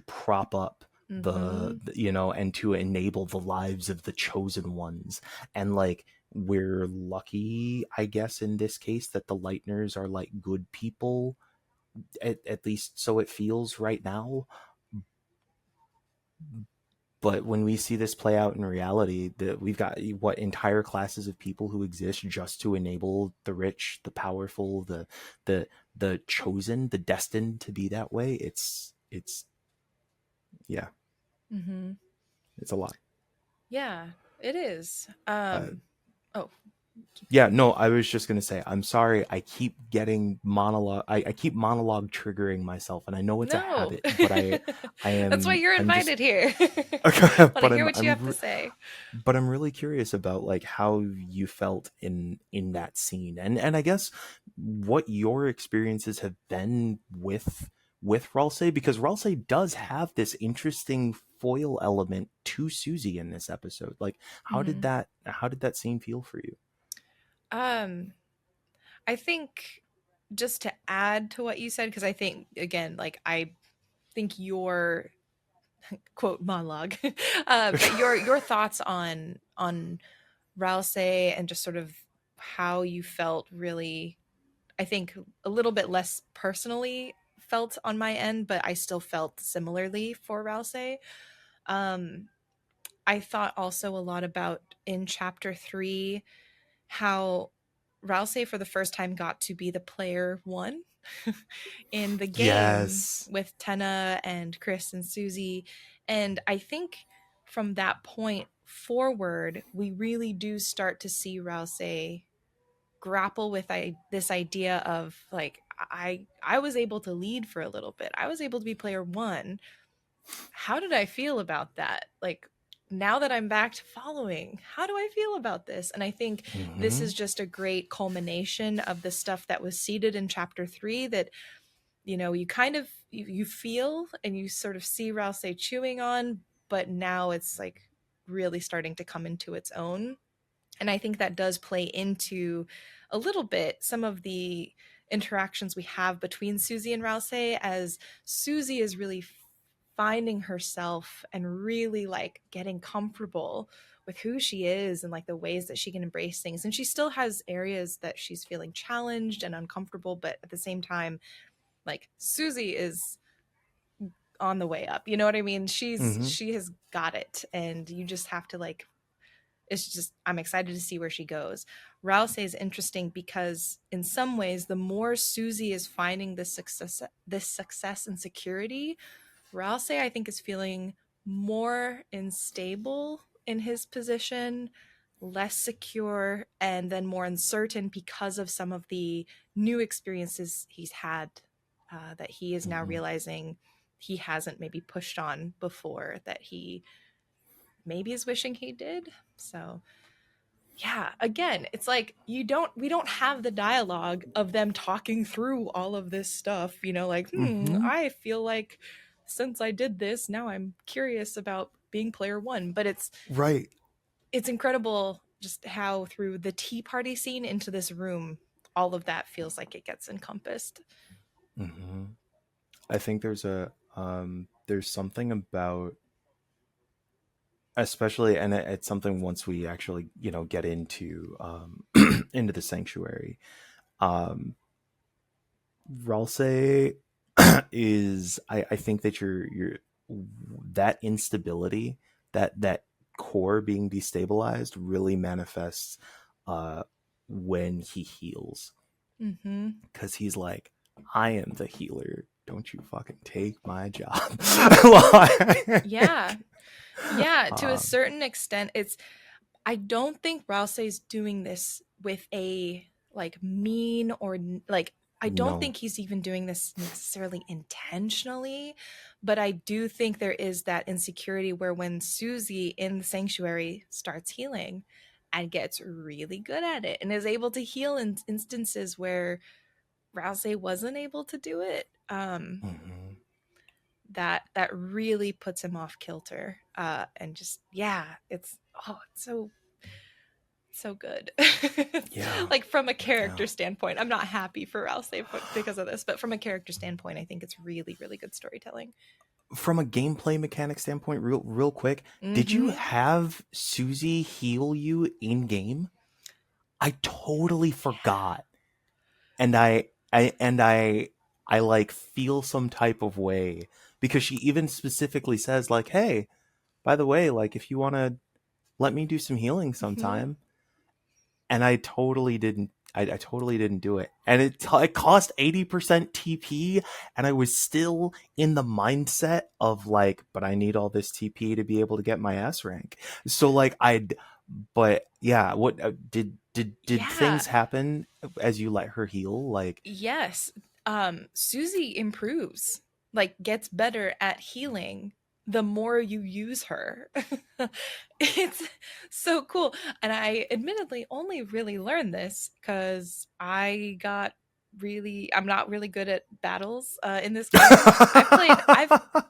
B: prop up
A: Mm-hmm.
B: and to enable the lives of the chosen ones. And like, we're lucky, I guess, in this case, that the Lightners are like good people, at least so it feels right now. But when we see this play out in reality, that we've got what, entire classes of people who exist just to enable the rich, the powerful, the the chosen, the destined to be that way. It's Yeah,
A: Mm-hmm.
B: it's a lot.
A: Yeah, it is.
B: uh,
A: Oh, keep
B: Yeah,
A: going.
B: no, I was just gonna say, I'm sorry. I keep getting monologue. I keep monologue triggering myself, and I know it's a
A: No.
B: habit. But I
A: That's why you're
B: I'm just,
A: invited here.
B: okay,
A: Want to hear what you have to say.
B: but I'm really curious about like how you felt in that scene, and I guess what your experiences have been with Ralsei, because Ralsei does have this interesting foil element to Susie in this episode. Like,
A: Mm-hmm.
B: how did that scene feel for you?
A: Um, I think just to add to what you said, because I think again, like I think your quote monologue, but your thoughts on Rouse and just sort of how you felt really, I think a little bit less personally felt on my end, but I still felt similarly for Rouse. Um, I thought also a lot about in chapter 3 how Rouse for the first time got to be the player one in the game
B: Yes.
A: with Tenna and Chris and Susie. And I think from that point forward, we really do start to see Rouse grapple with this idea of like I was able to lead for a little bit. I was able to be player one. How did I feel about that? Like now that I'm back to following, how do I feel about this? And I think this
B: Mm-hmm.
A: is just a great culmination of the stuff that was seeded in chapter 3 that you kind of you feel and you sort of see Rouse chewing on, but now it's like really starting to come into its own. And I think that does play into a little bit some of the interactions we have between Susie and Rouse, as Susie is really finding herself and really like getting comfortable with who she is and like the ways that she can embrace things. And she still has areas that she's feeling challenged and uncomfortable, but at the same time, like Susie is on the way up. You know what I mean?
B: Mm-hmm.
A: She has got it, and you just have to like it's just I'm excited to see where she goes. Rouse is interesting because in some ways the more Susie is finding this success and security, Rouse I think is feeling more unstable in his position, less secure, and then more uncertain because of some of the new experiences he's had that he is now
B: Mm-hmm.
A: realizing he hasn't maybe pushed on before that he maybe is wishing he did. So yeah, again, it's like we don't have the dialogue of them talking through all of this stuff, like,
B: Mm-hmm.
A: I feel like since I did this, now I'm curious about being player one. But
B: Right.
A: it's incredible just how through the tea party scene into this room, all of that feels like it gets encompassed.
B: Mm-hmm. I think there's something about, especially, and it's something once we actually get into into the sanctuary. um Ralsei is, I think that you're that instability, that core being destabilized really manifests uh when he heals,
A: Mm-hmm.
B: because he's like, I am the healer, don't you fucking take my job.
A: Yeah.
B: Like,
A: Yeah, to a
B: um
A: certain extent, I don't think Rousey's doing this with a like mean or like I don't
B: no.
A: think he's even doing this necessarily intentionally, but I do think there is that insecurity where when Susie in the sanctuary starts healing and gets really good at it and is able to heal in instances where Rousey wasn't able to do it,
B: Mhm.
A: that really puts him off kilter. And just yeah, it's so good.
B: Yeah.
A: Like from a
B: Yeah.
A: character standpoint, I'm not happy for Rouse because of this, but from a character standpoint, I think it's really, really good storytelling.
B: From a gameplay mechanic standpoint, real quick, did you
A: Mm-hmm.
B: have Susie heal you in game? I totally
A: Yeah.
B: forgot. And I like feel some type of way, because she even specifically says like, "Hey, by the way, like if you want to let me do some healing
A: Mm-hmm.
B: sometime." And I totally didn't. I totally didn't do it, and it cost 80% TP, and I was still in the mindset of like, but I need all this TP to be able to get my S rank. So like but yeah, what did
A: Yeah.
B: things happen as you let her heal? Like,
A: Yes. Susie improves, like gets better at healing the more you use her. It's so cool. And I admittedly only really learned this because I'm not really good at battles in this game.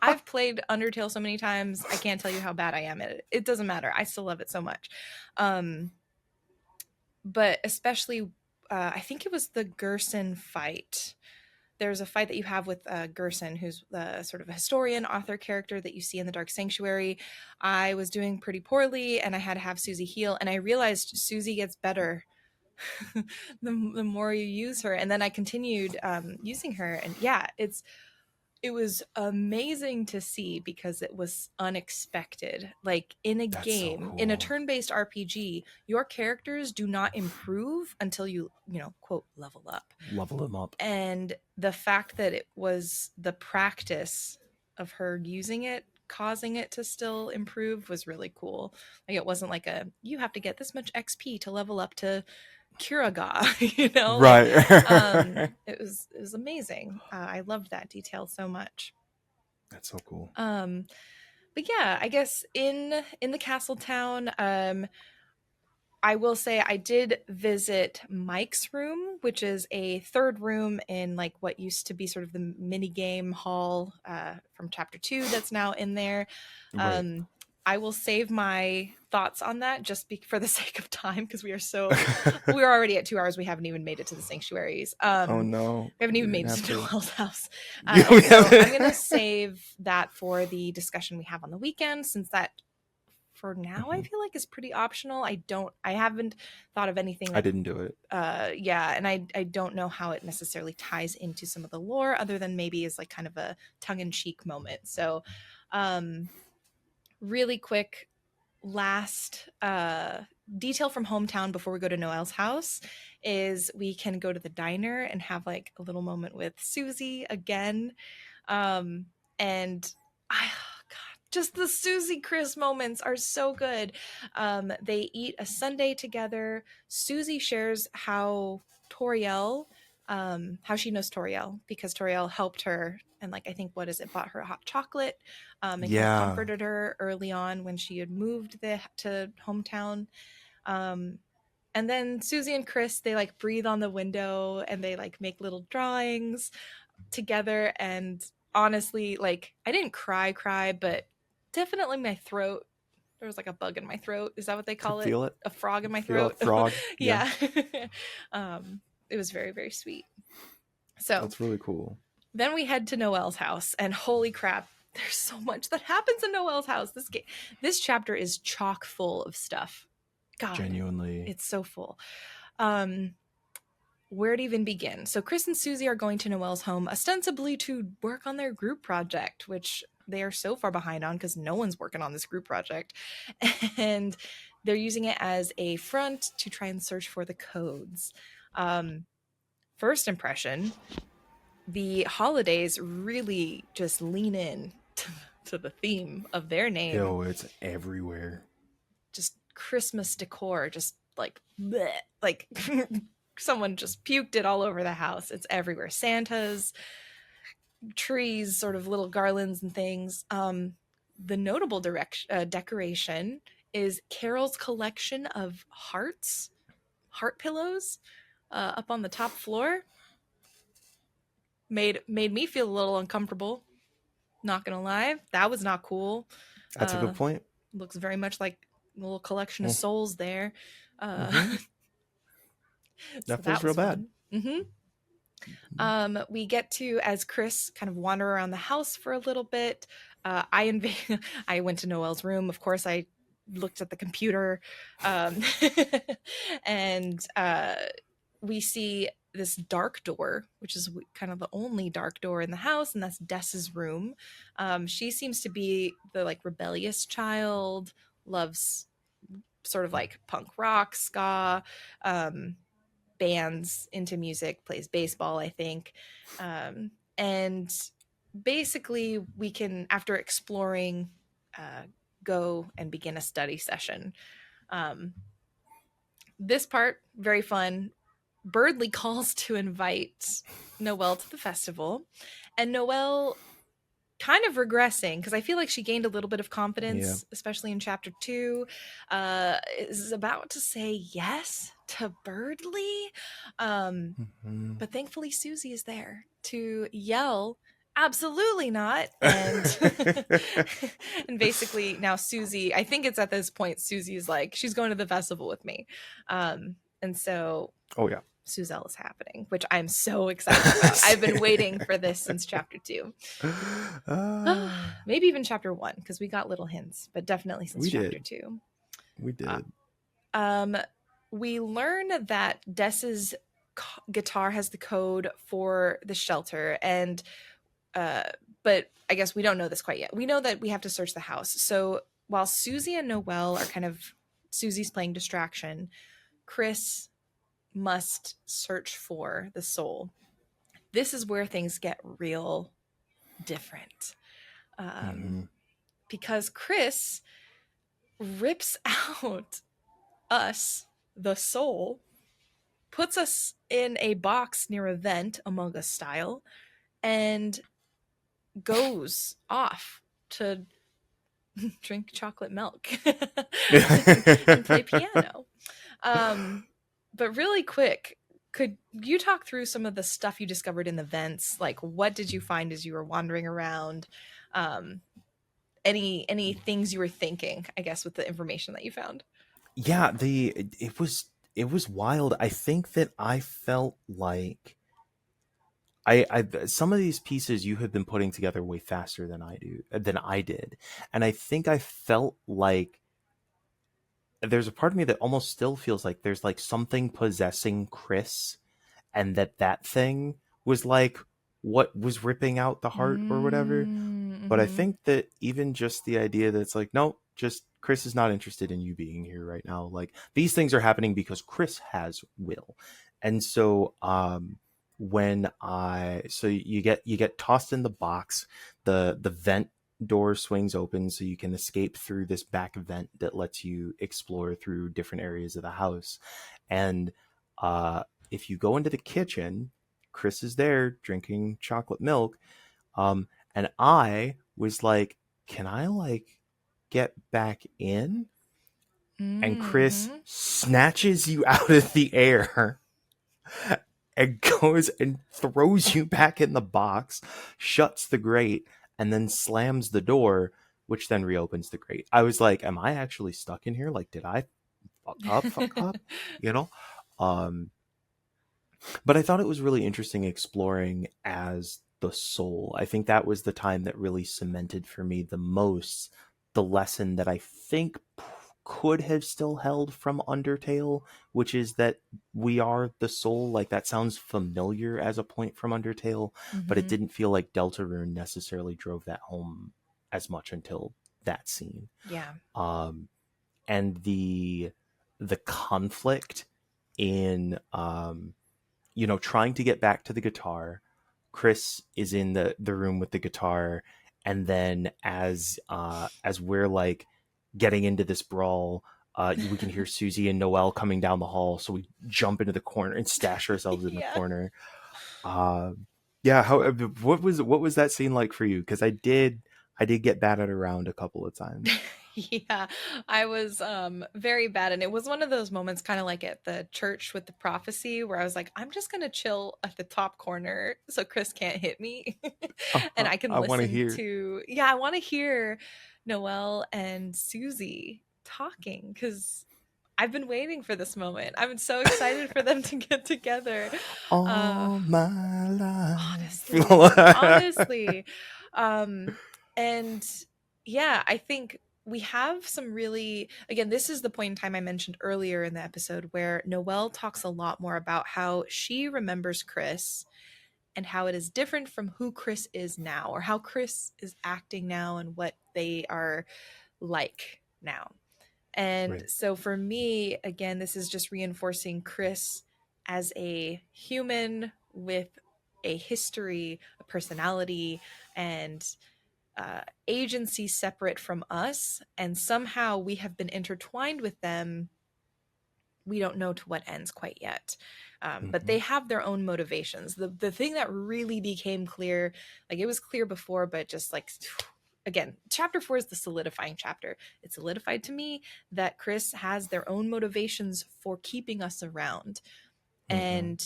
A: I've played Undertale so many times, I can't tell you how bad I am at it. It doesn't matter. I still love it so much. Um, but especially I think it was the Gerson fight. There's a fight that you have with Gerson, who's the sort of a historian author character that you see in the Dark Sanctuary. I was doing pretty poorly and I had to have Susie heal, and I realized Susie gets better the more you use her. And then I continued using her, and yeah, it was amazing to see because it was unexpected. Like in a
B: That's so
A: game, in a
B: cool.
A: turn-based RPG, your characters do not improve until you know, quote, level up.
B: Level them up.
A: And the fact that it was the practice of her using it causing it to still improve was really cool. Like it wasn't like a you have to get this much XP to level up to Kiraga, you know, like
B: Right.
A: it was amazing. I loved that detail so much.
B: That's so cool.
A: But yeah, I guess in the castle town, I will say I did visit Mike's room, which is a third room in like what used to be sort of the mini game hall from chapter 2 that's now in there.
B: Right.
A: Um, I will save my thoughts on that just for the sake of time because we're already at 2 hours. We haven't even made it to the sanctuaries.
B: Oh no,
A: We haven't even
B: we're
A: made
B: gonna
A: it
B: have
A: to
B: to.
A: Noel's house.
B: Yeah, we
A: And so I'm going to
B: have.
A: save that for the discussion we have on the weekend since that for now I
B: Mhm.
A: feel like is pretty optional. I haven't thought of anything
B: I
A: that
B: didn't do it.
A: yeah, and I don't know how it necessarily ties into some of the lore other than maybe is like kind of a tongue-in-cheek moment. So um really quick last detail from hometown before we go to Noel's house is we can go to the diner and have like a little moment with Susie again. And I God, just the Susie Chris moments are so good. They eat a sundae together. Susie shares how she knows Toriel because Toriel helped her and like I think what is it bought her a hot chocolate and kind of
B: Yeah,
A: comforted her early on when she had moved to hometown. Um, and then Susie and Chris they like breathe on the window and they like make little drawings together. And honestly, like I didn't cry, but definitely my throat. There was like a bug in my throat. Is that what they
B: could
A: call it?
B: feel it.
A: A frog in my
B: Feel
A: throat.
B: it, frog. Yeah,
A: Yeah. um, it was very very sweet. So
B: that's really cool.
A: then we head to Noel's house, and holy crap, there's so much that happens in Noel's house. This chapter is chock full of stuff. God,
B: Genuinely.
A: it's so full. Um, where to even begin? So Chris and Susie are going to Noelle's home ostensibly to work on their group project, which they are so far behind on because no one's working on this group project. And they're using it as a front to try and search for the codes. Um, First impression, the holidays really just lean in to the theme of their name.
B: Yo, it's everywhere.
A: Just Christmas decor, just like bleh, like someone just puked it all over the house. It's everywhere. Santas, trees, sort of little garlands and things. The notable decoration is Carol's collection of heart pillows, up on the top floor. Made me feel a little uncomfortable. Not gonna lie, that was not cool.
B: That's a
A: Uh,
B: good point.
A: Looks very much like a little collection of
B: Mm,
A: souls there.
B: mm-hmm.
A: So
B: That feels
A: that
B: real
A: was
B: bad.
A: fun. We get to as Chris kind of wander around the house for a little bit. I went to Noelle's room. Of course, I looked at the computer, um, and we see this dark door, which is kind of the only dark door in the house, and that's Dessa's room. She seems to be the like rebellious child, loves sort of like punk rock, ska, um, bands, into music, plays baseball, I think. And basically, we can, after exploring, uh, go and begin a study session. Um, this part, very fun. Birdley calls to invite Noelle to the festival, and Noelle kind of regressing because I feel like she gained a little bit of
B: Yeah.
A: confidence, especially in chapter 2. Is about to say yes to Birdley,
B: Mm-hmm.
A: but thankfully Susie is there to yell absolutely not. And and basically now Susie, I think it's at this point Susie's like she's going to the festival with me, and so
B: Oh yeah.
A: Suzelle is happening, which I'm so excited about. I've been waiting for this since chapter 2.
B: Ah,
A: Maybe even chapter 1 because we got little hints, but definitely since
B: we
A: chapter
B: did.
A: 2.
B: We
A: Uh,
B: did.
A: um we learn that Des's guitar has the code for the shelter, and uh, but I guess we don't know this quite yet. We know that we have to search the house. So while Susie and Noelle are kind of Susie's playing distraction, Chris must search for the soul. This is where things get real different. Um,
B: Mm-hmm.
A: because Chris rips out us, the soul, puts us in a box near a vent, Among Us style, and goes off to drink chocolate milk and play piano. Um, but really quick, could you talk through some of the stuff you discovered in the vents? Like, what did you find as you were wandering around? Um, any things you were thinking, I guess, with the information that you found?
B: Yeah, it was wild. I think that I felt like I some of these pieces you have been putting together way faster than I did, and I think I felt like there's a part of me that almost still feels like there's like something possessing Chris, and that thing was like what was ripping out the heart or whatever. But I
A: Mm-hmm.
B: think that even just the idea that it's like, no, just Chris is not interested in you being here right now. Like these things are happening because Chris has will. And so when I so you get tossed in the box, the vent door swings open so you can escape through this back vent that lets you explore through different areas of the house. And if you go into the kitchen, Chris is there drinking chocolate milk. And I was like, can I like get back in? And Chris
A: Mm-hmm.
B: snatches you out of the air and goes and throws you back in the box, shuts the grate, and then slams the door, which then reopens the grate. I was like, am I actually stuck in here? Like, did I fuck up? You know? Um, but I thought it was really interesting exploring as the soul. I think that was the time that really cemented for me the most the lesson that I think could have still held from Undertale, which is that we are the soul. Like that sounds familiar as a point from Undertale, but it
A: Mm-hmm.
B: didn't feel like Deltarune necessarily drove that home as much until that scene.
A: Yeah.
B: Um, and the conflict in trying to get back to the guitar. Chris is in the room with the guitar, and then as we're like getting into this brawl, we can hear Susie and Noelle coming down the hall, so we jump into the corner and stash ourselves in the
A: Yeah.
B: corner. Uh, yeah, what was that scene like for you? Because I did get batted around a couple of times.
A: Yeah, I was very bad, and it was one of those moments kind of like at the church with the prophecy where I was like, I'm just going to chill at the top corner so Chris can't hit me and I can
B: I want to
A: listen
B: hear.
A: to yeah, I want to hear Noelle and Susie talking cuz I've been waiting for this moment. I've been so excited for them to get together. Uh
B: All my life.
A: honestly. Um and yeah, I think we have some really again, this is the point in time I mentioned earlier in the episode where Noelle talks a lot more about how she remembers Chris and how it is different from who Chris is now or how Chris is acting now and what they are like now. And
B: Right.
A: so for me, again, this is just reinforcing Chris as a human with a history, a personality, and agency separate from us. And somehow we have been intertwined with them. We don't know to what ends quite yet. But
B: Mm-hmm.
A: they have their own motivations. The thing that really became clear, like it was clear before, but just like again, chapter 4 is the solidifying chapter. It solidified to me that Chris has their own motivations for keeping us around.
B: Mm-hmm.
A: And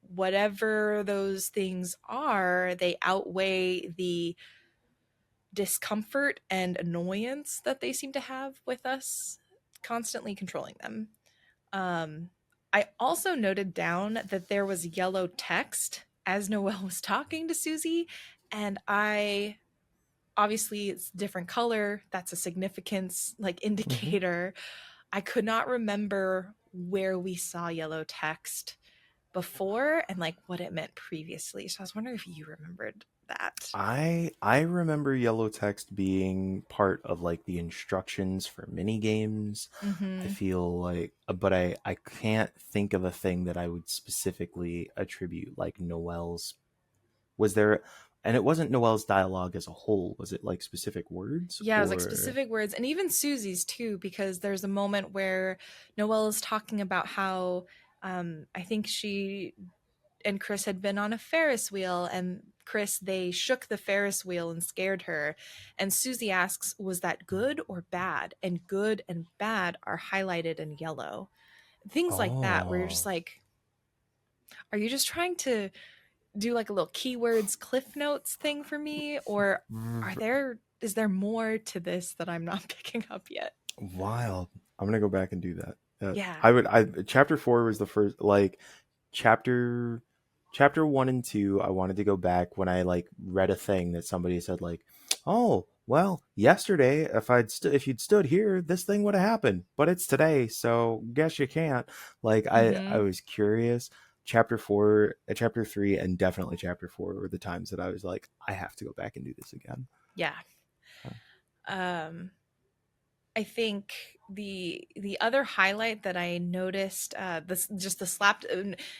A: whatever those things are, they outweigh the discomfort and annoyance that they seem to have with us constantly controlling them. Um, I also noted down that there was yellow text as Noelle was talking to Susie, and I obviously it's different color. That's a significance like
B: Mm-hmm.
A: indicator. I could not remember where we saw yellow text before and like what it meant previously. So I was wondering if you remembered that.
B: I remember yellow text being part of like the instructions for mini games. I
A: Mm-hmm.
B: feel like, but I can't think of a thing that I would specifically attribute like Noel's. Was there, and it wasn't Noel's dialogue as a whole. Was it like specific words
A: Yeah, it was like
B: or?
A: specific words, and even Susie's too, because there's a moment where Noelle is talking about how I think she and Chris had been on a Ferris wheel, and Chris, they shook the Ferris wheel and scared her. And Susie asks, was that good or bad? And good and bad are highlighted in yellow. Things like that, where you're just
B: Oh,
A: like, are you just trying to do like a little keywords cliff notes thing for me, or is there more to this that I'm not picking up yet?
B: wild. I'm gonna go back and do that.
A: Yeah.
B: I chapter 4 was the first like chapter chapter 1 and 2. I wanted to go back when I like read a thing that somebody said like, "Oh, well, yesterday if you'd stood here, this thing would have happened, but it's today, so guess you can't." Like I
A: Mm-hmm.
B: was curious. Chapter 4, chapter 3 and definitely chapter 4 were the times that I was like, I have to go back and do this again.
A: Yeah.
B: Uh,
A: um I think the other highlight that I noticed, this just the slapped,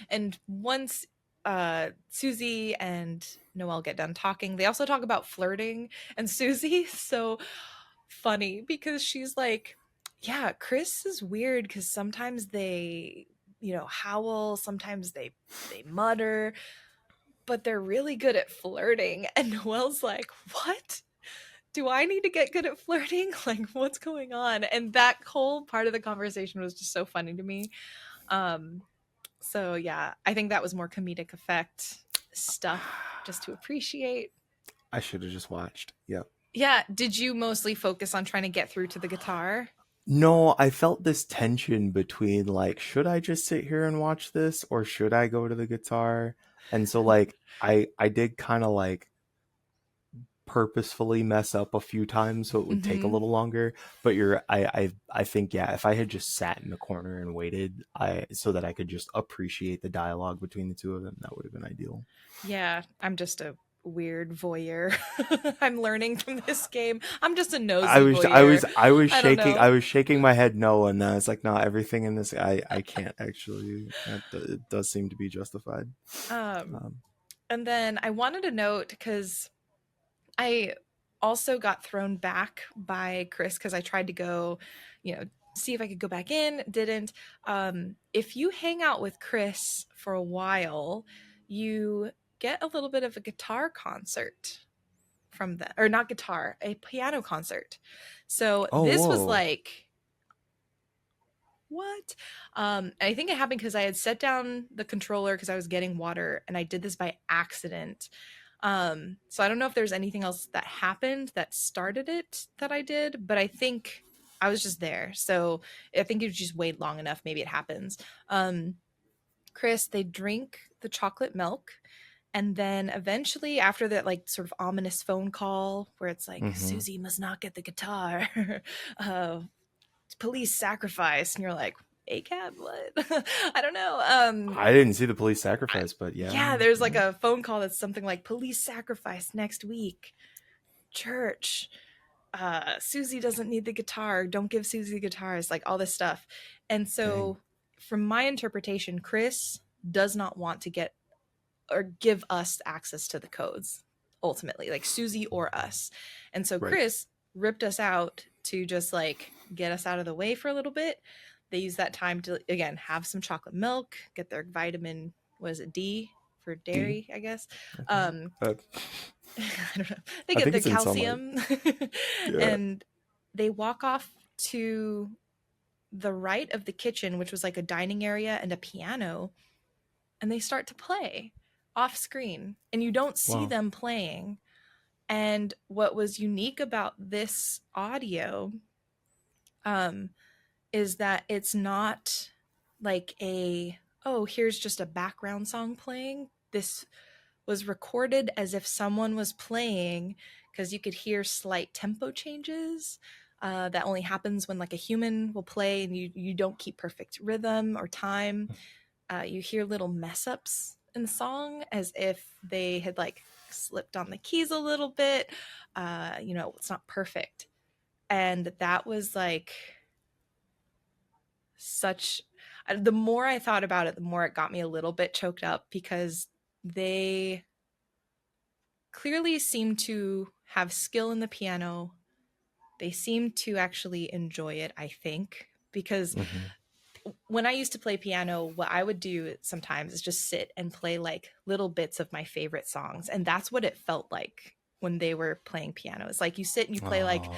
A: and once Susie and Noelle get done talking, they also talk about flirting, and Susie is so funny because she's like, yeah, Chris is weird because sometimes they, howl, sometimes they mutter, but they're really good at flirting. And Noelle's like, what? Do I need to get good at flirting? Like, what's going on? And that whole part of the conversation was just so funny to me. Um, so yeah, I think that was more comedic effect stuff just to appreciate.
B: I should have just watched. Yeah.
A: Yeah, did you mostly focus on trying to get through to the guitar?
B: No, I felt this tension between like, should I just sit here and watch this or should I go to the guitar? And so like I did kind of like purposefully mess up a few times so it would take a
A: Mm-hmm.
B: little longer. But I think yeah, if I had just sat in the corner and waited, I so that I could just appreciate the dialogue between the two of them, that would have been ideal.
A: Yeah, I'm just a weird voyeur. I'm learning from this game. I'm just a nosy voyeur. I don't know.
B: I was shaking my head no, and then it's like, no, everything in this I can't actually. It does seem to be justified.
A: Um,
B: Um,
A: and then I wanted to note because I also got thrown back by Chris because I tried to go, see if I could go back in, didn't. If you hang out with Chris for a while, you get a little bit of a guitar concert from them, or not guitar, a piano concert. So
B: oh,
A: this was
B: whoa.
A: like, what? I think it happened because I had set down the controller because I was getting water, and I did this by accident. So I don't know if there's anything else that happened that started it that I did, but I think I was just there. So I think you just wait long enough, maybe it happens. Um, Chris, they drink the chocolate milk, and then eventually after that like sort of ominous phone call where it's like
B: Mm-hmm.
A: Susie must not get the guitar, uh, police sacrifice, and you're like, a cat, what? I don't know.
B: I didn't see the police sacrifice, but yeah,
A: Yeah, there's like
B: yeah.
A: a phone call that's something like police sacrifice next week, church, Susie doesn't need the guitar, don't give Susie the guitars, like all this stuff. And
B: Dang.
A: so from my interpretation, Chris does not want to get or give us access to the codes ultimately, like Susie or us. And so
B: Right.
A: Chris ripped us out to just like get us out of the way for a little bit. They use that time to again have some chocolate milk, get their vitamin, was it D for
B: D,
A: dairy, I guess.
B: I think.
A: Um I don't know. They
B: I
A: get
B: think
A: their
B: it's in sunlight.
A: calcium
B: Yeah.
A: and they walk off to the right of the kitchen, which was like a dining area and a piano, and they start to play off screen and you don't see
B: Wow.
A: them playing. And what was unique about this audio um, is that it's not like oh, here's just a background song playing. This was recorded as if someone was playing because you could hear slight tempo changes. that only happens when like a human will play and you don't keep perfect rhythm or time. You hear little mess ups in the song as if they had like slipped on the keys a little bit. It's not perfect. And that was like such. The more I thought about it, the more it got me a little bit choked up because they clearly seem to have skill in the piano. They seem to actually enjoy it, I think, because
B: Hmm.
A: when I used to play piano, what I would do sometimes is just sit and play like little bits of my favorite songs. And that's what it felt like when they were playing piano. It's like you sit and you play like
B: Oh,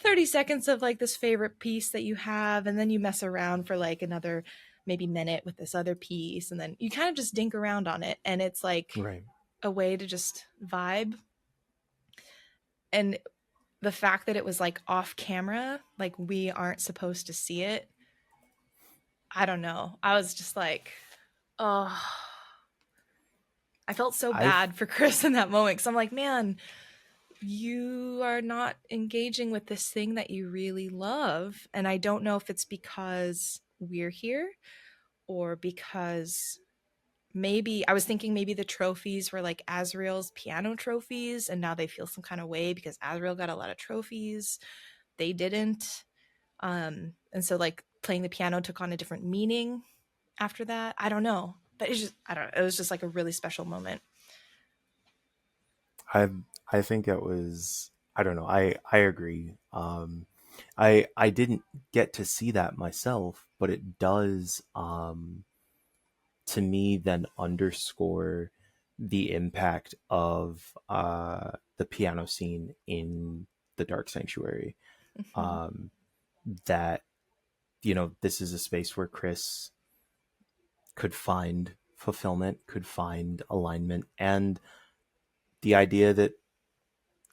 A: 30 seconds of like this favorite piece that you have, and then you mess around for like another maybe minute with this other piece. And then you kind of just dink around on it. And it's like
B: right.
A: a way to just vibe. And the fact that it was like off camera, like we aren't supposed to see it, I don't know. I was just like, oh, I felt so
B: I've
A: bad for Chris in that moment because I'm like, man, you are not engaging with this thing that you really love. And I don't know if it's because we're here or because maybe I was thinking maybe the trophies were like Azrael's piano trophies and now they feel some kind of way because Azrael got a lot of trophies. They didn't. And so like playing the piano took on a different meaning after that. I don't know. But it's just I don't know. It was just like a really special moment.
B: I I think it was, I don't know. I agree. I didn't get to see that myself, but it does to me then underscore the impact of the piano scene in the Dark Sanctuary.
A: Hmm.
B: Um, that this is a space where Chris could find fulfillment, could find alignment, and the idea that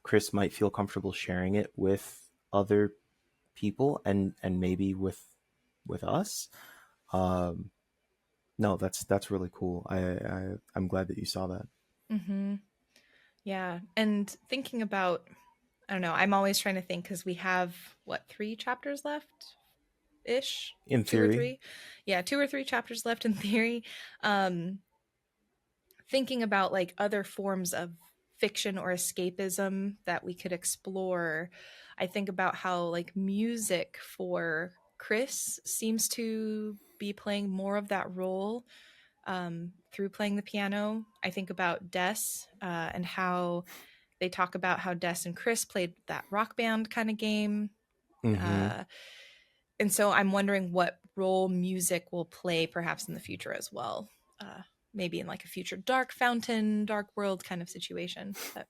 B: Chris might feel comfortable sharing it with other people and maybe with us. Um, no, that's really cool. I'm glad that you saw that.
A: Hmm. Yeah. And thinking about, I don't know, I'm always trying to think because we have what, 3 chapters left ish?
B: In
A: Two or
B: theory,
A: three? Yeah, 2 or 3 chapters left in theory. Um, Thinking about like other forms of fiction or escapism that we could explore, I think about how like music for Chris seems to be playing more of that role through playing the piano. I think about Des and how they talk about how Des and Chris played that rock band kind of game.
B: mm-hmm.
A: Uh, and so I'm wondering what role music will play perhaps in the future as well. Maybe in like a future dark fountain, dark world kind of situation. But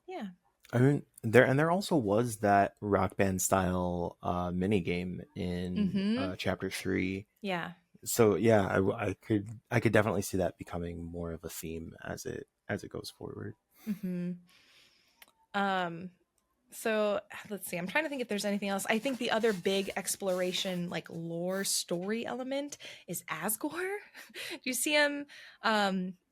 A: yeah.
B: I mean, there also was that rock band style mini game in
A: Mm-hmm.
B: chapter 3.
A: Yeah.
B: So yeah, I could definitely see that becoming more of a theme as it goes forward.
A: Mm-hmm. Um, So let's see. I'm trying to think if there's anything else. I think the other big exploration, like lore story element, is Asgore. Do you see him?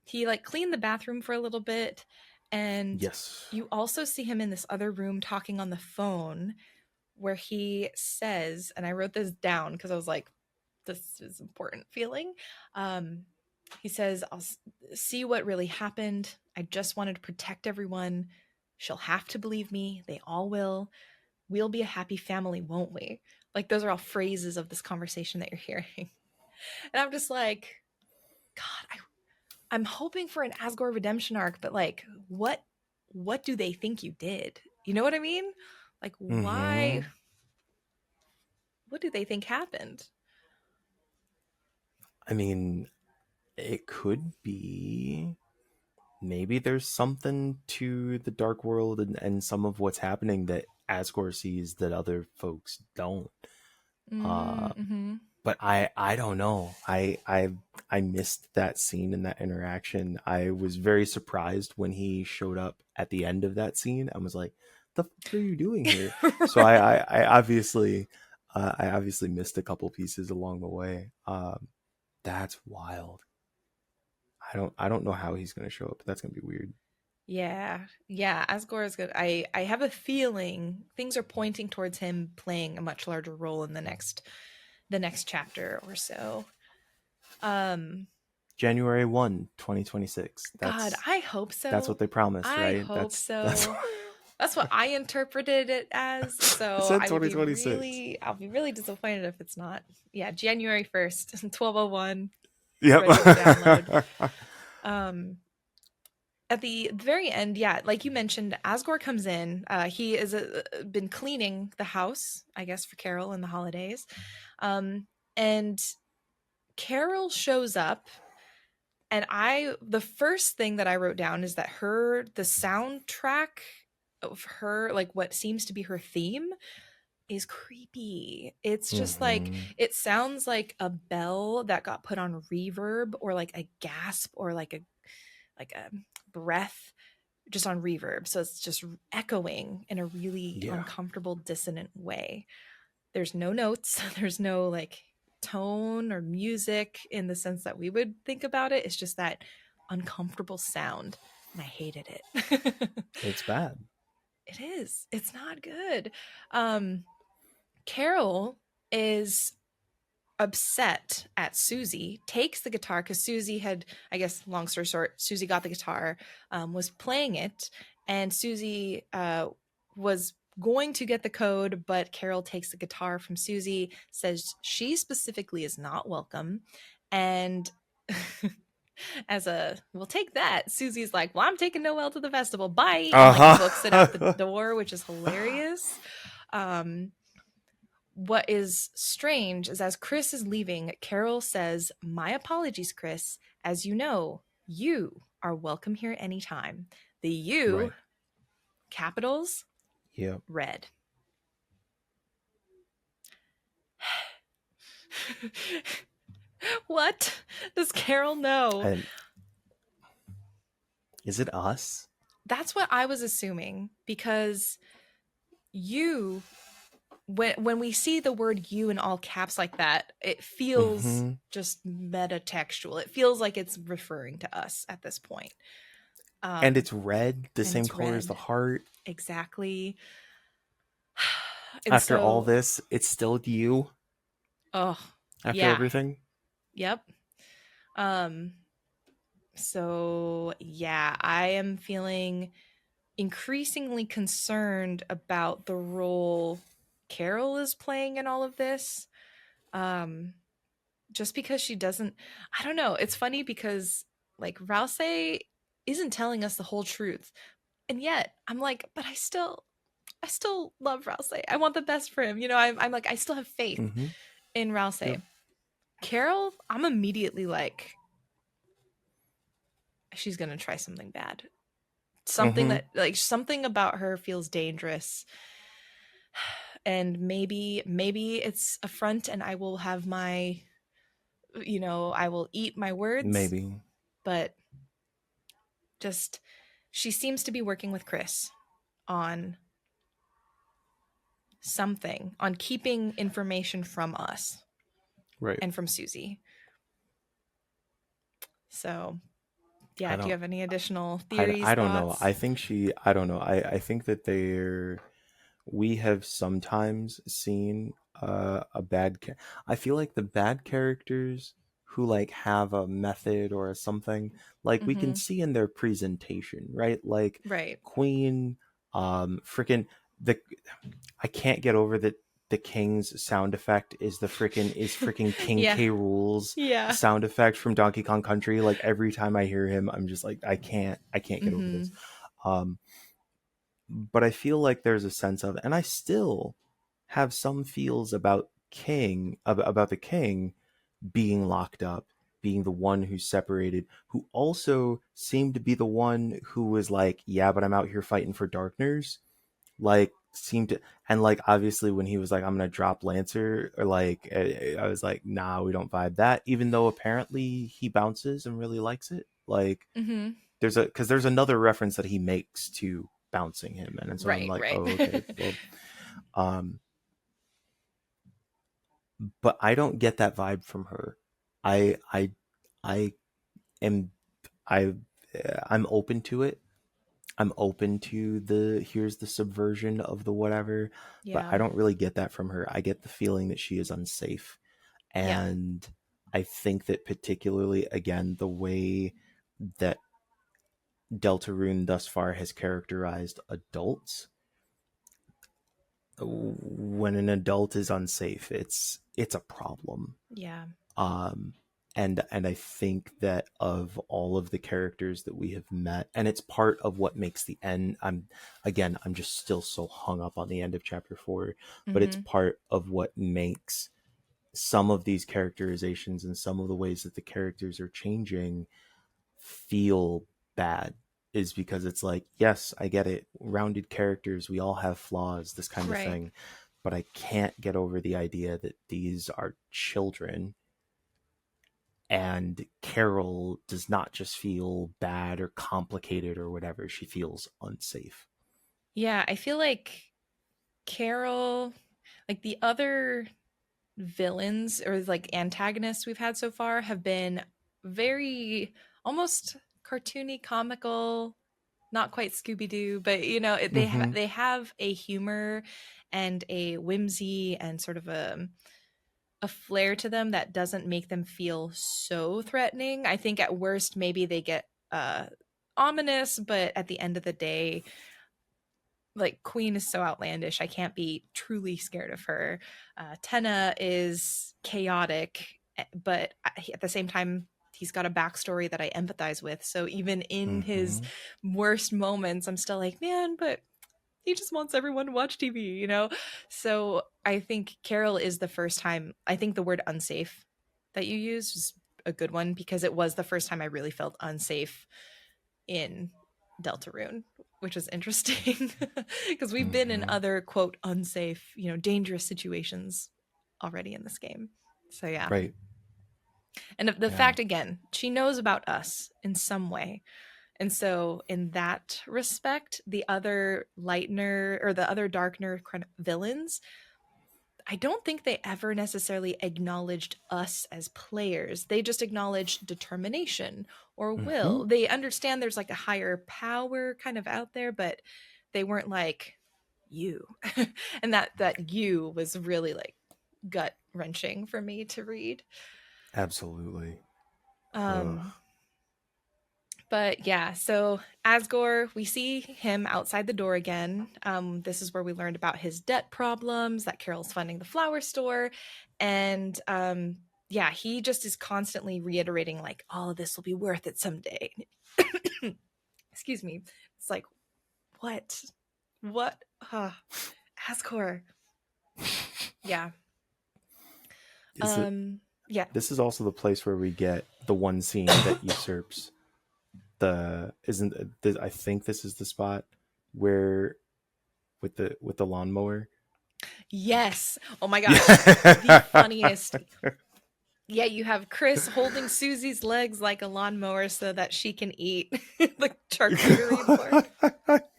A: He like cleaned the bathroom for a little bit, and
B: Yes.
A: you also see him in this other room talking on the phone, where he says, and I wrote this down because I was like, this is important feeling. Um, he says, I'll see what really happened. I just wanted to protect everyone. She'll have to believe me. They all will. We'll be a happy family, won't we? Like, those are all phrases of this conversation that you're hearing. And I'm just like, God, I'm hoping for an Asgore redemption arc, but like, what do they think you did? You know what I mean? Like, why?
B: Mm-hmm.
A: What do they think happened?
B: I mean, it could be maybe there's something to the dark world and some of what's happening that Asgore sees that other folks don't. Uh,
A: Mm-hmm.
B: but I don't know. I missed that scene and that interaction. I was very surprised when he showed up at the end of that scene. I was like, "The fuck are you doing here?" So
A: Right.
B: I obviously missed a couple pieces along the way. That's wild. I don't know how he's gonna show up. That's gonna be weird.
A: Yeah. Yeah, Asgore is good. I have a feeling things are pointing towards him playing a much larger role in the next chapter or so. Um
B: January 1, 2026.
A: God, I hope
B: That's
A: so.
B: what they promised,
A: I
B: right?
A: hope
B: That's
A: so. That's what I interpreted it as.
B: it
A: So
B: said 2026.
A: I'll be really disappointed if it's not. Yeah, January 1st, 1201,
B: Yep.
A: ready to download. Um at the very end, yeah, like you mentioned, Asgore comes in. He is been cleaning the house, I guess, for Carol in the holidays. Um and Carol shows up, and the first thing that I wrote down is that the soundtrack of her, like what seems to be her theme, is creepy. It's just like,
B: hmm
A: it sounds like a bell that got put on reverb, or like a gasp, or like a breath just on reverb. So it's just echoing in a really
B: Yeah.
A: uncomfortable, dissonant way. There's no notes, there's no like tone or music in the sense that we would think about it. It's just that uncomfortable sound, and I hated it.
B: It's bad.
A: It is. It's not good. Um Carol is upset at Susie, takes the guitar because Susie had, I guess, long story short, Susie got the guitar, was playing it, and Susie was going to get the code, but Carol takes the guitar from Susie, says she specifically is not welcome, and as a we'll take that, Susie's like, well, I'm taking Noelle to the festival, bye, and like books it out the
B: Uh-huh.
A: door, which is hilarious. What is strange is, as Chris is leaving, Carol says, my apologies, Chris. As you know, you are welcome here anytime. The you,
B: Right.
A: capitals,
B: Yep.
A: red. What does Carol know?
B: And is it us?
A: That's what I was assuming, because you, when we see the word you in all caps like that, it feels
B: hmm
A: just metatextual. It feels like it's referring to us at this point.
B: And
A: Um,
B: it's red, the
A: and
B: same
A: it's
B: color as the
A: red.
B: heart.
A: Exactly. And
B: After all
A: so,
B: this, it's still you.
A: oh,
B: After
A: yeah.
B: everything.
A: Yep. Um so yeah, I am feeling increasingly concerned about the role Carol is playing in all of this. Um just because she doesn't, I don't know, it's funny because like Rouse isn't telling us the whole truth. And yet I'm like, but I still love Rouse. I want the best for him. I'm like, I still have faith
B: hmm
A: in Rouse.
B: Yep.
A: Carol, I'm immediately like, she's gonna try something bad. Something
B: hmm
A: that, like, something about her feels dangerous. And maybe it's a front, and I will have my, I will eat my words,
B: Maybe.
A: but just, she seems to be working with Chris on something, on keeping information from us
B: Right.
A: and from Susie. So
B: I
A: yeah, do you
B: don't
A: have any additional
B: I,
A: theories,
B: I don't know.
A: thoughts?
B: I don't know. I think that we have sometimes seen a I feel like the bad characters who like have a method or something, like we can
A: Mm-hmm.
B: see in their presentation, right? Like
A: Right.
B: Queen, freaking the I can't get over that the king's sound effect is freaking King
A: Yeah.
B: K. Rules
A: Yeah.
B: sound effect from Donkey Kong Country. Like every time I hear him, I'm just like I can't get over
A: Mm-hmm.
B: this. Um, but I feel like there's a sense of, and I still have some feels about about the king being locked up, being the one who's separated, who also seemed to be the one who was like, yeah, but I'm out here fighting for Darkners, like seemed to, and like obviously when he was like, I'm gonna drop Lancer, or like I was like, nah, we don't vibe that, even though apparently he bounces and really likes it. Like
A: Mm-hmm.
B: there's another reference that he makes to bouncing him, and so I'm
A: Right,
B: like,
A: right.
B: oh, okay, well, um but I don't get that vibe from her. I i i am I I'm open to it, I'm open to the here's the subversion of the whatever, but
A: Yeah.
B: I don't really get that from her. I get the feeling that she is unsafe.
A: Yeah.
B: And I think that particularly again the way that Deltarune thus far has characterized adults, when an adult is unsafe, it's a problem.
A: Yeah.
B: um and I think that of all of the characters that we have met, and it's part of what makes the end, I'm just still so hung up on the end of chapter 4, but it's
A: Mm-hmm.
B: part of what makes some of these characterizations and some of the ways that the characters are changing feel bad, is because it's like, yes, I get it, rounded characters, we all have flaws, this kind of
A: Right.
B: thing, but I can't get over the idea that these are children, and Carol does not just feel bad or complicated or whatever, she feels unsafe.
A: Yeah, I feel like Carol, like the other villains or like antagonists we've had so far have been very almost cartoony, comical, not quite Scooby-Doo, but
B: Mm-hmm.
A: they have a humor and a whimsy and sort of a flair to them that doesn't make them feel so threatening. I think at worst maybe they get ominous, but at the end of the day, like Queen is so outlandish, I can't be truly scared of her. Tenna is chaotic, but at the same time he's got a backstory that I empathize with, so even in his
B: Mm-hmm.
A: worst moments I'm still like, man, but he just wants everyone to watch TV. So I think Carol is the first time, I think the word unsafe that you used was a good one, because it was the first time I really felt unsafe in Deltarune, which is interesting because we've been in
B: Mm-hmm.
A: other quote unsafe, dangerous situations already in this game. So yeah.
B: Right.
A: And the
B: Yeah.
A: fact again, she knows about us in some way. And so in that respect, the other lightener or the other darkener villains, I don't think they ever necessarily acknowledged us as players. They just acknowledged determination or
B: Mm-hmm.
A: will. They understand there's like a higher power kind of out there, but they weren't like you. And that you was really like gut wrenching for me to read.
B: Absolutely. Ugh.
A: Um but yeah, so Asgore, we see him outside the door again. This is where we learned about his debt problems, that Carol's funding the flower store. And yeah, he just is constantly reiterating, like, all of this will be worth it someday. Excuse me. It's like, what? What? Asgore. Yeah.
B: Is it
A: Um, yeah.
B: This is also the place where we get the one scene that usurps the isn't I think this is the spot where with the lawnmower.
A: Yes. Oh my gosh. The
B: Yeah.
A: funniest. Yeah, you have Chris holding Susie's legs like a lawnmower so that she can eat the charcuterie board.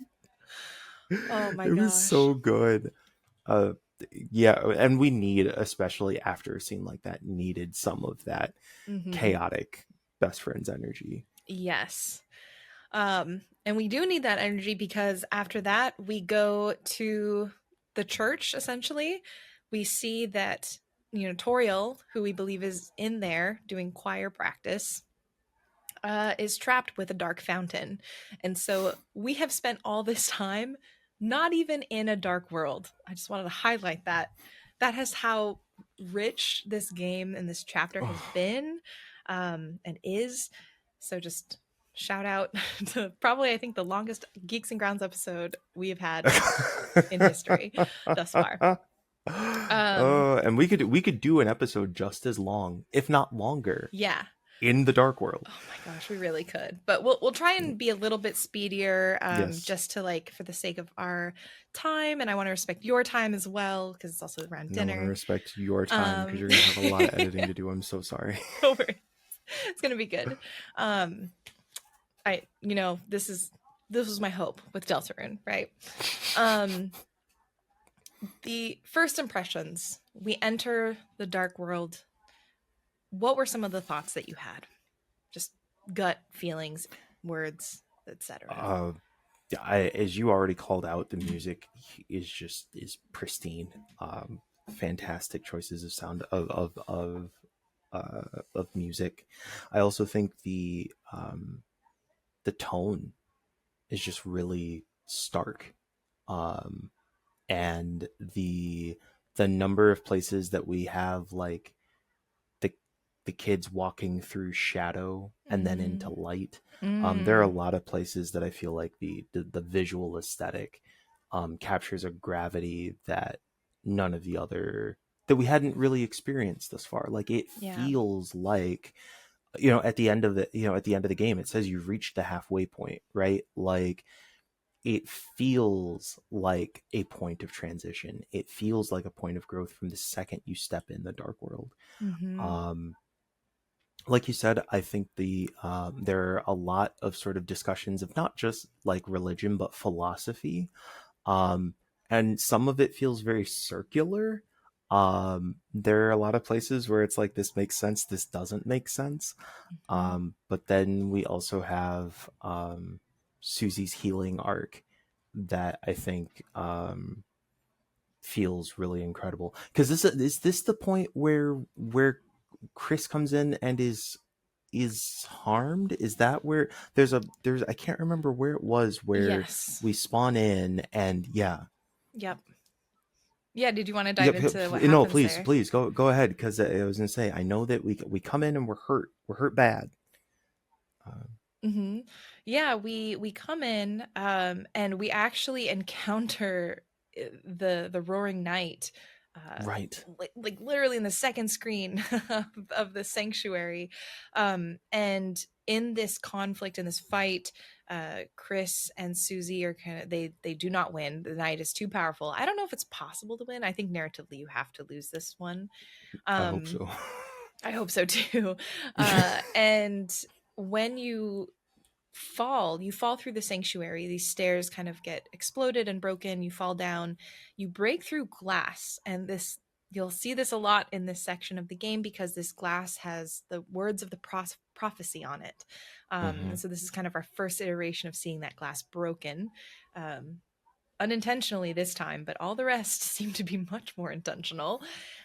A: Oh my
B: It was
A: gosh.
B: so good. uh yeah, and we need, especially after a scene like that, needed some of that
A: Hmm.
B: chaotic best friends energy.
A: Yes. And we do need that energy because after that, we go to the church, essentially. We see that, Toriel, who we believe is in there doing choir practice, is trapped with a dark fountain. And so we have spent all this time not even in a dark world. I just wanted to highlight that. That is how rich this game and this chapter has been, and is. So just shout out to probably, I think, the longest Geeks and Grounds episode we have had in history thus far. Um,
B: Oh, and we could do an episode just as long, if not longer,
A: yeah,
B: in the dark world.
A: oh my gosh, we really could. But we'll try and be a little bit speedier,
B: Yes.
A: just to like for the sake of our time, and I want to respect your time as well because it's also around
B: And I want to
A: dinner.
B: respect your time because
A: Um,
B: you're gonna have a lot of editing to do. I'm so sorry.
A: no worries. It's gonna be good. Um, this was my hope with Deltarune, right? Um, the first impressions. We enter the dark world. What were some of the thoughts that you had? Just gut feelings, words, etc.
B: Uh, as you already called out, the music is pristine. Fantastic choices of sound of music. I also think the tone is just really stark, um, and the number of places that we have like the the kids walking through shadow and then into
A: Mm-hmm.
B: light. There are a
A: Mm.
B: lot of places that I feel like the visual aesthetic captures a gravity that none of the other that we hadn't really experienced thus far. Like it
A: Yeah.
B: feels like at the end of the game it says you've reached the halfway point, right? Like it feels like a point of transition. It feels like a point of growth from the second you step in the dark world.
A: Mm-hmm.
B: um like you said, I think there are a lot of sort of discussions of not just like religion but philosophy, um, and some of it feels very circular. There are a lot of places where it's like this makes sense, this doesn't make sense.
A: Mm-hmm.
B: But then we also have Susie's healing arc that I think feels really incredible. Because this is this the point where Chris comes in and is harmed? Is that where there's I can't remember where it was where
A: Yes.
B: we spawn in and yeah.
A: Yep. Yeah, did you want to dive
B: Yep, yep,
A: into what
B: no,
A: happens
B: please,
A: there?
B: please go ahead because I was gonna say I know that we come in and we're hurt bad. Uh,
A: Hmm. Yeah, we come in, and we actually encounter the roaring night,
B: right.
A: like literally in the second screen of the sanctuary, and in this conflict, in this fight, Chris and Susie are kind of they do not win. The night is too powerful. I don't know if it's possible to win. I think narratively you have to lose this one.
B: I hope
A: Um,
B: so.
A: I hope so too. And when you fall through the sanctuary. These stairs kind of get exploded and broken. You fall down, you break through glass, and this you'll see this a lot in this section of the game because this glass has the words of the prophecy on it.
B: Hmm.
A: And so this is kind of our first iteration of seeing that glass broken. Um, Unintentionally this time, but all the rest seem to be much more intentional.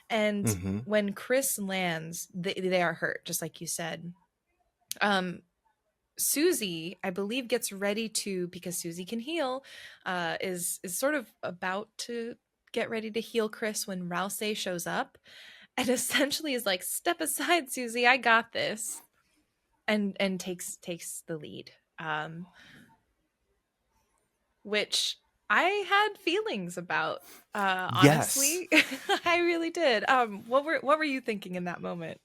A: And
B: Hmm.
A: when Chris lands, they are hurt, just like you said. Um, Susie, I believe, gets ready to because Susie can heal, is sort of about to get ready to heal Chris when Rouse shows up and essentially is like, "Step aside, Susie, I got this," and takes the lead. Which I had feelings about.
B: Yes.
A: Honestly, I really did. What were you thinking in that moment?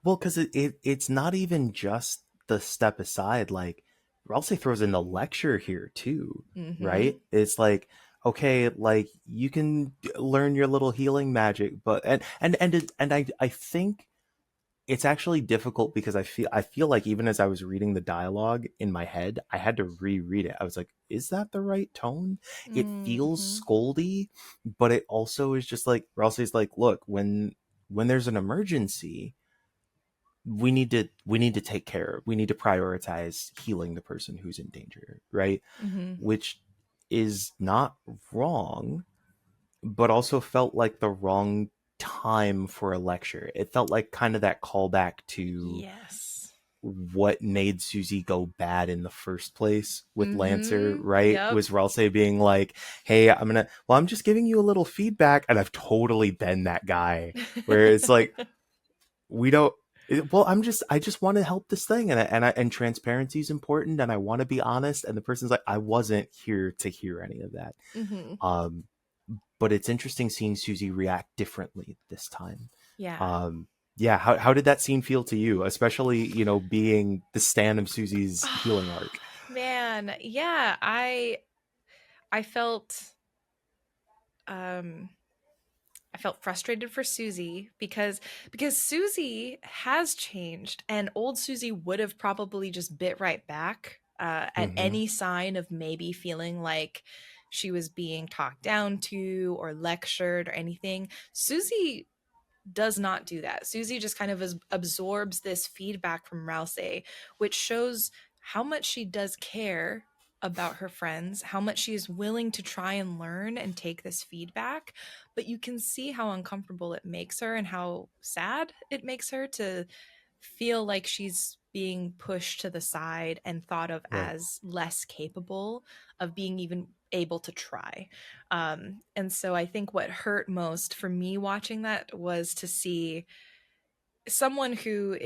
B: Well, because it's not even just the step aside. Like Ralsei throws in the lecture here too,
A: Mm-hmm.
B: right? It's like, okay, like you can learn your little healing magic, but and I think it's actually difficult because I feel like even as I was reading the dialogue in my head, I had to reread it. I was like, is that the right tone? It feels
A: Mm-hmm.
B: scoldy, but it also is just like Ralsei's like, look, when there's an emergency we need to take care, we need to prioritize healing the person who's in danger, right?
A: Mm-hmm.
B: Which is not wrong, but also felt like the wrong time for a lecture. It felt like kind of that callback to
A: Yes.
B: what made Susie go bad in the first place with Lancer,
A: Mm-hmm.
B: right?
A: Yep.
B: Was Ralsei being like, hey, I'm just giving you a little feedback. And I've totally been that guy where it's like, we don't well, I just want to help this thing, and transparency is important, and I want to be honest, and the person's like, I wasn't here to hear any of that.
A: Mm-hmm.
B: um but it's interesting seeing Susie react differently this time.
A: Yeah.
B: um yeah, how did that scene feel to you, especially being the stan of Susie's healing arc?
A: Man, yeah, I felt um I felt frustrated for Susie because Susie has changed and old Susie would have probably just bit right back at
B: Mm-hmm.
A: any sign of maybe feeling like she was being talked down to or lectured or anything. Susie does not do that. Susie just kind of absorbs this feedback from Rousey, which shows how much she does care about her friends, how much she is willing to try and learn and take this feedback, but you can see how uncomfortable it makes her and how sad it makes her to feel like she's being pushed to the side and thought of
B: Right.
A: as less capable of being even able to try. And so I think what hurt most for me watching that was to see someone who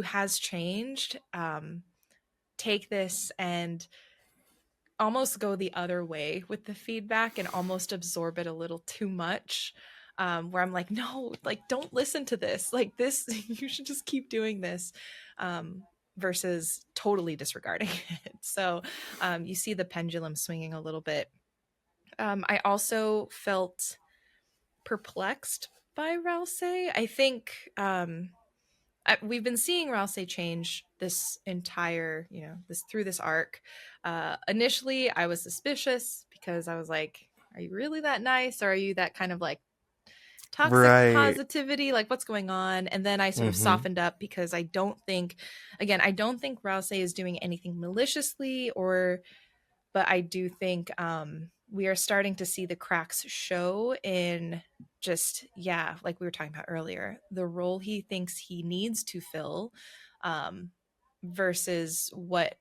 A: has changed, take this and almost go the other way with the feedback and almost absorb it a little too much. Where I'm like, no, like, don't listen to this. Like, this, you should just keep doing this, versus totally disregarding it. So you see the pendulum swinging a little bit. I also felt perplexed by Rouse. I think we've been seeing Rouse change this entire, this through this arc. Initially, I was suspicious because I was like, "Are you really that nice, or are you that kind of like toxic
B: Right.
A: positivity? Like, what's going on?" And then I sort of
B: Mm-hmm.
A: softened up because I don't think, again, I don't think Rouse is doing anything maliciously, or but I do think we are starting to see the cracks show in just, yeah, like we were talking about earlier, the role he thinks he needs to fill, um, versus what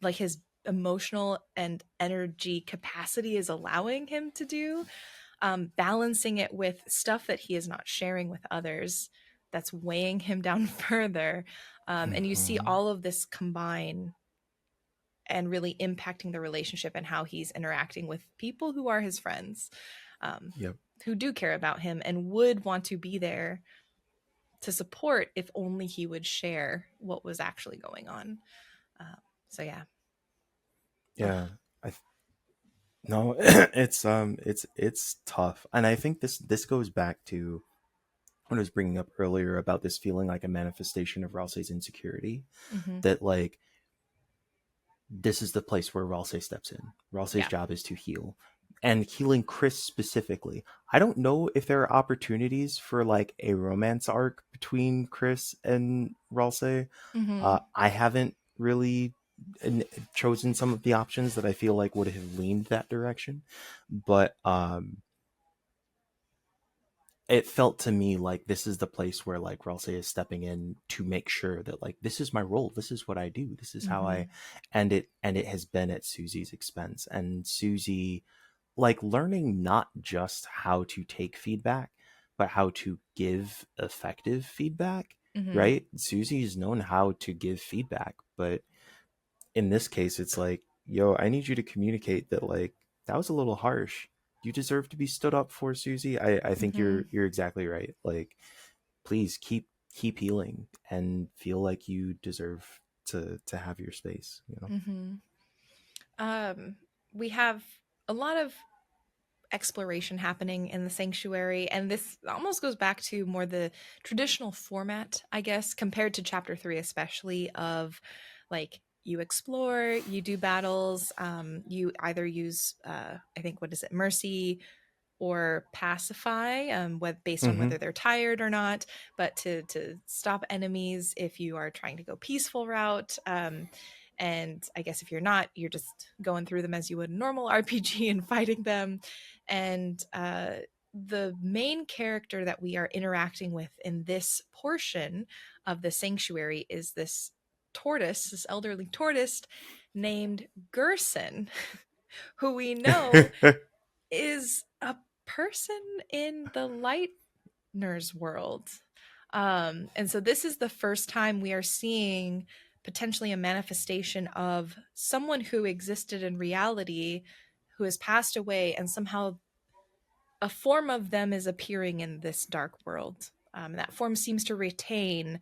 A: like his emotional and energy capacity is allowing him to do, balancing it with stuff that he is not sharing with others that's weighing him down further. And you see
B: Mm-hmm.
A: all of this combine and really impacting the relationship and how he's interacting with people who are his friends, um,
B: Yep.
A: who do care about him and would want to be there to support if only he would share what was actually going on. Uh, so yeah. Ugh.
B: Yeah. I No, it's tough, and I think this goes back to what I was bringing up earlier about this feeling like a manifestation of Ralsei's insecurity.
A: Mm-hmm.
B: That like this is the place where Ralsei steps in. Ralsei's
A: Yeah.
B: job is to heal, and healing Chris specifically. I don't know if there are opportunities for like a romance arc between Chris and Ralsei.
A: Mm-hmm.
B: I haven't really chosen some of the options that I feel like would have leaned that direction, but it felt to me like this is the place where like Ralsei is stepping in to make sure that like this is my role, this is what I do, this is how
A: Mm-hmm.
B: I, and it has been at Susie's expense, and Susie like learning not just how to take feedback but how to give effective feedback,
A: Mm-hmm.
B: right? Susie's known how to give feedback, but in this case it's like, yo, I need you to communicate that like that was a little harsh. You deserve to be stood up for, Susie. I think
A: Mm-hmm.
B: you're exactly right. Like please keep healing and feel like you deserve to have your space, you know.
A: Mm-hmm. Um, we have a lot of exploration happening in the sanctuary, and this almost goes back to more the traditional format, I guess, compared to chapter 3 especially, of like you explore, you do battles, you either use I think, what is it, mercy or pacify, based on
B: Mm-hmm.
A: whether they're tired or not, but to stop enemies if you are trying to go peaceful route. And I guess if you're not, you're just going through them as you would a normal RPG and fighting them. And the main character that we are interacting with in this portion of the sanctuary is this tortoise, this elderly tortoise named Gerson, who we know is a person in the Lightner's world. And so this is the first time we are seeing potentially a manifestation of someone who existed in reality who has passed away, and somehow a form of them is appearing in this dark world. And that form seems to retain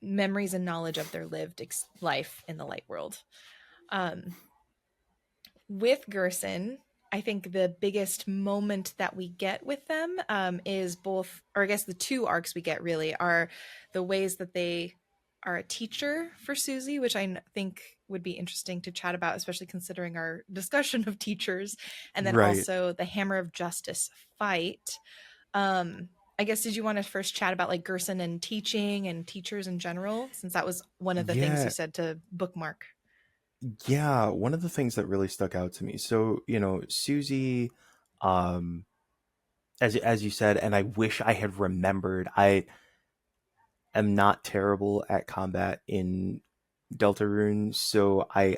A: memories and knowledge of their lived life in the light world. Um, with Gerson, I think the biggest moment that we get with them, is both, or I guess the two arcs we get really are the ways that they are a teacher for Susie, which I think would be interesting to chat about, especially considering our discussion of teachers, and then
B: Right.
A: also the Hammer of Justice fight. Um, I guess, did you want to first chat about like Gerson and teaching and teachers in general, since that was one of the things you
B: Yeah.
A: said to bookmark?
B: Yeah, one of the things that really stuck out to me. So, Susie, um, as you said, and I wish I had remembered. I am not terrible at combat in Deltarune, so I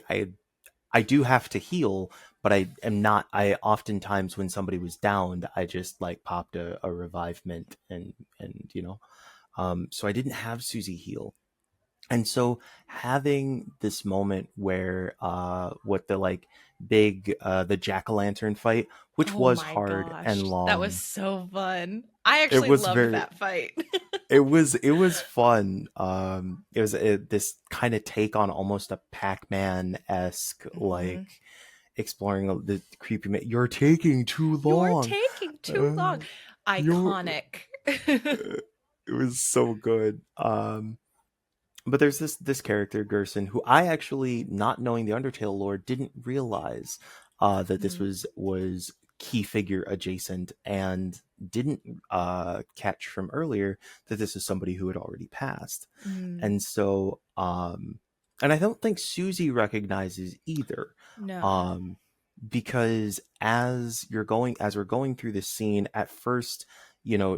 B: do have to heal, but I am not. I oftentimes when somebody was downed, I just like popped a revivement and so I didn't have Susie heal. And so having this moment where what the like big the jack-o'-lantern fight, which
A: Oh
B: was
A: my
B: hard and
A: gosh, that was
B: long.
A: so fun. I
B: It
A: actually
B: was
A: loved
B: very
A: that fight.
B: it was fun. It was this kind of take on almost a Pac-Man-esque,
A: Hmm.
B: like exploring the creepy you're taking too
A: You're
B: long.
A: taking too long.
B: Uh, you're
A: Iconic.
B: it was so good. But there's this character Gerson who I actually, not knowing the Undertale lore, didn't realize that this
A: Mm,
B: was key figure adjacent, and didn't catch from earlier that this is somebody who had already passed.
A: mm,
B: And so and I don't think Susie recognizes either.
A: no.
B: Um because as we're going through this scene, at first,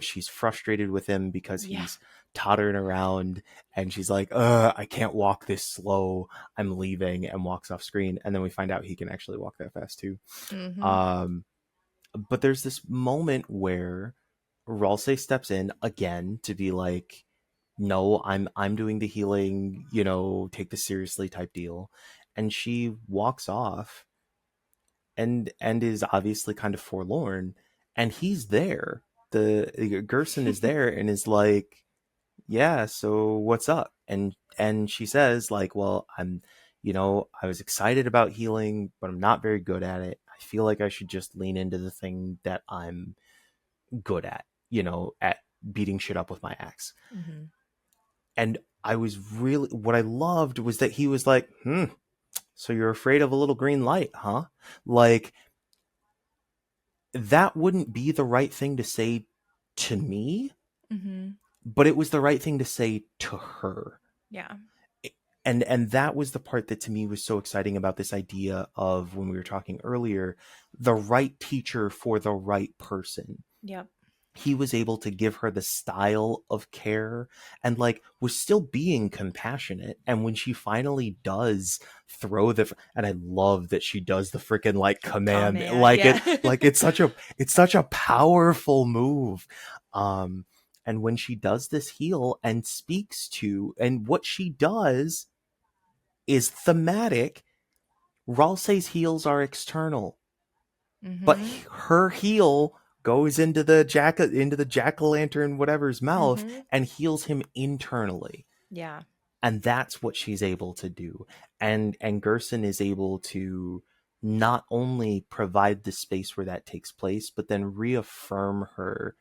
B: she's frustrated with him because
A: Yeah.
B: he's tottering around, and she's like, I can't walk this slow, I'm leaving, and walks off screen. And then we find out he can actually walk that fast too.
A: Hmm.
B: um but there's this moment where Ralsei steps in again to be like, no, I'm doing the healing, take this seriously type deal. And she walks off, and is obviously kind of forlorn, and he's there. The Gerson is there and is like, yeah, so what's up? And she says like, well, I was excited about healing, but I'm not very good at it. I feel like I should just lean into the thing that I'm good at, at beating shit up with my axe.
A: Hmm.
B: And I was really, what I loved was that he was like, so you're afraid of a little green light, huh? Like, that wouldn't be the right thing to say to me,
A: Hmm.
B: but it was the right thing to say to her.
A: Yeah.
B: And that was the part that to me was so exciting about this idea of, when we were talking earlier, the right teacher for the right person.
A: Yep.
B: He was able to give her the style of care, and like was still being compassionate. And when she finally does throw and I love that she does the freaking like command,
A: Kamea.
B: like
A: Yeah.
B: it's such a powerful move. And when she does this heal and speaks to, and what she does is thematic. Ralsei's heals are external, but
A: Hmm.
B: her heel goes into the jack-o'-lantern whatever's mouth
A: Hmm.
B: and heals him internally.
A: Yeah.
B: And that's what she's able to do. And Gerson is able to not only provide the space where that takes place, but then reaffirm her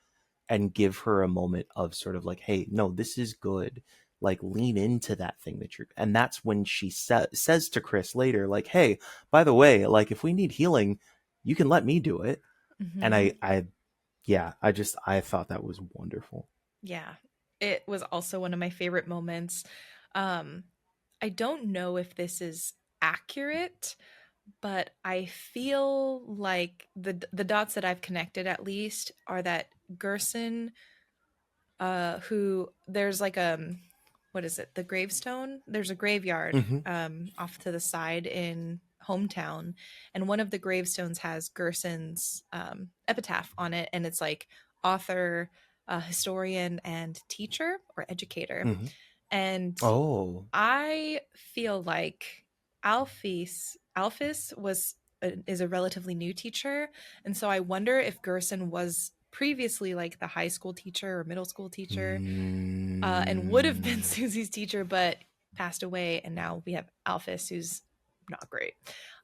B: and give her a moment of sort of like, hey, no, this is good, like lean into that thing that you're. And that's when she says to Chris later, like, hey, by the way, like if we need healing, you can let me do it. And
A: Hmm.
B: I yeah, I thought that was wonderful.
A: Yeah. It was also one of my favorite moments. Um, I don't know if this is accurate, but I feel like the dots that I've connected at least are that Gerson, who there's like what is it, the gravestone, there's a graveyard
B: Hmm.
A: off to the side in hometown, and one of the gravestones has Gerson's epitaph on it, and it's like author, historian, and teacher or educator.
B: Hmm.
A: And
B: Oh.
A: I feel like Alphys is a relatively new teacher, and so I wonder if Gerson was previously like the high school teacher or middle school teacher, and would have been
B: Mm.
A: Susie's teacher, but passed away, and now we have Alphys, who's not great.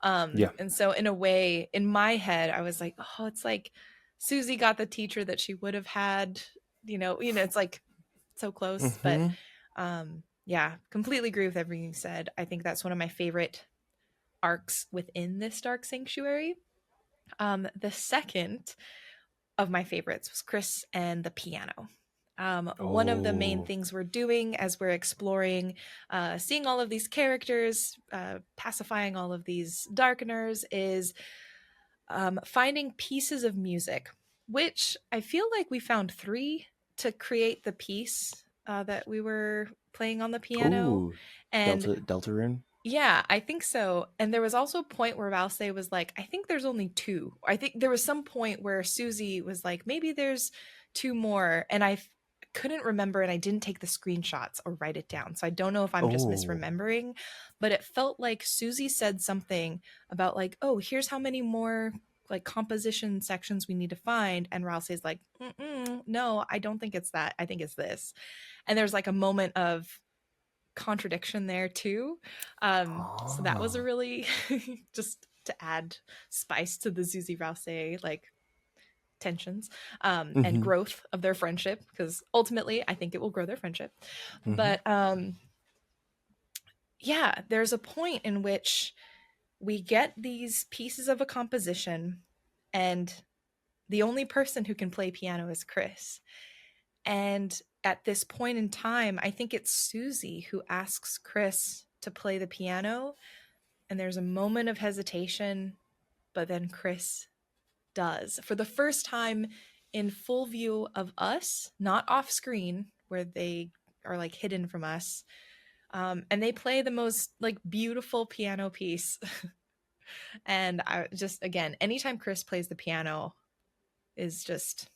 B: Yeah.
A: And so in a way, in my head, I was like, oh, it's like Susie got the teacher that she would have had. It's like so close, but
B: Hmm.
A: yeah, completely agree with everything you said. I think that's one of my favorite arcs within this Dark Sanctuary. The second of my favorites was Chris and the piano. One of the main
B: Oh.
A: things we're doing as we're exploring, seeing all of these characters, pacifying all of these darkeners, is finding pieces of music, which I feel like we found three to create the piece that we were playing on the piano.
B: Ooh.
A: And
B: Deltarune.
A: yeah, I think so. And there was also a point where Valse was like, I think there's only two. I think there was some point where Susie was like, maybe there's two more. And couldn't remember and I didn't take the screenshots or write it down. So I don't know if I'm just
B: Oh.
A: misremembering, but it felt like Susie said something about like, oh, here's how many more like composition sections we need to find. And Valse's like, no, I don't think it's that. I think it's this. And there's like a moment of contradiction there too. So that was a
B: Ah.
A: really just to add spice to the Susie Rouse like tensions and
B: Mm-hmm.
A: growth of their friendship, because ultimately I think it will grow their friendship.
B: Mm-hmm.
A: But yeah, there's a point in which we get these pieces of a composition, and the only person who can play piano is Chris. And at this point in time, I think it's Susie who asks Chris to play the piano. And there's a moment of hesitation, but then Chris does. For the first time in full view of us, not off screen, where they are like hidden from us. And they play the most like beautiful piano piece. And I just, again, anytime Chris plays the piano is just,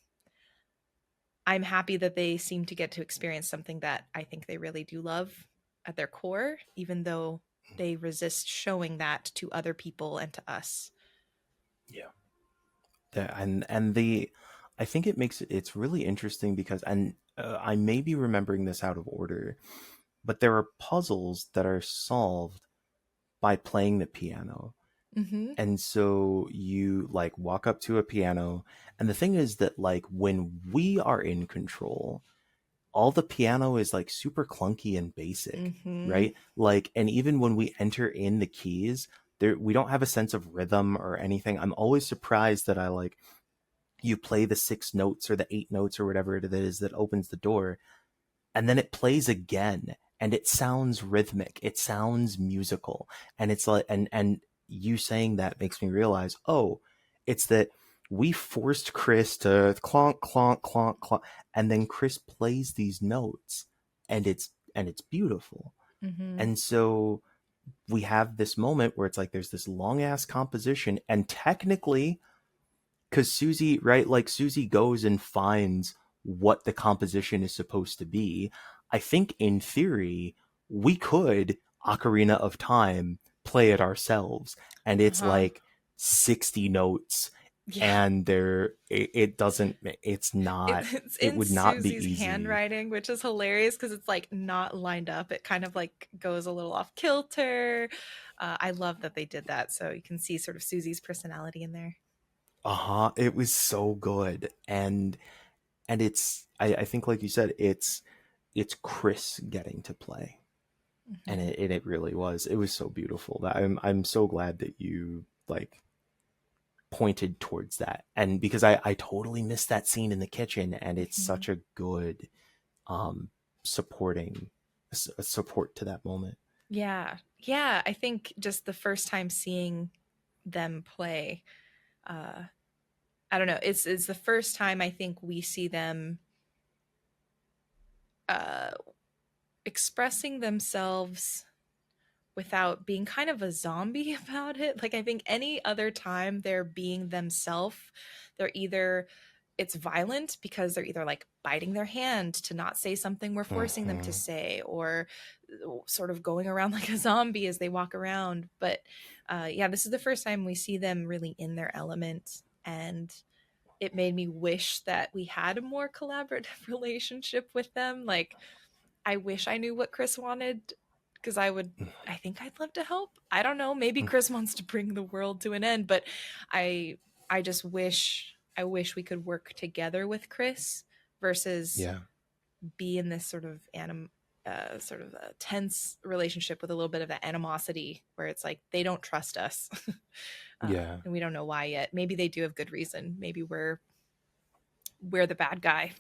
A: I'm happy that they seem to get to experience something that I think they really do love at their core, even though they resist showing that to other people and to us.
B: Yeah. And the I think it's really interesting because and I may be remembering this out of order, but there are puzzles that are solved by playing the piano.
A: Mm-hmm.
B: And so you like walk up to a piano, and the thing is that like when we are in control, all the piano is like super clunky and basic,
A: Mm-hmm.
B: right? Like, and even when we enter in the keys, there we don't have a sense of rhythm or anything. I'm always surprised that I like you play the 6 notes or the 8 notes or whatever it is that opens the door, and then it plays again, and it sounds rhythmic, it sounds musical, and it's like and you saying that makes me realize, oh, it's that we forced Chris to clonk clonk clonk clonk, and then Chris plays these notes, and it's beautiful.
A: Mm-hmm.
B: And so we have this moment where it's like there's this long ass composition, and technically, because Susie, right, like Susie goes and finds what the composition is supposed to be. I think in theory, we could Ocarina of Time play it ourselves, and it's
A: Uh-huh.
B: like 60 notes,
A: Yeah.
B: and it doesn't, it's not,
A: It's
B: it
A: in
B: would not be
A: Susie's
B: easy.
A: handwriting, which is hilarious because it's like not lined up. It kind of like goes a little off kilter. I love that they did that. So you can see sort of Susie's personality in there.
B: Uh-huh. It was so good. And it's I think like you said, it's Chris getting to play. And
A: Mm-hmm.
B: it really was. It was so beautiful. That I'm so glad that you like pointed towards that. And because I totally missed that scene in the kitchen, and it's
A: Mm-hmm.
B: such a good um supporting support to that moment.
A: Yeah. Yeah. I think just the first time seeing them play, uh, I don't know. It's the first time I think we see them uh, expressing themselves without being kind of a zombie about it. Like I think any other time they're being themselves, they're either it's violent because they're either like biting their hand to not say something we're forcing them to
B: Hmm.
A: say, or sort of going around like a zombie as they walk around. But yeah, this is the first time we see them really in their element, and it made me wish that we had a more collaborative relationship with them. Like I wish I knew what Chris wanted, because I think I'd love to help. I don't know, maybe Chris wants to bring the world to an end, but I I just wish we could work together with Chris versus
B: Yeah.
A: be in this sort of sort of a tense relationship with a little bit of that animosity where it's like they don't trust us.
B: Yeah.
A: And we don't know why yet. Maybe they do have good reason. Maybe we're we're the bad guy.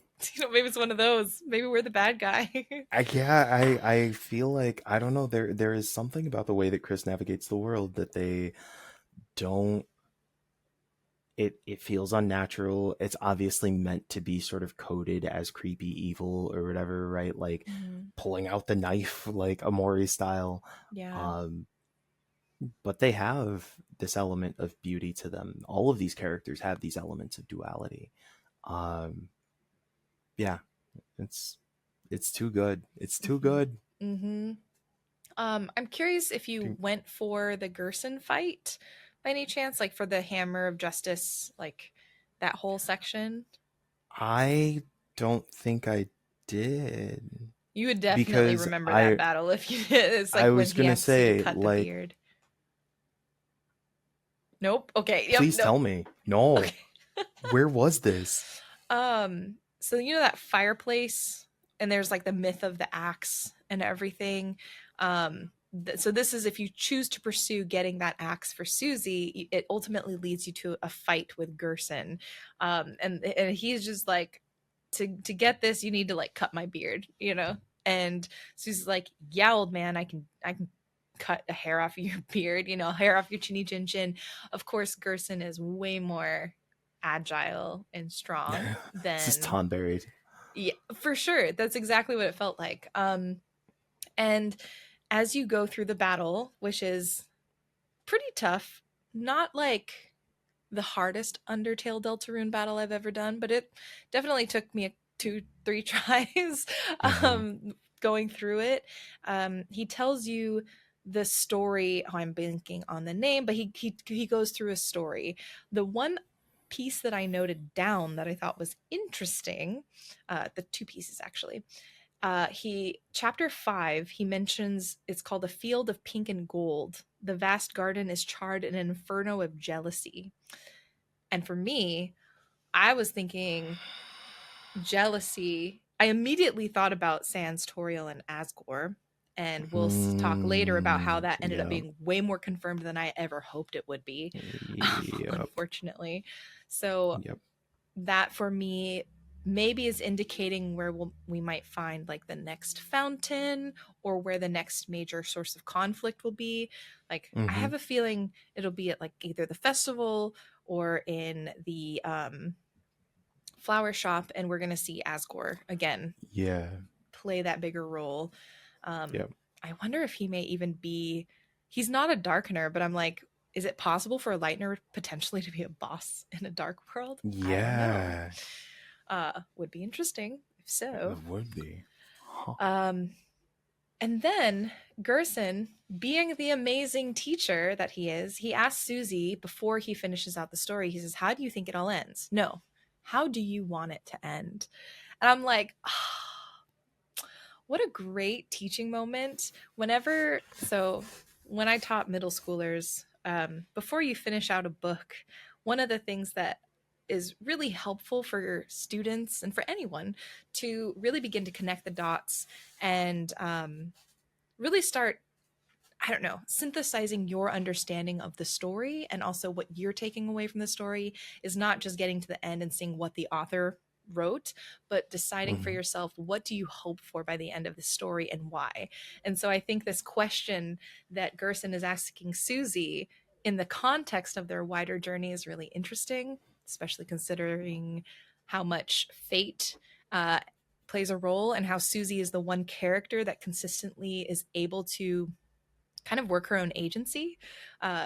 A: Maybe it's one of those. Maybe we're the bad guy.
B: I feel like I don't know. There is something about the way that Chris navigates the world that they don't. It feels unnatural. It's obviously meant to be sort of coded as creepy evil or whatever, right? Like
A: Mhm.
B: pulling out the knife, like Amori style.
A: Yeah.
B: Um, but they have this element of beauty to them. All of these characters have these elements of duality. Um, yeah, it's it's too good. It's too
A: Mhm.
B: good.
A: Mhm. I'm curious if you went for the Gerson fight by any chance, like for the Hammer of Justice, like that whole section.
B: I don't think I did
A: You would definitely
B: because
A: remember that battle if you did. It's
B: I
A: like when
B: was
A: he
B: gonna
A: asks you to
B: say
A: cut the
B: like,
A: beard. Nope. Okay. Yep.
B: please
A: Nope.
B: tell me. No,
A: Okay.
B: where was this?
A: So you know that fireplace, and there's like the myth of the axe and everything. So this is if you choose to pursue getting that axe for Susie, it ultimately leads you to a fight with Gerson. And he's just like, to get this, you need to like cut my beard, you know? And Susie's like, yeah, old man, I can cut a hair off of your beard, you know, hair off your chinny chin chin. Of course, Gerson is way more agile and strong
B: This is
A: than,
B: Tonberry.
A: yeah, for sure. That's exactly what it felt like. And as you go through the battle, which is pretty tough, not like the hardest Undertale Deltarune battle I've ever done, but it definitely took me 2-3 tries
B: Mm-hmm.
A: going through it. He tells you the story. Oh, I'm blanking on the name, but he goes through a story. The one piece that I noted down that I thought was interesting, the two pieces actually. He chapter 5, he mentions it's called a field of pink and gold. The vast garden is charred in an inferno of jealousy. And for me, I was thinking jealousy. I immediately thought about Sans, Toriel, and Asgore. And we'll talk later about how that ended up
B: Yep.
A: being way more confirmed than I ever hoped it would be,
B: Yep.
A: unfortunately. So
B: Yep.
A: that for me maybe is indicating where we might find like the next fountain or where the next major source of conflict will be. Like I
B: Mm-hmm.
A: have a feeling it'll be at like either the festival or in the flower shop, and we're going to see Asgore again
B: Yeah.
A: play that bigger role.
B: Yep.
A: I wonder if he may even be, he's not a darkener, but I'm like, is it possible for a lightener potentially to be a boss in a dark world? I don't know.
B: Yeah.
A: Would be interesting if so.
B: It would be. Huh.
A: Um, and then Gerson, being the amazing teacher that he is, he asks Susie before he finishes out the story, he says, how do you think it all ends? No. How do you want it to end? And I'm like, what a great teaching moment. When I taught middle schoolers, before you finish out a book, one of the things that is really helpful for students and for anyone to really begin to connect the dots and really start, I don't know, synthesizing your understanding of the story and also what you're taking away from the story is not just getting to the end and seeing what the author wrote, but deciding for
B: Mm-hmm.
A: yourself, what do you hope for by the end of the story and why? And so I think this question that Gerson is asking Susie in the context of their wider journey is really interesting, especially considering how much fate uh, plays a role and how Susie is the one character that consistently is able to kind of work her own agency.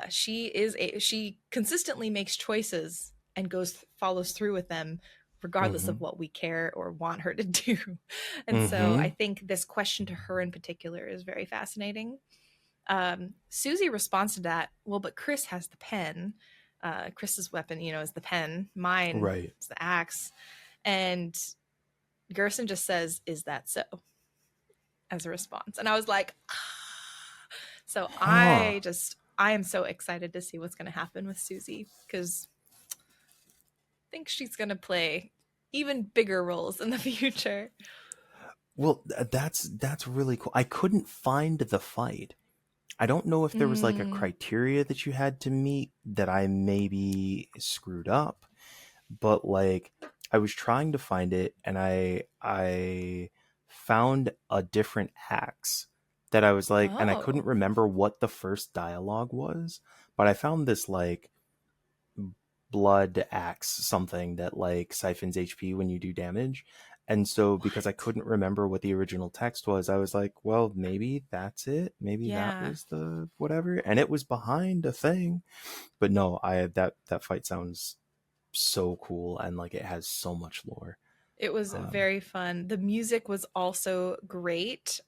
A: She consistently makes choices and goes follows through with them regardless
B: Mm-hmm.
A: of what we care or want her to do. And so I
B: Mm-hmm.
A: think this question to her in particular is very fascinating. Susie responds to that, well, but Chris has the pen. Chris's weapon, is the pen. Mine
B: Right.
A: is the axe. And Gerson just says, is that so? As a response. And I was like, ah. So
B: Huh.
A: I am so excited to see what's going to happen with Susie because I think she's going to play even bigger roles in the future.
B: Well, that's really cool. I couldn't find the fight. I don't know if there was like a
A: Mm,
B: criteria that you had to meet that I maybe screwed up, but like I was trying to find it, and I found a different axe that I was like, and I couldn't
A: Oh,
B: remember what the first dialogue was, but I found this like blood axe something that like siphons HP when you do damage. And so because I
A: what?
B: couldn't remember what the original text was, I was like, well, maybe that's it. Maybe that
A: Yeah.
B: was the whatever. And it was behind a thing. But no, I that fight sounds so cool, and like it has so much lore.
A: It was
B: Um
A: very fun. The music was also great.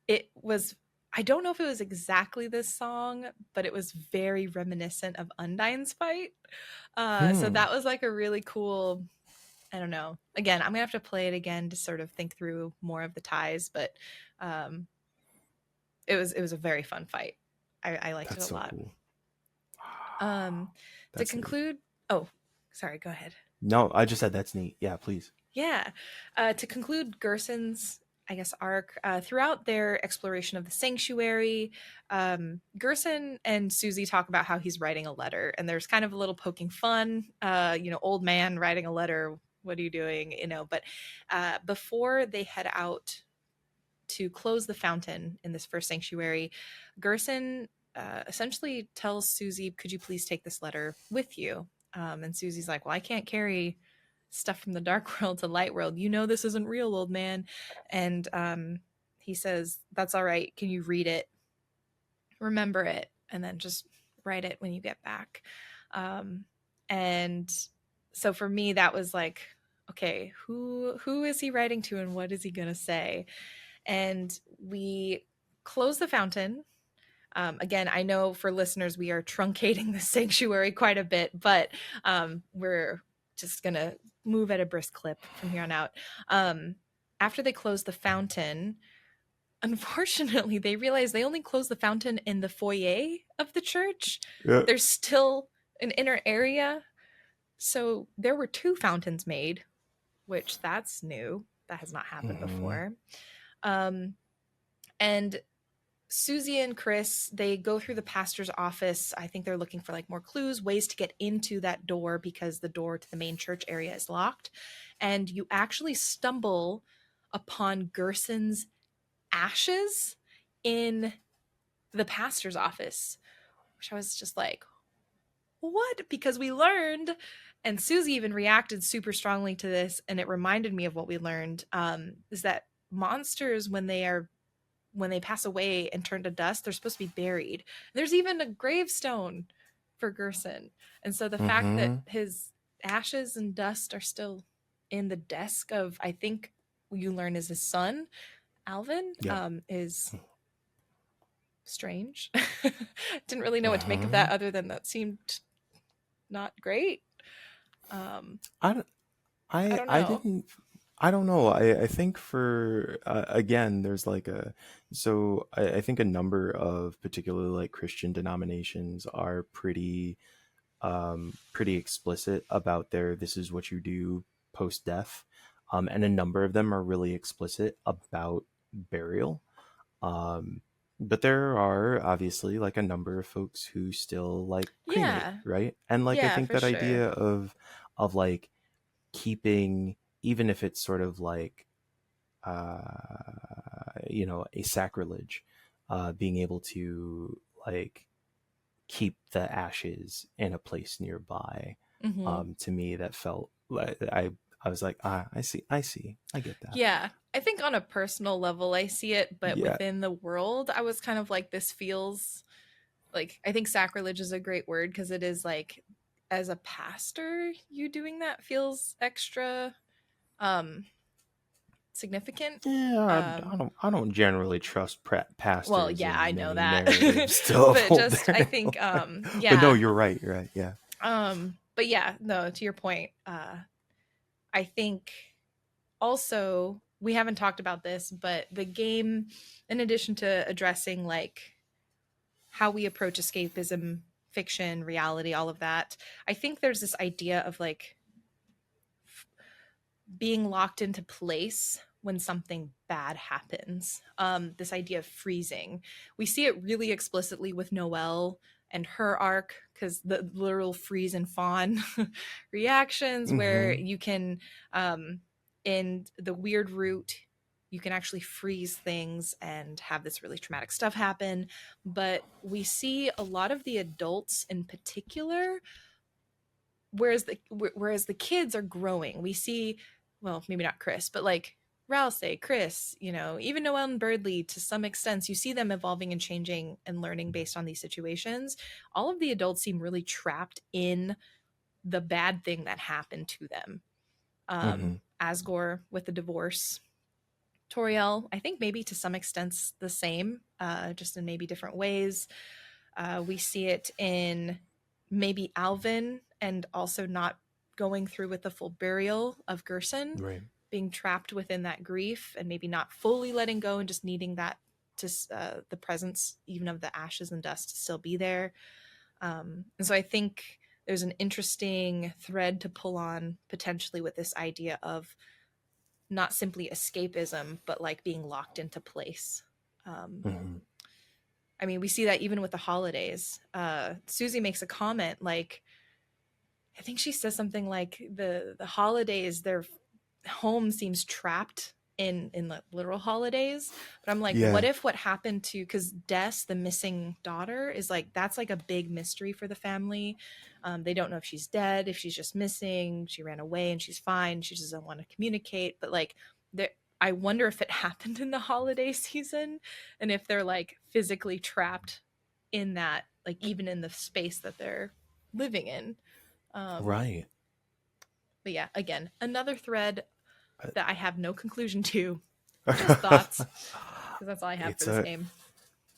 A: It was, I don't know if it was exactly this song, but it was very reminiscent of Undyne's fight. So
B: hmm.
A: that was like a really cool, I don't know. Again, I'm gonna have to play it again to sort of think through more of the ties, but um, it was a very fun fight. I liked it
B: That's
A: a
B: so
A: lot.
B: cool.
A: Um, to
B: That's neat.
A: conclude, oh, sorry, go ahead.
B: No, I just said that's neat. Yeah, please.
A: Yeah. To conclude Gerson's, I guess, arc, throughout their exploration of the sanctuary, Gerson and Susie talk about how he's writing a letter, and there's kind of a little poking fun, old man writing a letter. What are you doing? But before they head out to close the fountain in this first sanctuary, Gerson essentially tells Susie, "Could you please take this letter with you?" And Susie's like, "Well, I can't carry stuff from the dark world to light world. You know this isn't real, old man." And he says, "That's all right. Can you read it, remember it, and then just write it when you get back?" Um, and so for me, that was like, okay, who is he writing to, and what is he gonna say? And we close the fountain. Again, I know for listeners, we are truncating the sanctuary quite a bit, but we're just going to move at a brisk clip from here on out. Um, After they close the fountain, unfortunately, they realize they only close the fountain in the foyer of the church.
B: Yeah.
A: There's still an inner area. So there were two fountains made, which that's new. That has not happened
B: Hmm.
A: before. Um, and Susie and Chris, they go through the pastor's office. I think they're looking for like more clues, ways to get into that door because the door to the main church area is locked. And you actually stumble upon Gerson's ashes in the pastor's office, which I was just like, what? Because we learned, and Susie even reacted super strongly to this, and it reminded me of what we learned, is that monsters, when they pass away and turn to dust, they're supposed to be buried. There's even a gravestone for Gerson. And so the fact that
B: Hmm.
A: his ashes and dust are still in the desk of, I think you learn is his son, Alvin,
B: Yep.
A: is strange. Didn't really know what to make of
B: Hmm.
A: that other than that seemed not great. Um,
B: I don't,
A: I don't
B: I
A: know.
B: didn't. I don't know. I think for again, there's like a so I think a number of particularly like Christian denominations are pretty explicit about their this is what you do post death, and a number of them are really explicit about burial. Um, but there are obviously like a number of folks who still like cremate,
A: Yeah.
B: right? And like I
A: Yeah,
B: think
A: for
B: that
A: sure.
B: idea of like keeping, even if it's sort of like a sacrilege, being able to like keep the ashes in a place nearby.
A: Hmm.
B: To me that felt like I was like, I get that.
A: Yeah. I think on a personal level, I see it, but
B: Yeah.
A: within the world, I was kind of like, this feels like, I think sacrilege is a great word because it is like, as a pastor, you doing that feels extra um significant.
B: Yeah,
A: Um,
B: I don't generally trust
A: well,
B: pastors
A: yeah, I
B: in
A: know
B: many
A: that.
B: narratives to
A: But
B: uphold
A: just I
B: their
A: think
B: but no,
A: yeah.
B: you're right. You're right. Yeah.
A: But yeah, no, to your point, I think also we haven't talked about this, but the game, in addition to addressing like how we approach escapism, fiction, reality, all of that, I think there's this idea of like being locked into place when something bad happens. This idea of freezing. We see it really explicitly with Noelle and her arc, because the literal freeze and fawn reactions, where
B: Mm-hmm.
A: you can in the weird route you can actually freeze things and have this really traumatic stuff happen. But we see a lot of the adults in particular, whereas the kids are growing. We see, well, maybe not Chris, but like Rouse, Chris, even Noelle and Birdley, to some extent, you see them evolving and changing and learning based on these situations. All of the adults seem really trapped in the bad thing that happened to them.
B: Mm-hmm.
A: Asgore with the divorce. Toriel, I think maybe to some extent the same, just in maybe different ways. We see it in maybe Alvin, and also not going through with the full burial of Gerson,
B: Right.
A: being trapped within that grief and maybe not fully letting go and just needing that to the presence even of the ashes and dust to still be there. And so I think there's an interesting thread to pull on potentially with this idea of not simply escapism, but like being locked into place. Um,
B: Mm-hmm.
A: I mean, we see that even with the holidays. Susie makes a comment like, I think she says something like the holidays, their home seems trapped in the literal holidays. But I'm like, what
B: Yeah.
A: if what happened to, because Des, the missing daughter, is like, that's like a big mystery for the family. They don't know if she's dead, if she's just missing, she ran away and she's fine, she just doesn't want to communicate. But like, I wonder if it happened in the holiday season, and if they're like physically trapped in that, like even in the space that they're living in. um
B: Right.
A: but yeah, again, another thread that I have no conclusion to, just
B: Uh,
A: thoughts, because that's all I have for
B: it's
A: this
B: a
A: game.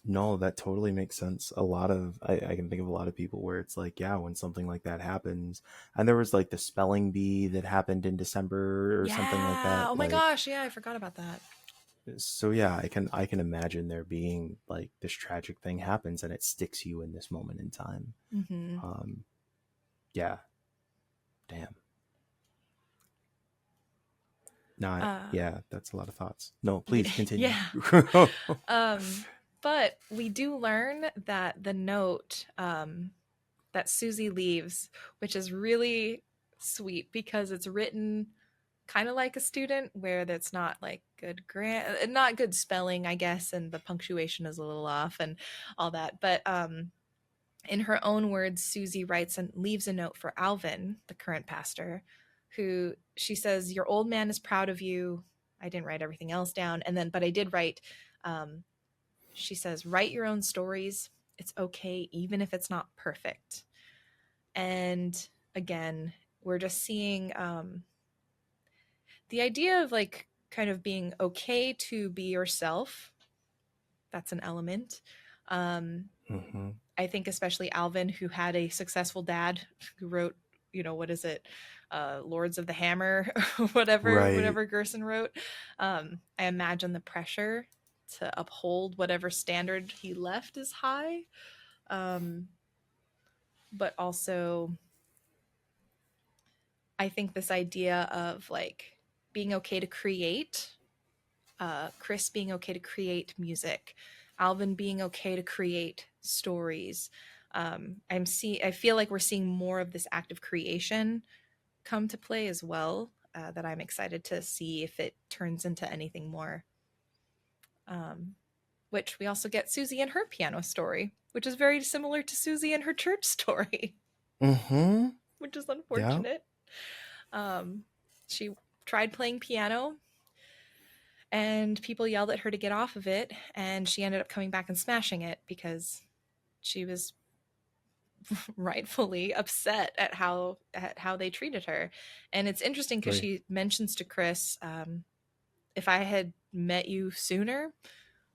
B: No, that totally makes sense. A lot of I can think of a lot of people where it's like, yeah, when something like that happens, and there was like the spelling bee that happened in December or something like
A: Yeah.
B: that.
A: Oh my
B: Like,
A: gosh. Yeah, I forgot about that.
B: so yeah, I can imagine there being like this tragic thing happens and it sticks you in this moment in time.
A: Mm-hmm.
B: Um, yeah, damn. Not
A: Uh,
B: yeah, that's a lot of thoughts. No, please continue.
A: yeah. But we do learn that the note that Susie leaves, which is really sweet because it's written kind of like a student, where that's not like not good spelling, I guess, and the punctuation is a little off and all that. But in her own words, Susie writes and leaves a note for Alvin, the current pastor, who she says, "Your old man is proud of you." I didn't write everything else down. And then, but I did write, um, she says, "Write your own stories. It's okay, even if it's not perfect." And again, we're just seeing the idea of like kind of being okay to be yourself. That's an element. Um,
B: Hmm.
A: I think especially Alvin, who had a successful dad who wrote, what is it, Lords of the Hammer,
B: Right.
A: whatever Gerson wrote. I imagine the pressure to uphold whatever standard he left is high, um, but also I think this idea of like being okay to create, Chris being okay to create music, Alvin being okay to create stories. I feel like we're seeing more of this act of creation come to play as well. That I'm excited to see if it turns into anything more. Um, which we also get Susie and her piano story, which is very similar to Susie and her church story,
B: Mm-hmm.
A: which is
B: Yeah.
A: unfortunate. Um, she tried playing piano and people yelled at her to get off of it, and she ended up coming back and smashing it because she was rightfully upset at how they treated her. And it's interesting because
B: Right.
A: she mentions to Chris, if I had met you sooner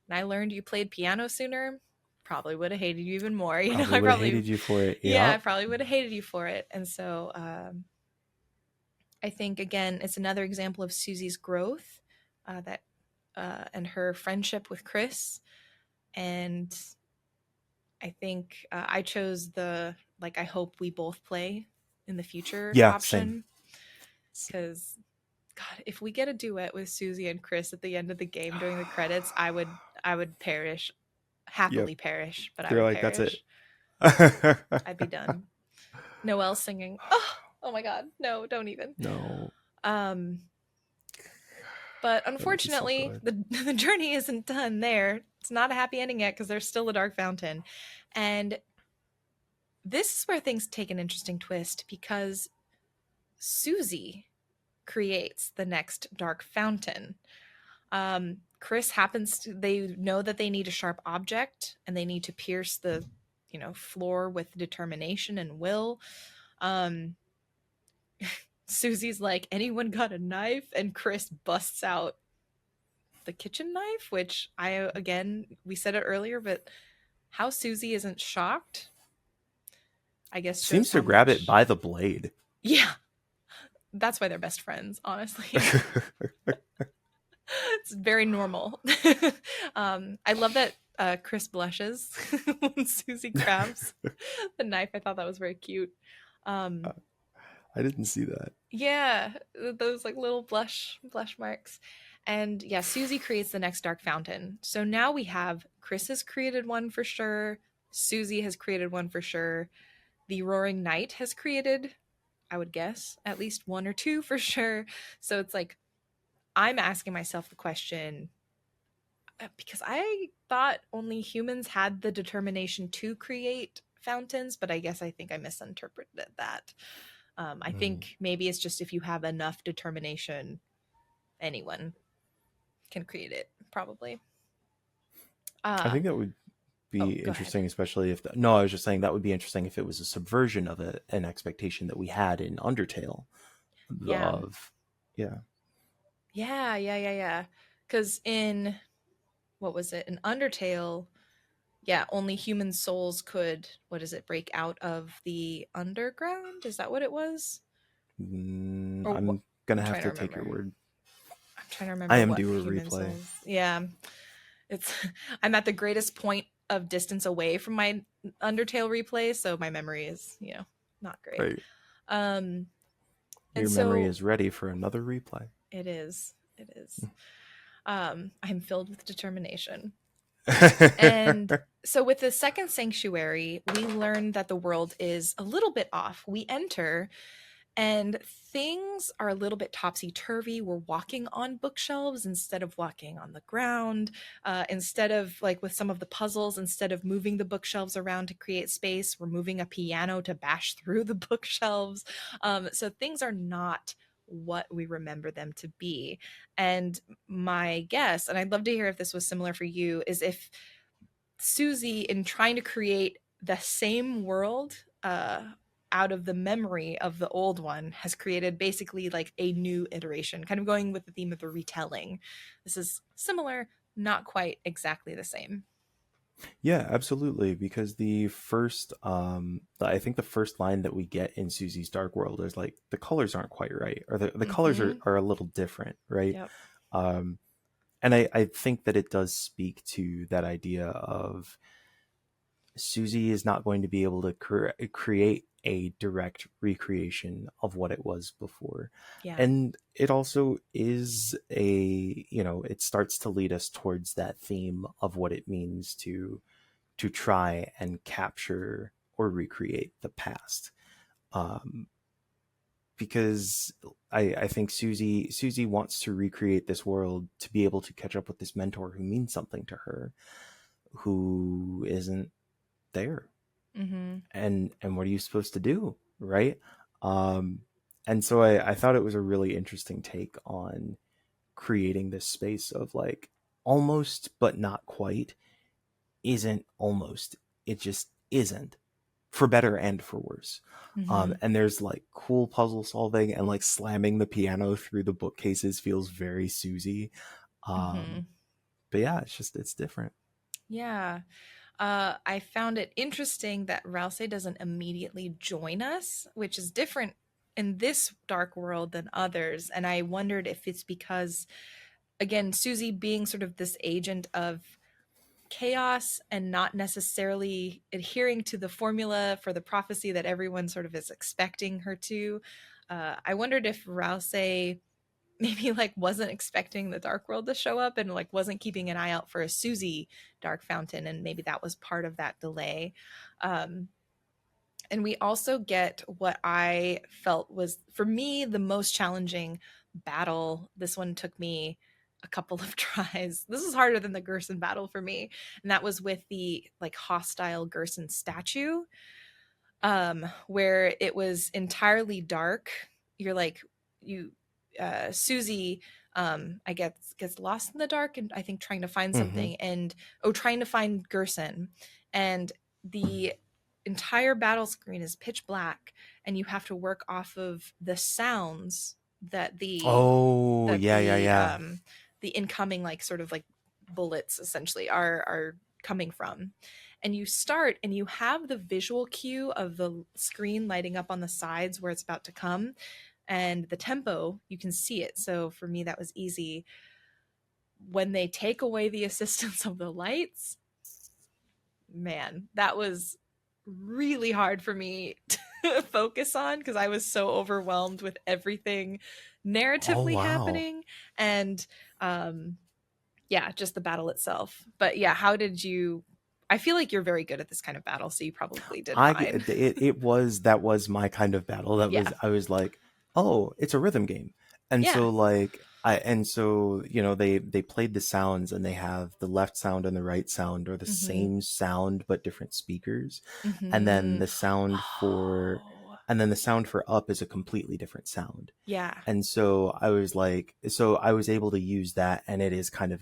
A: and I learned you played piano sooner, probably would have hated you even more.
B: Probably
A: I
B: would have
A: probably,
B: hated you for it.
A: yeah, I
B: Yep.
A: probably would have hated you for it. And so I think again, it's another example of Susie's growth, that and her friendship with Chris. And I think I chose the, like, I hope we both play in the future
B: Yeah, same.
A: option, because God, if we get a duet with Susie and Chris at the end of the game during the credits, I would perish,
B: Yep.
A: happily perish, but I
B: They're
A: would
B: like, that's it.
A: perish. I'd be done. Noelle singing. Oh, oh my god. No, don't even.
B: No,
A: Um, but
B: that would be so
A: unfortunately,
B: good.
A: the journey isn't done there. It's not a happy ending yet because there's still a dark fountain. And this is where things take an interesting twist because Susie creates the next dark fountain. Chris happens to, they know that they need a sharp object and they need to pierce the, floor with determination and will. Um, Susie's like, anyone got a knife? And Chris busts out the kitchen knife, which again, we said it earlier, but how Susie isn't shocked, I guess, shows
B: Seems to
A: how
B: grab it
A: much.
B: by the blade.
A: Yeah, that's why they're best friends, honestly. It's very normal. I love that Chris blushes when Susie grabs the knife. I thought that was very cute. Um,
B: I didn't see that.
A: yeah, those like little blush marks. And yeah, Susie creates the next dark fountain. So now we have Chris has created one for sure. Susie has created one for sure. The Roaring Knight has created, I would guess, at least one or two for sure. So it's like I'm asking myself the question because I thought only humans had the determination to create fountains, but I guess I think I misinterpreted that. I
B: Mm.
A: think maybe it's just if you have enough determination, anyone can create it, probably.
B: I
A: Uh,
B: think that would
A: oh,
B: be
A: go ahead.
B: interesting, especially if no, I was just saying that would be interesting if it was a subversion of an expectation that we had in Undertale
A: Yeah.
B: of yeah.
A: Yeah. Because in, what was it? In Undertale, yeah, only human souls could, what is it, break out of the underground? Is that what it was? Or what?
B: I'm gonna
A: I'm
B: have
A: trying to
B: to take your
A: remember.
B: word.
A: I'm trying to
B: I
A: remember
B: am
A: what
B: due a
A: human
B: replay.
A: souls. Yeah, it's I'm at the greatest point of distance away from my Undertale replay, so my memory is, not great.
B: Right.
A: Um, and
B: Your memory
A: so
B: is ready for another replay.
A: it is. It is. I'm filled with determination. And so with the second sanctuary, we learn that the world is a little bit off. We enter and things are a little bit topsy-turvy. We're walking on bookshelves instead of walking on the ground. Instead of, like with some of the puzzles, instead of moving the bookshelves around to create space, we're moving a piano to bash through the bookshelves. So things are not what we remember them to be. And my guess, and I'd love to hear if this was similar for you, is if Susie, in trying to create the same world out of the memory of the old one, has created basically like a new iteration, kind of going with the theme of the retelling. This is similar, not quite exactly the same.
B: Yeah, absolutely. Because the first, I think the first line that we get in Susie's Dark World is like the colors aren't quite right, or the colors
A: Mm-hmm.
B: are a little different, right?
A: Yep.
B: Um, and I think that it does speak to that idea of Susie is not going to be able to create a direct recreation of what it was before.
A: Yeah.
B: And it also is it starts to lead us towards that theme of what it means to try and capture or recreate the past. Um, because I think Susie wants to recreate this world to be able to catch up with this mentor who means something to her, who isn't there.
A: Mm-hmm.
B: And what are you supposed to do, right? Um, and so I thought it was a really interesting take on creating this space of like almost but not quite, isn't almost, it just isn't, for better and for worse.
A: Mm-hmm.
B: And there's like cool puzzle solving, and like slamming the piano through the bookcases feels very Susie.
A: Mm-hmm.
B: But yeah, it's different.
A: Yeah. I found it interesting that Rouse doesn't immediately join us, which is different in this dark world than others. And I wondered if it's because, again, Susie being sort of this agent of chaos and not necessarily adhering to the formula for the prophecy that everyone sort of is expecting her to. I wondered if Rouse maybe like wasn't expecting the dark world to show up and like wasn't keeping an eye out for a Susie dark fountain, and maybe that was part of that delay. um and we also get what I felt was, for me, the most challenging battle. This one took me a couple of tries. This is harder than the Gerson battle for me. And that was with the like hostile Gerson statue, where it was entirely dark. You're like, you, Susie, I guess gets lost in the dark, and I think trying to find
B: Mm-hmm.
A: something, and trying to find Gerson, and the entire battle screen is pitch black, and you have to work off of the sounds that
B: Oh, yeah, yeah, yeah.
A: the incoming like sort of like bullets essentially are coming from. And you start and you have the visual cue of the screen lighting up on the sides where it's about to come, and the tempo, you can see it. So for me that was easy. When they take away the assistance of the lights, man, that was really hard for me to focus on because I was so overwhelmed with everything
B: Oh,
A: narratively
B: wow.
A: happening, and um yeah, just the battle itself. But yeah, how did you, I feel like you're very good at this kind of battle, so you probably did fine.
B: It was, that was my kind of battle. That
A: Yeah.
B: was, I was like, oh, it's a rhythm game. And
A: Yeah.
B: so like they played the sounds, and they have the left sound and the right sound are the
A: Mm-hmm.
B: same sound but different speakers. And then
A: Mm-hmm.
B: the sound for
A: Oh.
B: up is a completely different sound.
A: Yeah.
B: And so I was like, so I was able to use that, and it is kind of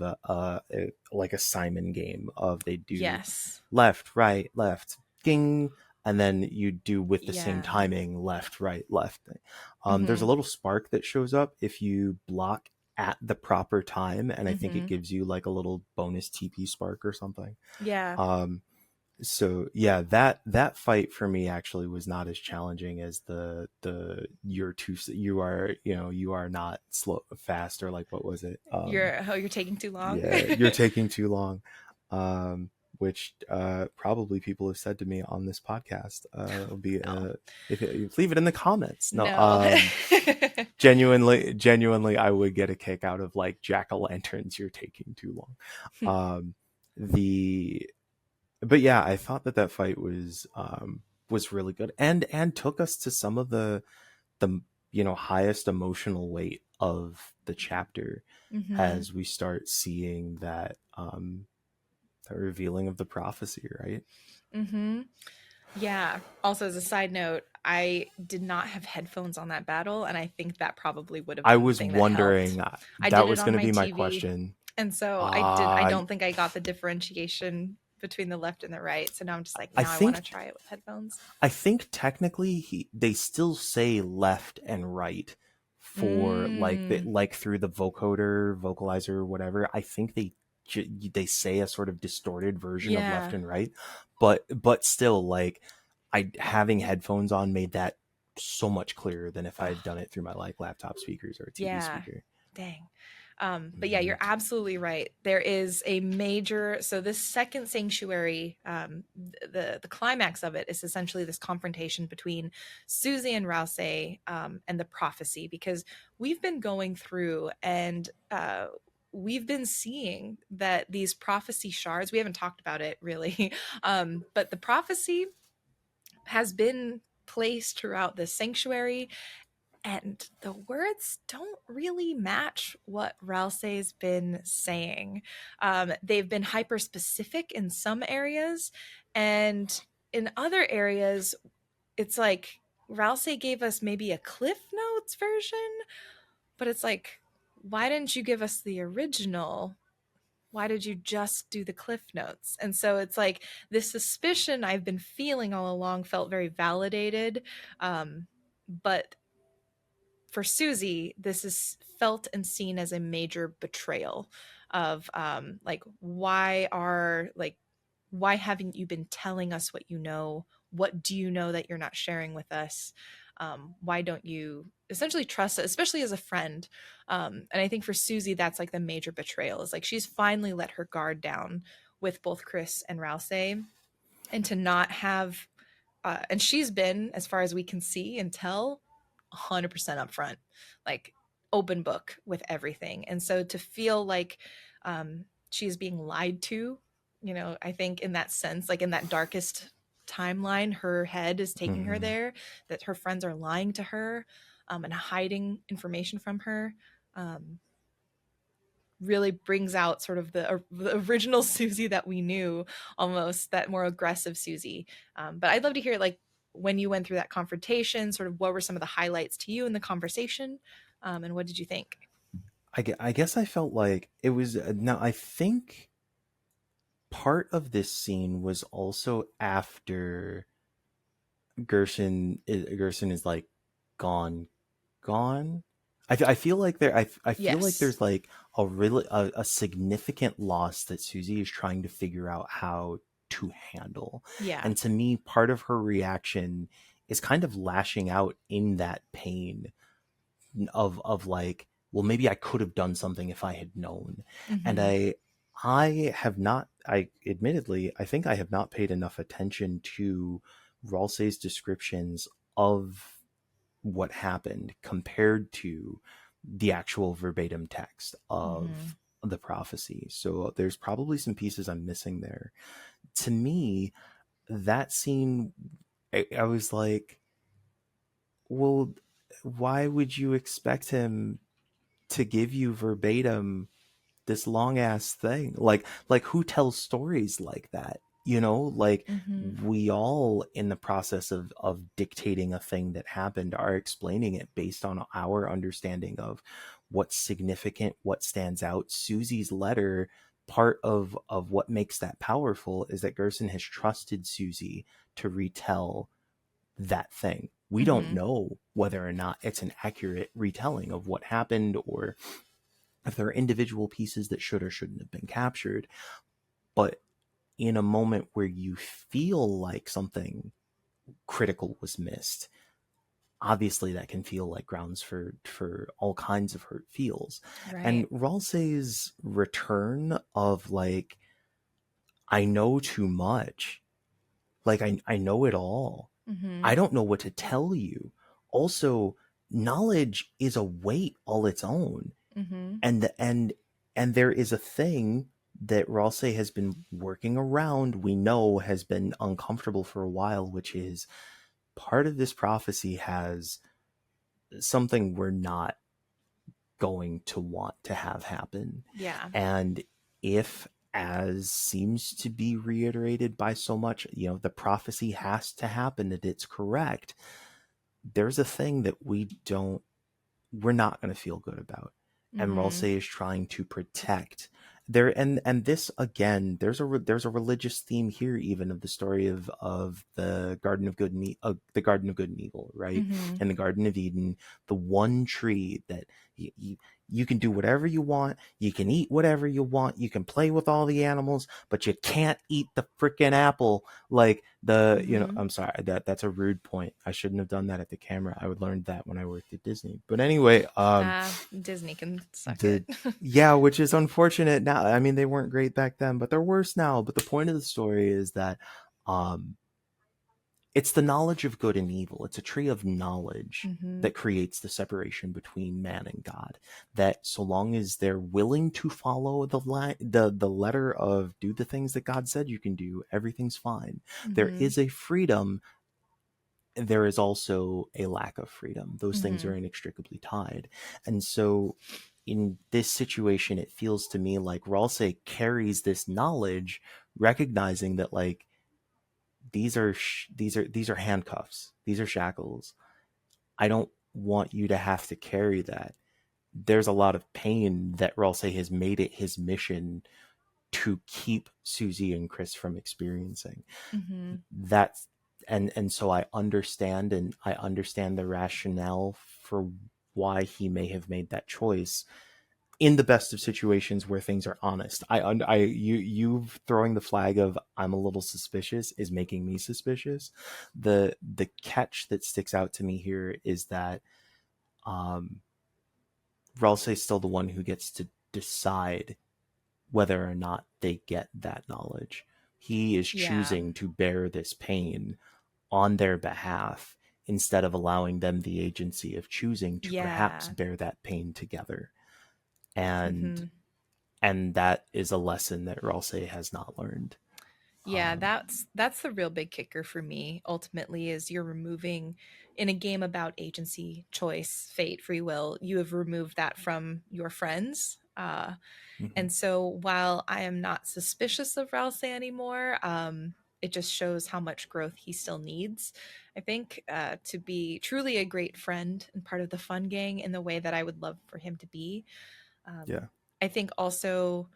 B: like a Simon game of, they do
A: Yes.
B: left, right, left, ging, and then you do with the same
A: Yeah.
B: timing left, right, left. There's
A: Mm-hmm.
B: a little spark that shows up if you block at the proper time, and I think it
A: Mm-hmm.
B: gives you like a little bonus TP spark or something.
A: Yeah.
B: Um, so yeah, that fight for me actually was not as challenging as the you are, you are not slow fast, or like, what was it,
A: You're taking too long.
B: yeah, you're taking too long. Which probably people have said to me on this podcast. It'll be
A: No.
B: if leave it in the comments. No,
A: No.
B: genuinely, I would get a kick out of like jack-o'-lanterns. You're taking too long. The But yeah, I thought that fight was really good, and took us to some of the highest emotional weight of the chapter,
A: Mm-hmm.
B: as we start seeing that revealing of the prophecy, right?
A: Mm-hmm. Yeah. Also, as a side note, I did not have headphones on that battle, and I think that probably would have
B: I
A: been the
B: was
A: thing that helped.
B: wondering,
A: I
B: that
A: did it
B: was
A: on
B: going to
A: my
B: be my
A: TV,
B: question.
A: and so I
B: uh
A: don't think I got the differentiation between the left and the right. So now I'm just like,
B: i
A: now I want
B: think
A: to try it with headphones.
B: I think technically they still say left and right for like
A: Mm.
B: like through the vocalizer, whatever. I think they say a sort of distorted version of left
A: Yeah.
B: and right, but still, like, I having headphones on made that so much clearer than if I had
A: Oh,
B: done it through my like laptop speakers or a TV
A: yeah.
B: speaker.
A: Dang. But yeah,
B: Mhm.
A: you're absolutely right. There is a major, so this second sanctuary, the climax of it is essentially this confrontation between Susie and Rouse, and the prophecy, because we've been going through and we've been seeing that these prophecy shards, we haven't talked about it really, but the prophecy has been placed throughout the sanctuary, and the words don't really match what Ralsei's been saying. They've been hyper specific in some areas, and in other areas, it's like Ralsei gave us maybe a Cliff Notes version, but it's like, why didn't you give us the original? Why did you just do the Cliff Notes? And so it's like this suspicion I've been feeling all along felt very validated. But for Susie, this is felt and seen as a major betrayal of like, why haven't you been telling us what you know? What do you know that you're not sharing with us? Why don't you essentially trust us, especially as a friend? And I think for Susie, that's like the major betrayal, is like she's finally let her guard down with both Chris and Rouse, and to not have and she's been, as far as we can see and tell, 100% upfront. Like, open book with everything. And so to feel like she's being lied to, I think in that sense, like in that darkest timeline, her head is taking her
B: Hmm.
A: there, that her friends are lying to her and hiding information from her. Um, really brings out sort of the original Susie that we knew, almost that more aggressive Susie. But I'd love to hear like when you went through that confrontation, sort of what were some of the highlights to you in the conversation, and what did you think?
B: I guess I felt like it was now I think part of this scene was also after Gerson is like gone gone. I feel like I feel like
A: Yes.
B: there's like a significant loss that Susie is trying to figure out how to handle.
A: Yeah.
B: And to me, part of her reaction is kind of lashing out in that pain of like, well, maybe I could have done something if I had known. And
A: Mm-hmm.
B: I have not, I admittedly, I think I have not paid enough attention to Ralsei's descriptions of what happened compared to the actual verbatim text
A: Mm-hmm.
B: of the prophecy. So there's probably some pieces I'm missing there. To me, that scene, I was like, well, why would you expect him to give you verbatim this long ass thing? Like who tells stories like that? Like
A: Mm-hmm.
B: we all in the process of dictating a thing that happened are explaining it based on our understanding of what's significant, what stands out. Susie's letter, part of what makes that powerful is that Gerson has trusted Susie to retell that thing. We don't
A: Mm-hmm.
B: know whether or not it's an accurate retelling of what happened, or if there are individual pieces that should or shouldn't have been captured. But in a moment where you feel like something critical was missed, obviously that can feel like grounds for all kinds of hurt feels. And
A: Right.
B: Ralsei's return of like, I know too much, like I know it all,
A: Mm-hmm.
B: I don't know what to tell you. Also, knowledge is a weight all its own.
A: Mm-hmm.
B: And there is a thing that Ralsei has been working around, we know has been uncomfortable for a while, which is part of this prophecy has something we're not going to want to have happen.
A: Yeah.
B: And if, as seems to be reiterated by so much, the prophecy has to happen, that it's correct, there's a thing that we're not going to feel good about. And
A: Mm-hmm.
B: Ralsei is trying to protect there. And this again, there's a religious theme here, even of the story of the Garden of Good and the Garden of Good and Evil, right?
A: Mm-hmm.
B: And the Garden of Eden, the one tree that you can do whatever you want, you can eat whatever you want, you can play with all the animals, but you can't eat the freaking apple. Like
A: Mm-hmm.
B: I'm sorry, that's a rude point. I shouldn't have done that at the camera. I would learn that when I worked at Disney. But anyway,
A: Disney can suck it.
B: the yeah, which is unfortunate now. I mean, they weren't great back then, but they're worse now. But the point of the story is that um it's the knowledge of good and evil. It's a tree of knowledge
A: Mm-hmm.
B: that creates the separation between man and God. That so long as they're willing to follow the letter of do the things that God said you can do, everything's fine. There
A: Mm-hmm.
B: is a freedom. There is also a lack of freedom. Those things
A: Mm-hmm.
B: are inextricably tied. And so in this situation, it feels to me like Ralsei carries this knowledge, recognizing that like these are handcuffs, these are shackles. I don't want you to have to carry that. There's a lot of pain that Ralsei has made it his mission to keep Susie and Chris from experiencing.
A: Mm-hmm.
B: That's and so I understand the rationale for why he may have made that choice in the best of situations where things are honest. You throwing the flag of I'm a little suspicious is making me suspicious. The catch that sticks out to me here is that um Ralsei's still the one who gets to decide whether or not they get that knowledge. He is
A: Yeah.
B: choosing to bear this pain on their behalf instead of allowing them the agency of choosing to perhaps
A: Yeah.
B: bear that pain together. And
A: Hmm.
B: and that is a lesson that Ralsei has not learned.
A: Yeah,
B: Um,
A: that's the real big kicker for me ultimately is you're removing in a game about agency, choice, fate, free will, you have removed that from your friends.
B: mhm.
A: And so while I am not suspicious of Ralsei anymore, it just shows how much growth he still needs, I think, to be truly a great friend and part of the fun gang in the way that I would love for him to be. Um,
B: Yeah.
A: I think also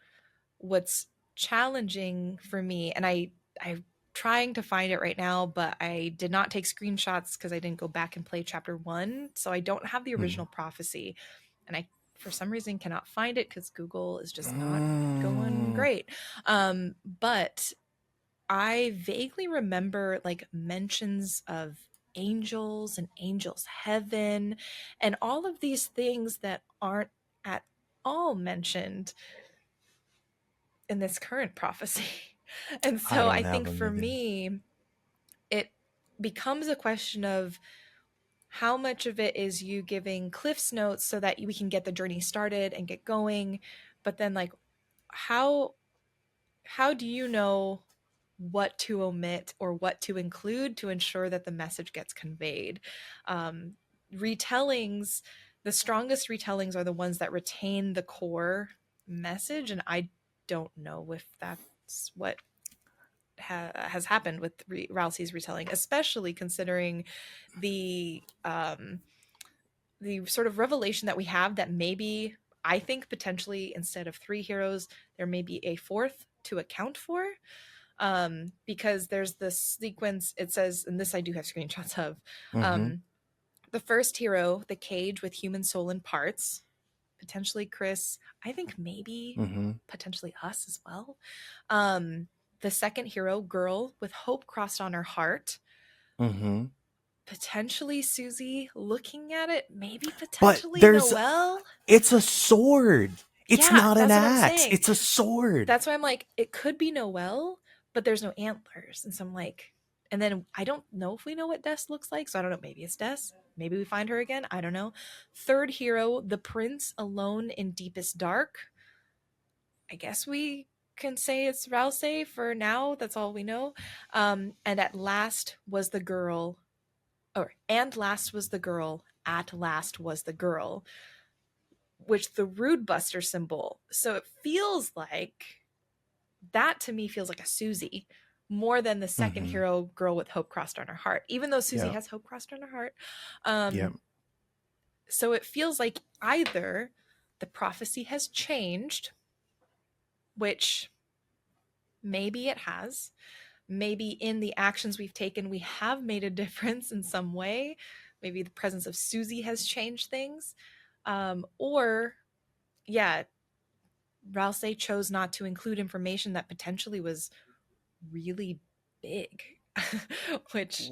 A: what's challenging for me, and I'm trying to find it right now, but I did not take screenshots because I didn't go back and play chapter one, so I don't have the
B: Mm.
A: original prophecy, and I for some reason cannot find it because Google is just not going
B: Mm.
A: great. But I vaguely remember like mentions of angels and angels heaven and all of these things that aren't at all mentioned in this current prophecy. And
B: I
A: so I
B: don't have
A: think
B: them
A: for
B: either.
A: me, it becomes a question of how much of it is you giving Cliff's notes so that we can get the journey started and get going, but then like how how do you know what to omit or what to include to ensure that the message gets conveyed? Um, Retellings, the strongest retellings are the ones that retain the core message, and I don't know if that's what has happened with Rousey's retelling, especially considering the the sort of revelation that we have that maybe I think potentially instead of three heroes there may be a fourth to account for, because there's this sequence it says, and this I do have screenshots of,
B: Mm-hmm.
A: um, the first hero, the cage with human soul in parts, potentially Chris, I think maybe
B: Mm-hmm.
A: potentially us as well. Um, the second hero, girl with hope crossed on her heart,
B: Mm-hmm.
A: potentially Susie looking at it, maybe
B: But
A: potentially Noelle.
B: it's a sword. It's
A: Yeah,
B: not an
A: that's what I'm
B: axe.
A: saying.
B: It's a sword.
A: That's why I'm like, it could be Noelle, but there's no antlers. And so I'm like, and then I don't know if we know what Des looks like. So I don't know. Maybe it's Des. Maybe we find her again. I don't know. Third hero, the prince alone in deepest dark. I guess we can say it's Rousey for now. That's all we know. And at last was the girl, or and last was the girl. At last was the girl, which the rude buster symbol. So it feels like that to me feels like a Susie more than the second
B: Mm-hmm.
A: hero girl with hope crossed on her heart, even though Susie
B: Yeah.
A: has hope crossed on her heart.
B: Yeah.
A: Um, so it feels like either the prophecy has changed, which maybe it has. Maybe in the actions we've taken, we have made a difference in some way. Maybe the presence of Susie has changed things. Or, yeah, Ralsei chose not to include information that potentially was really big, which,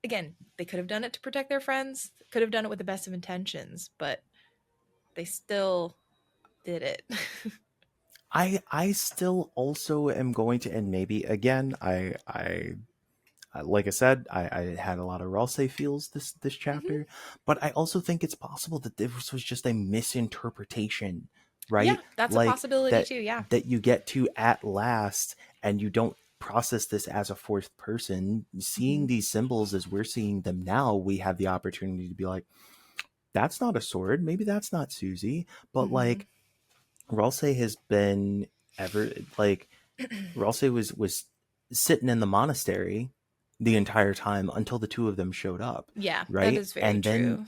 A: again, they could have done it to protect their friends, could have done it with the best of intentions, but they still did it.
B: I still also am going to, and maybe again, like I said, I had a lot of Ralsei feels this
A: Hmm.
B: chapter, but I also think it's possible that this was just a misinterpretation,
A: Yeah,
B: right?
A: that's a
B: Like
A: possibility
B: that
A: too. Yeah.
B: that you get to at last and you don't process this as a fourth person.
A: Hmm.
B: Seeing these symbols as we're seeing them now, we have the opportunity to be like, that's not a sword. Maybe that's not Susie. But
A: Hmm.
B: like Ralsei has been ever like Ralsei was sitting in the monastery the entire time until the two of them showed up,
A: Yeah, that
B: right?
A: is very true.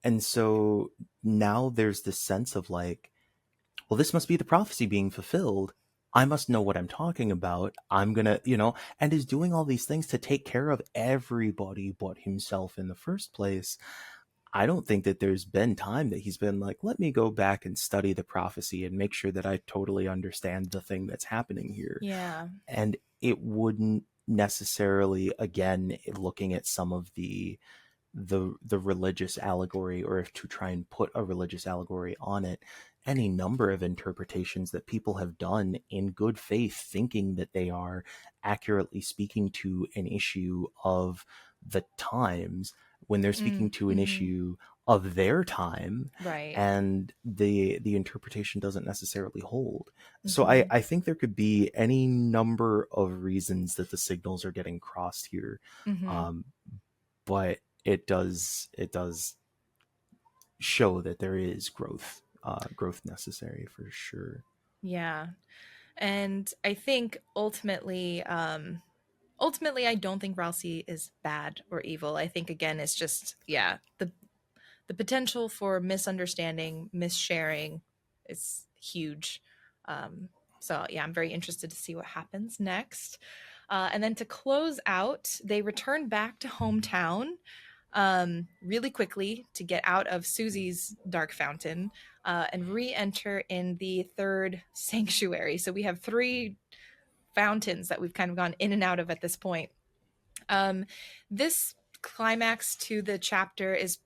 B: And so now there's this sense of like, well, this must be the prophecy being fulfilled. I must know what I'm talking about. I'm gonna, and is doing all these things to take care of everybody but himself in the first place. I don't think that there's been time that he's been like, let me go back and study the prophecy and make sure that I totally understand the thing that's happening here.
A: Yeah.
B: And it wouldn't necessarily, again, looking at some of the religious allegory, or if to try and put a religious allegory on it, any number of interpretations that people have done in good faith, thinking that they are accurately speaking to an issue of the times when they're speaking to an
A: Mm-hmm.
B: issue of their time,
A: Right.
B: and the interpretation doesn't necessarily hold. So
A: Mm-hmm.
B: I think there could be any number of reasons that the signals are getting crossed here.
A: Mm-hmm.
B: um, but it does show that there is growth necessary for sure.
A: Yeah. And I think ultimately I don't think Rousey is bad or evil. I think again it's just, yeah, the potential for misunderstanding, missharing is huge. So yeah, I'm very interested to see what happens next. And then to close out, they return back to hometown really quickly to get out of Susie's dark fountain and re-enter in the third sanctuary. So we have three fountains that we've kind of gone in and out of at this point. Um, this climax to the chapter is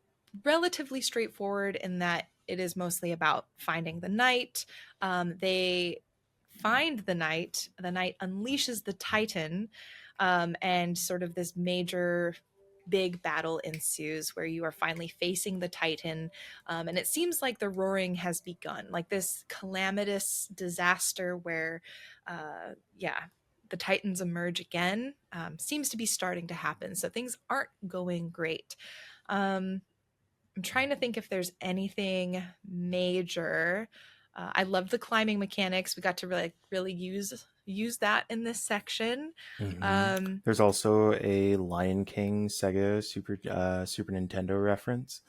A: relatively straightforward in that it is mostly about finding the knight. They find the knight. The knight unleashes the Titan, and sort of this major big battle ensues where you are finally facing the Titan. And it seems like the roaring has begun, like this calamitous disaster where, yeah, the Titans emerge again, seems to be starting to happen. So things aren't going great. I'm trying to think if there's anything major. I love the climbing mechanics. We got to really use that in this section.
B: Hmm.
A: Um,
B: There's also a Lion King Sega Super Nintendo reference.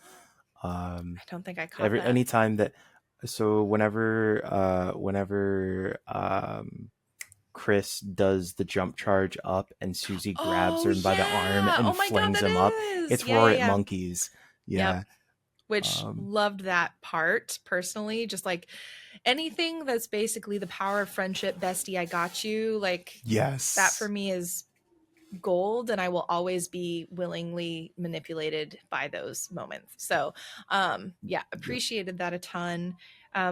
A: I don't think I caught
B: Every
A: that.
B: anytime that so whenever Chris does the jump charge up and Susie grabs
A: Oh
B: him by the arm
A: yeah! Oh
B: and
A: my god,
B: flings
A: that
B: him up,
A: is
B: it's
A: yeah yeah
B: Roar It
A: yeah.
B: Monkeys.
A: Yep.
B: Yeah.
A: Which
B: Um,
A: loved that part personally. Just like anything that's basically the power of friendship, bestie, I got you. Like that for
B: yes.
A: me is gold, and I will always be willingly manipulated by those moments. So yeah,
B: Yep.
A: appreciated that a ton.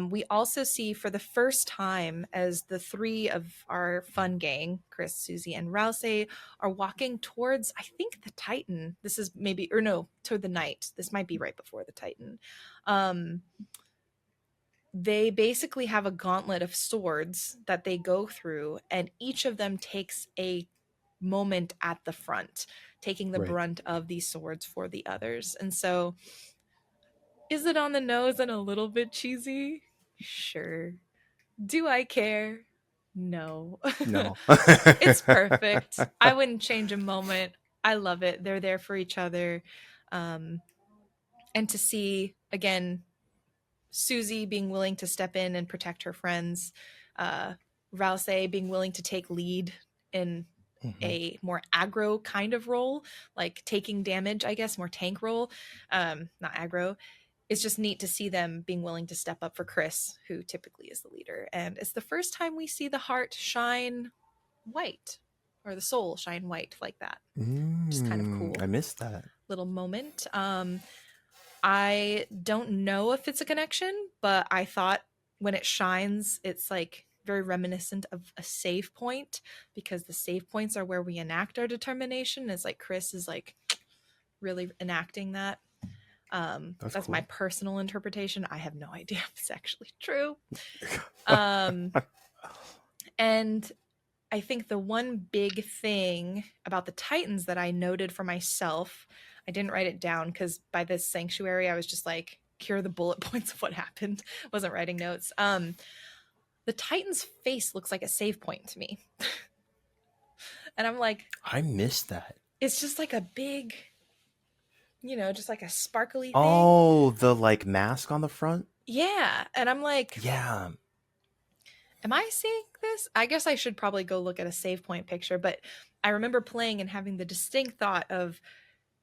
A: We also see for the first time as the three of our fun gang, Chris, Susie, and Rouse, are walking towards, I think, the Titan. This is maybe, or no, toward the Knight. This might be right before the Titan. Um, they basically have a gauntlet of swords that they go through, and each of them takes a moment at the front, taking the
B: Right.
A: brunt of these swords for the others. And so, is it on the nose and a little bit cheesy? Sure. Do I care? No.
B: No.
A: It's perfect. I wouldn't change a moment. I love it. They're there for each other. Um, and to see, again, Susie being willing to step in and protect her friends, uh, Rouse being willing to take lead in
B: Hmm.
A: a more aggro kind of role, like taking damage, I guess, more tank role, not aggro. It's just neat to see them being willing to step up for Chris, who typically is the leader. And it's the first time we see the heart shine white, or the soul shine white like that. Just kind of
B: I
A: cool
B: missed that.
A: little moment. I don't know if it's a connection, but I thought when it shines, it's like very reminiscent of a save point, because the save points are where we enact our determination. It's like Chris is like really enacting that.
B: That's
A: That's my
B: cool.
A: personal interpretation. I have no idea if it's actually true. Um, and I think the one big thing about the Titans that I noted for myself, I didn't write it down because by this sanctuary, I was just like, here are the bullet points of what happened. Wasn't writing notes. The Titan's face looks like a save point to me. And I'm like,
B: I missed that.
A: it's just like a big, just like a sparkly thing.
B: Oh, the like mask on the front?
A: Yeah. And I'm like,
B: Yeah.
A: am I seeing this? I guess I should probably go look at a save point picture, but I remember playing and having the distinct thought of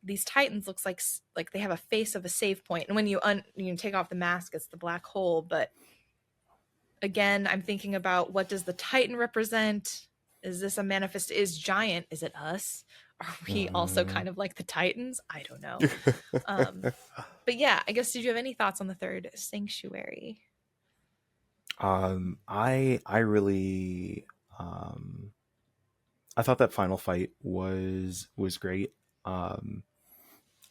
A: these Titans looks like they have a face of a save point, and when you take off the mask, it's the black hole. But again, I'm thinking about, what does the Titan represent? Is this a manifest? Is giant? Is it us? Are we also
B: Mhm.
A: kind of like the Titans? I don't know. Um, but yeah, I guess, did you have any thoughts on the third sanctuary?
B: I really I thought that final fight was great. Um,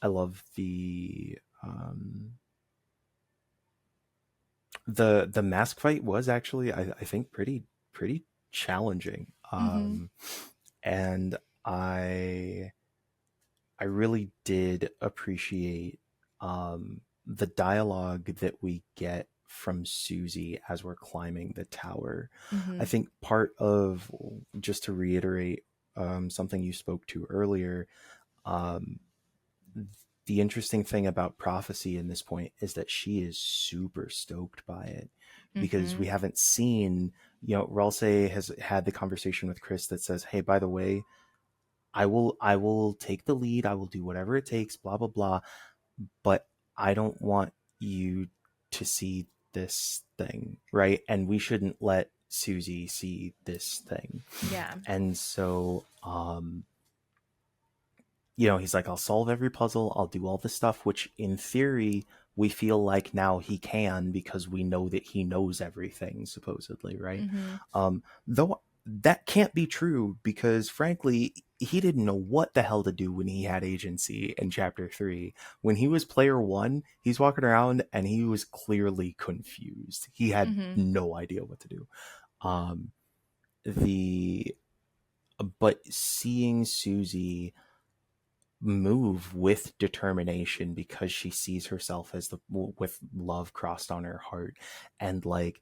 B: I love the mask fight was actually I think pretty challenging.
A: Mm-hmm.
B: And I I really did appreciate the dialogue that we get from Susie as we're climbing the tower.
A: Mm-hmm.
B: I think part of, just to reiterate something you spoke to earlier, um, the interesting thing about prophecy in this point is that she is super stoked by it because
A: Mm-hmm.
B: we haven't seen, Ralsei has had the conversation with Chris that says, hey, by the way, I will take the lead, I will do whatever it takes, blah blah blah, but I don't want you to see this thing, right? And we shouldn't let Susie see this thing.
A: Yeah.
B: And so he's like, I'll solve every puzzle, I'll do all this stuff, which in theory we feel like now he can because we know that he knows everything, supposedly, right?
A: Mm-hmm.
B: Though that can't be true because, frankly, he didn't know what the hell to do when he had agency in chapter 3. When he was player 1, he's walking around and he was clearly confused. He had
A: Mm-hmm.
B: no idea what to do. Um, the but seeing Susie move with determination because she sees herself as with love crossed on her heart, and like,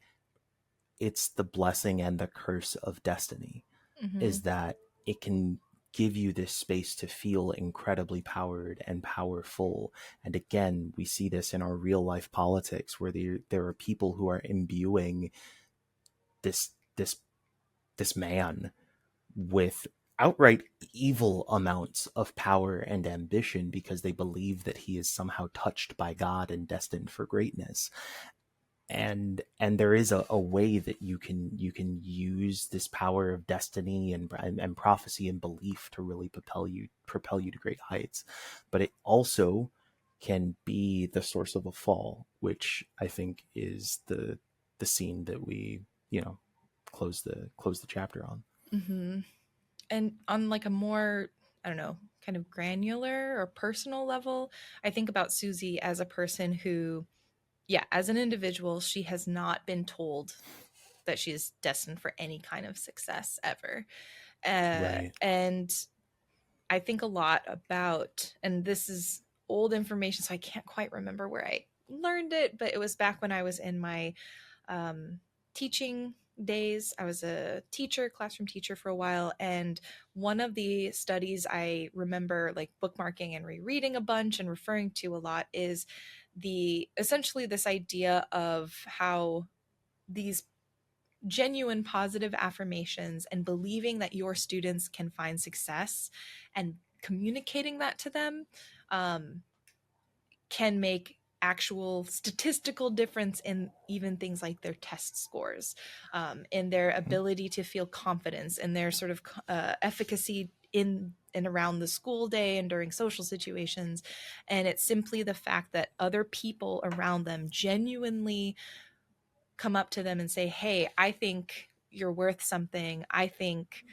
B: it's the blessing and the curse of destiny,
A: Mm-hmm.
B: is that it can give you this space to feel incredibly powered and powerful. And again, we see this in our real life politics where there are people who are imbuing this this this man with outright evil amounts of power and ambition because they believe that he is somehow touched by God and destined for greatness. And there is a way that you can use this power of destiny and prophecy and belief to really propel you to great heights, but it also can be the source of a fall, which I think is the scene that we close the chapter on.
A: Mm-hmm. And on like a more, I don't know, kind of granular or personal level, I think about Susie as a person who, yeah, as an individual, she has not been told that she is destined for any kind of success ever.
B: Right.
A: And I think a lot about, and this is old information, so I can't quite remember where I learned it, but it was back when I was in my um, teaching days. I was a teacher, classroom teacher for a while. And one of the studies I remember like bookmarking and rereading a bunch and referring to a lot is the essentially this idea of how these genuine positive affirmations and believing that your students can find success and communicating that to them um, can make actual statistical difference in even things like their test scores, in their
B: Mhm.
A: ability to feel confidence and their sort of efficacy in and around the school day and during social situations. And it's simply the fact that other people around them genuinely come up to them and say, hey, I think you're worth something, I think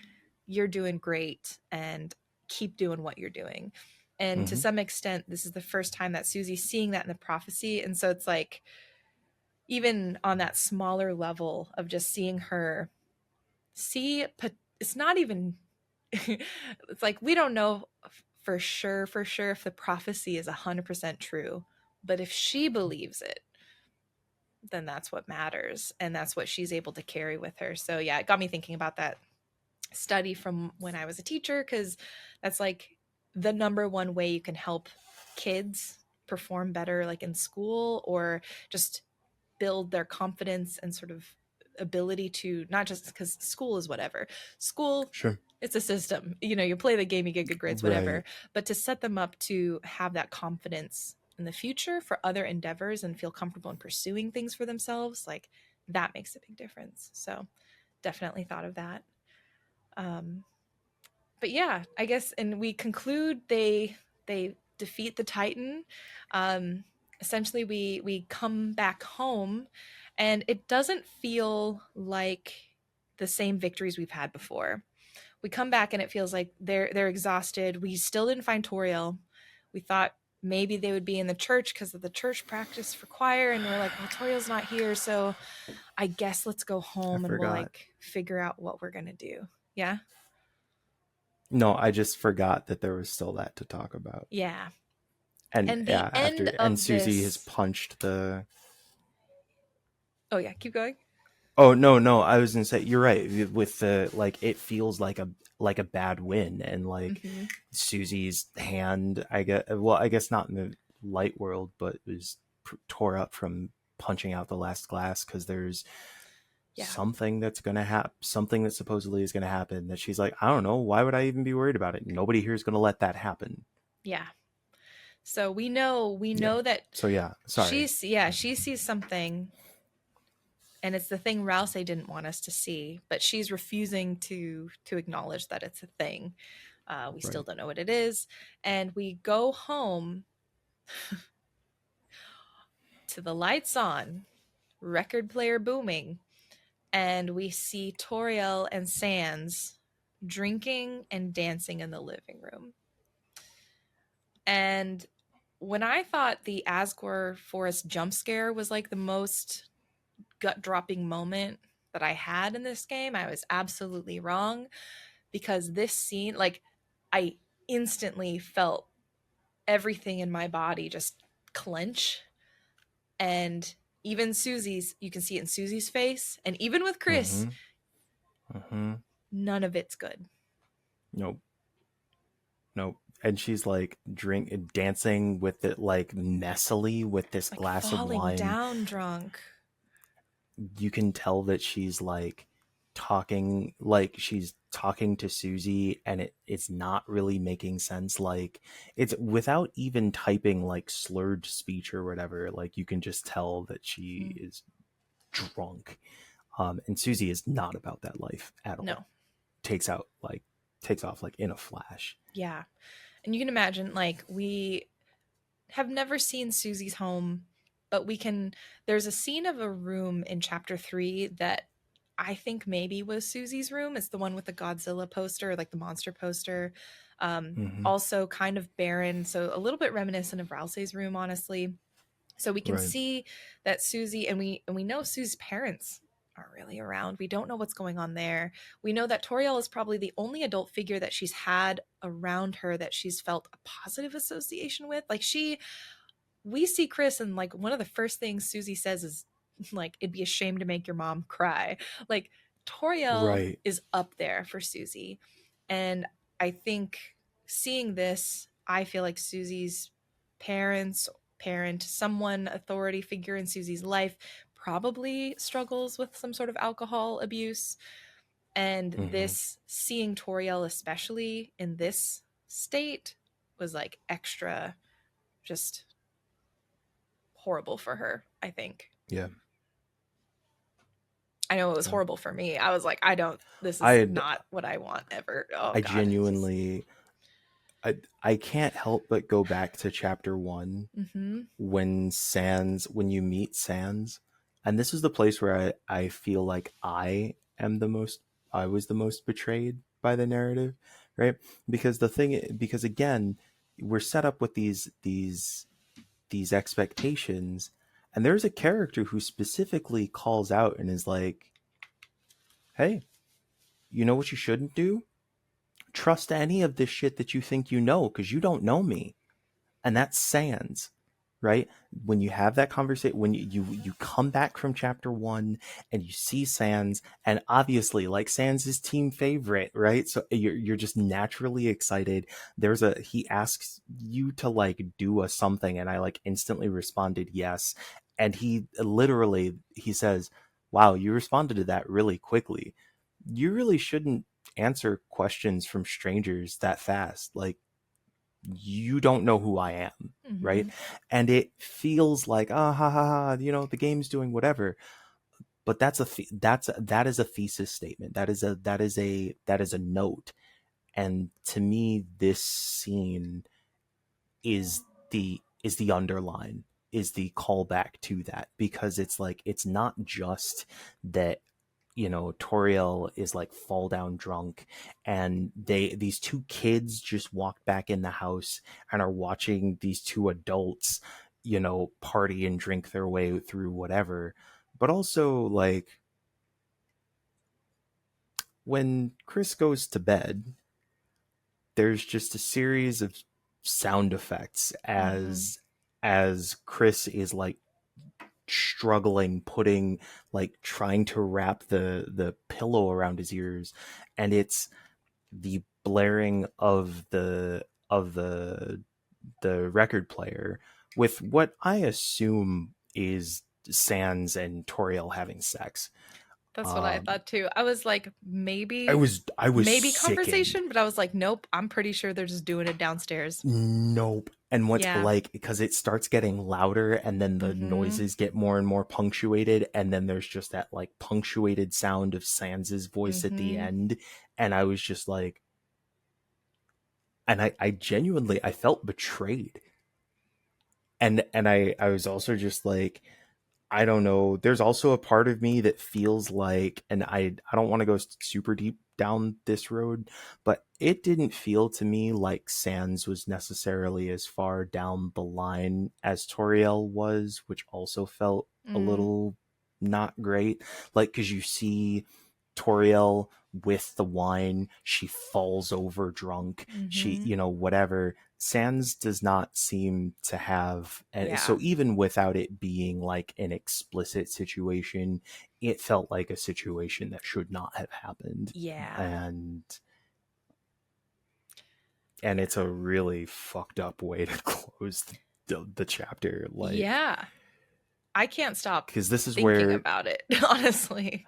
A: you're doing great, and keep doing what you're doing. And to
B: Mhm.
A: some extent, this is the first time that Susie's seeing that in the prophecy. And so it's like, even on that smaller level of just seeing her see, it's not even, it's like, we don't know for sure if the prophecy is 100% true. But if she believes it, then that's what matters. And that's what she's able to carry with her. So, yeah, it got me thinking about that study from when I was a teacher, because that's like the number one way you can help kids perform better, like in school, or just build their confidence and sort of ability to not just because school is whatever. School,
B: Sure.
A: it's a system. You play the game, you get good grades,
B: Right.
A: whatever. But to set them up to have that confidence in the future for other endeavors and feel comfortable in pursuing things for themselves, like that makes a big difference. So definitely thought of that. Um, but yeah, I guess, and we conclude they defeat the Titan. Um, Essentially, we come back home, and it doesn't feel like the same victories we've had before. We come back and it feels like they're exhausted. We still didn't find Toriel. We thought maybe they would be in the church because of the church practice for choir, and we're like, well, Toriel's not here, so I guess let's go
B: I
A: home and we'll
B: forgot.
A: like figure out what we're gonna do. Yeah.
B: No, I just forgot that there was still that to talk about.
A: Yeah.
B: And
A: And the
B: yeah,
A: end
B: after and
A: of
B: Susie has
A: this.
B: punched the.
A: Oh yeah, keep going.
B: Oh no, no, I was gonna say you're right. With the like, it feels like a bad win, and like
A: Mm-hmm.
B: Susie's hand. I guess. Well, I guess not in the light world, but it was tore up from punching out the last glass because there's
A: Yeah.
B: something that's gonna happen, something that supposedly is gonna happen. That she's like, I don't know. Why would I even be worried about it? Nobody here is gonna let that happen.
A: Yeah. So we
B: Yeah.
A: know that
B: So yeah, sorry.
A: she sees something, and it's the thing Rouse didn't want us to see, but she's refusing to acknowledge that it's a thing. We still
B: Right.
A: don't know what it is, and we go home to the lights on, record player booming, and we see Toriel and Sans drinking and dancing in the living room. And when I thought the Asgore Forest jump scare was like the most gut dropping moment that I had in this game, I was absolutely wrong, because this scene, like, I instantly felt everything in my body just clench. And even Susie's, you can see it in Susie's face. And even with Chris,
B: Mm-hmm. Mm-hmm.
A: none of it's good.
B: Nope. Nope. And she's like dancing with it like messily with this
A: Like
B: glass of
A: falling
B: wine.
A: down drunk.
B: You can tell that she's like she's talking to Susie, and it's not really making sense. Like, it's without even typing like slurred speech or whatever, like you can just tell that she
A: Mm.
B: is drunk. And Susie is not about that life at
A: No.
B: all. Takes off like in a flash.
A: Yeah. And you can imagine, like, we have never seen Susie's home, but we can. There's a scene of a room in chapter 3 that I think maybe was Susie's room. It's the one with the Godzilla poster, like the monster poster.
B: Mm-hmm.
A: Also kind of barren, so a little bit reminiscent of Rousey's room, honestly. So we can
B: Right.
A: see that Susie, and we know Susie's parents aren't really around. We don't know what's going on there. We know that Toriel is probably the only adult figure that she's had around her that she's felt a positive association with. Like, we see Chris, and like one of the first things Susie says is like, it'd be a shame to make your mom cry. Like, Toriel
B: Right.
A: is up there for Susie. And I think seeing this, I feel like Susie's parents, someone authority figure in Susie's life, probably struggles with some sort of alcohol abuse. And
B: Mm-hmm.
A: this, seeing Toriel especially in this state, was like extra just horrible for her, I think.
B: Yeah.
A: I know it was
B: Yeah.
A: horrible for me. I was like, this is
B: I
A: not what I want ever. Oh
B: I
A: God. Just
B: genuinely I can't help but go back to chapter 1
A: mm-hmm.
B: when you meet Sans, and this is the place where I feel like I was the most betrayed by the narrative, right? Because again, we're set up with these expectations, and there's a character who specifically calls out and is like, "Hey, you know what you shouldn't do? Trust any of this shit that you think you know, because you don't know me." And that's Sans, right? When you have that conversation, when you come back from chapter 1 and you see Sans, and obviously like Sans is team favorite, right? So you're just naturally excited. He asks you to like do a something, and I like instantly responded yes. And he says, wow, you responded to that really quickly. You really shouldn't answer questions from strangers that fast. Like, you don't know who I am, right?
A: Mm-hmm.
B: And it feels like, ah, ha, ha, ha, the game's doing whatever. But that is a thesis statement. That is a note. And to me, this scene is the underline, is the callback to that, because it's like, it's not just that Toriel is like fall down drunk, and these two kids just walked back in the house and are watching these two adults, party and drink their way through whatever. But also, like, when Chris goes to bed, there's just a series of sound effects
A: Mm-hmm.
B: as Chris is like struggling, putting, like, trying to wrap the pillow around his ears, and it's the blaring of the record player with what I assume is Sans and Toriel having sex.
A: That's what I
B: um
A: thought too. I was like,
B: i
A: maybe,
B: was i was
A: maybe
B: sickened.
A: conversation, but I was like, nope, I'm pretty sure they're just doing it downstairs.
B: Nope. And what's
A: Yeah.
B: like, because it starts getting louder and then the
A: Mm-hmm.
B: noises get more and more punctuated, and then there's just that like punctuated sound of Sans's voice at the
A: Mm-hmm.
B: end. And I was just like, and I genuinely, I felt betrayed. And I was also just like, I don't know. There's also a part of me that feels like, and I don't want to go super deep down this road, but it didn't feel to me like Sans was necessarily as far down the line as Toriel was, which also felt a
A: Mm.
B: little not great. Like, because you see Toriel with the wine, she falls over drunk, she,
A: Mm-hmm.
B: whatever. Sans does not seem to have, and
A: Yeah.
B: so even without it being like an explicit situation, it felt like a situation that should not have happened.
A: Yeah.
B: and and it's a really fucked up way to close the chapter, like,
A: Yeah. I can't stop
B: because this is
A: thinking
B: where,
A: about it, honestly.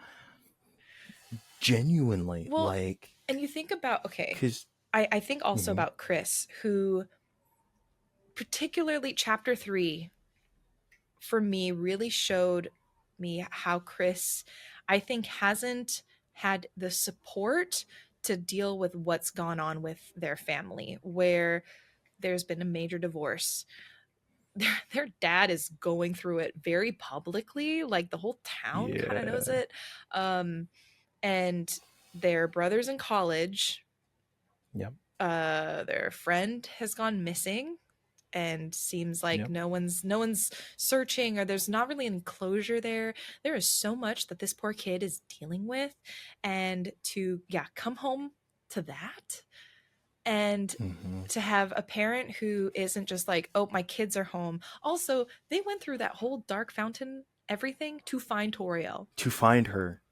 B: genuinely,
A: Well,
B: like,
A: and you think about, okay,
B: because
A: I think also about Chris, who, particularly chapter 3, for me, really showed me how Chris, I think, hasn't had the support to deal with what's gone on with their family, where there's been a major divorce. Their dad is going through it very publicly, like the whole town kind of knows
B: yeah,
A: it. Um, and their brother's in college.
B: yep,
A: Their friend has gone missing, and seems like
B: yep,
A: no one's searching, or there's not really any closure there. There is so much that this poor kid is dealing with, and to, yeah, come home to that, and
B: mm-hmm.
A: to have a parent who isn't just like, oh, my kids are home. Also, they went through that whole dark fountain everything to find Toriel,
B: To find her.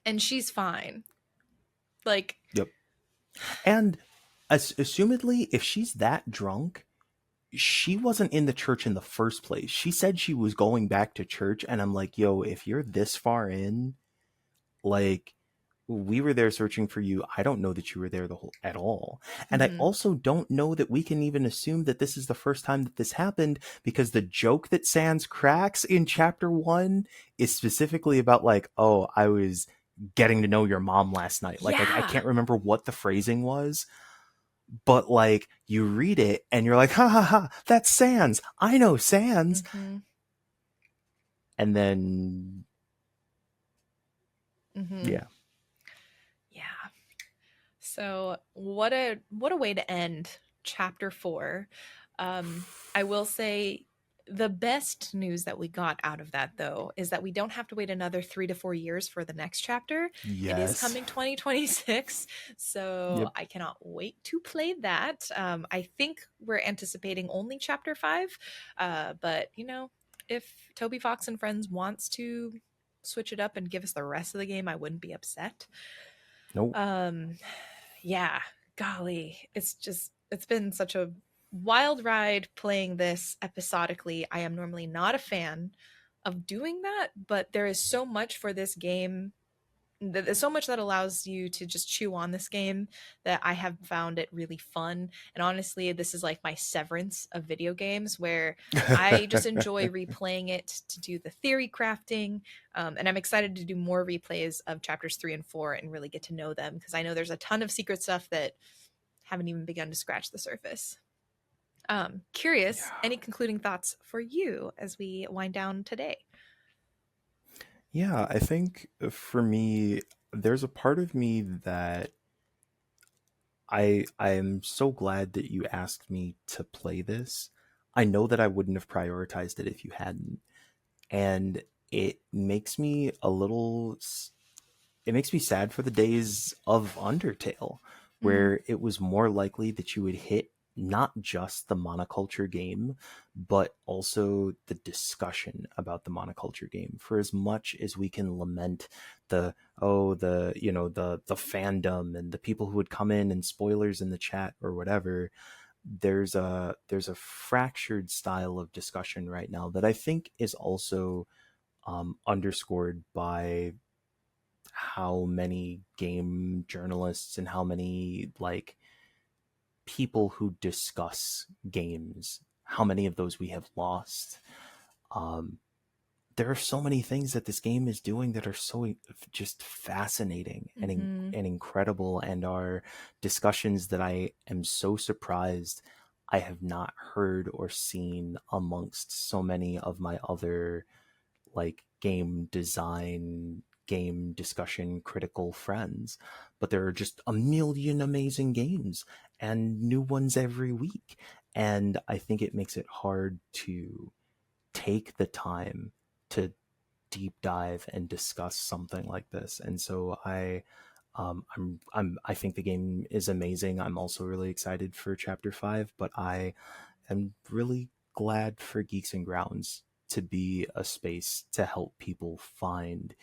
A: and she's fine. Like,
B: Yep. And assumedly, if she's that drunk, she wasn't in the church in the first place. She said she was going back to church, and I'm like, yo, if you're this far in, like, we were there searching for you. I don't know that you were there the whole at all. And I
A: mhm,
B: also don't know that we can even assume that this is the first time that this happened, because the joke that Sans cracks in chapter 1 is specifically about, like, oh, I was getting to know your mom last night. Like, I
A: yeah,
B: can't remember what the phrasing was, but like, you read it and you're like, ha ha ha, that's Sans. I know Sans.
A: mhm,
B: And then,
A: mhm,
B: yeah.
A: yeah. So what a way to end chapter 4. I will say the best news that we got out of that, though, is that we don't have to wait another 3 to 4 years for the next chapter. It is
B: Yes.
A: coming 2026, so
B: Yep.
A: I cannot wait to play that. I think we're anticipating only chapter 5, but if Toby Fox and Friends wants to switch it up and give us the rest of the game, I wouldn't be upset.
B: Nope.
A: Um, yeah, golly, it's been such a wild ride playing this episodically. I am normally not a fan of doing that, but there is so much for this game. There's so much that allows you to just chew on this game that I have found it really fun. And honestly, this is like my severance of video games, where I just enjoy replaying it to do the theory crafting. And I'm excited to do more replays of chapters 3 and 4 and really get to know them, because I know there's a ton of secret stuff that haven't even begun to scratch the surface. Curious,
B: Yeah.
A: any concluding thoughts for you as we wind down today?
B: Yeah, I think for me, there's a part of me that I am so glad that you asked me to play this. I know that I wouldn't have prioritized it if you hadn't, and it makes me a little it makes me sad for the days of Undertale,
A: Mm,
B: where it was more likely that you would hit not just the monoculture game, but also the discussion about the monoculture game. For as much as we can lament the the fandom and the people who would come in and spoilers in the chat or whatever, there's a fractured style of discussion right now that I think is also underscored by how many game journalists and how many like people who discuss games, how many of those we have lost. um there are so many things that this game is doing that are so just fascinating
A: mm-hmm.
B: and incredible, and are discussions that I am so surprised I have not heard or seen amongst so many of my other like game design, game discussion critical friends. But there are just a million amazing games and new ones every week. And I think it makes it hard to take the time to deep dive and discuss something like this. And so I think the game is amazing. I'm also really excited for chapter 5, but I am really glad for Geeks and Grounds to be a space to help people find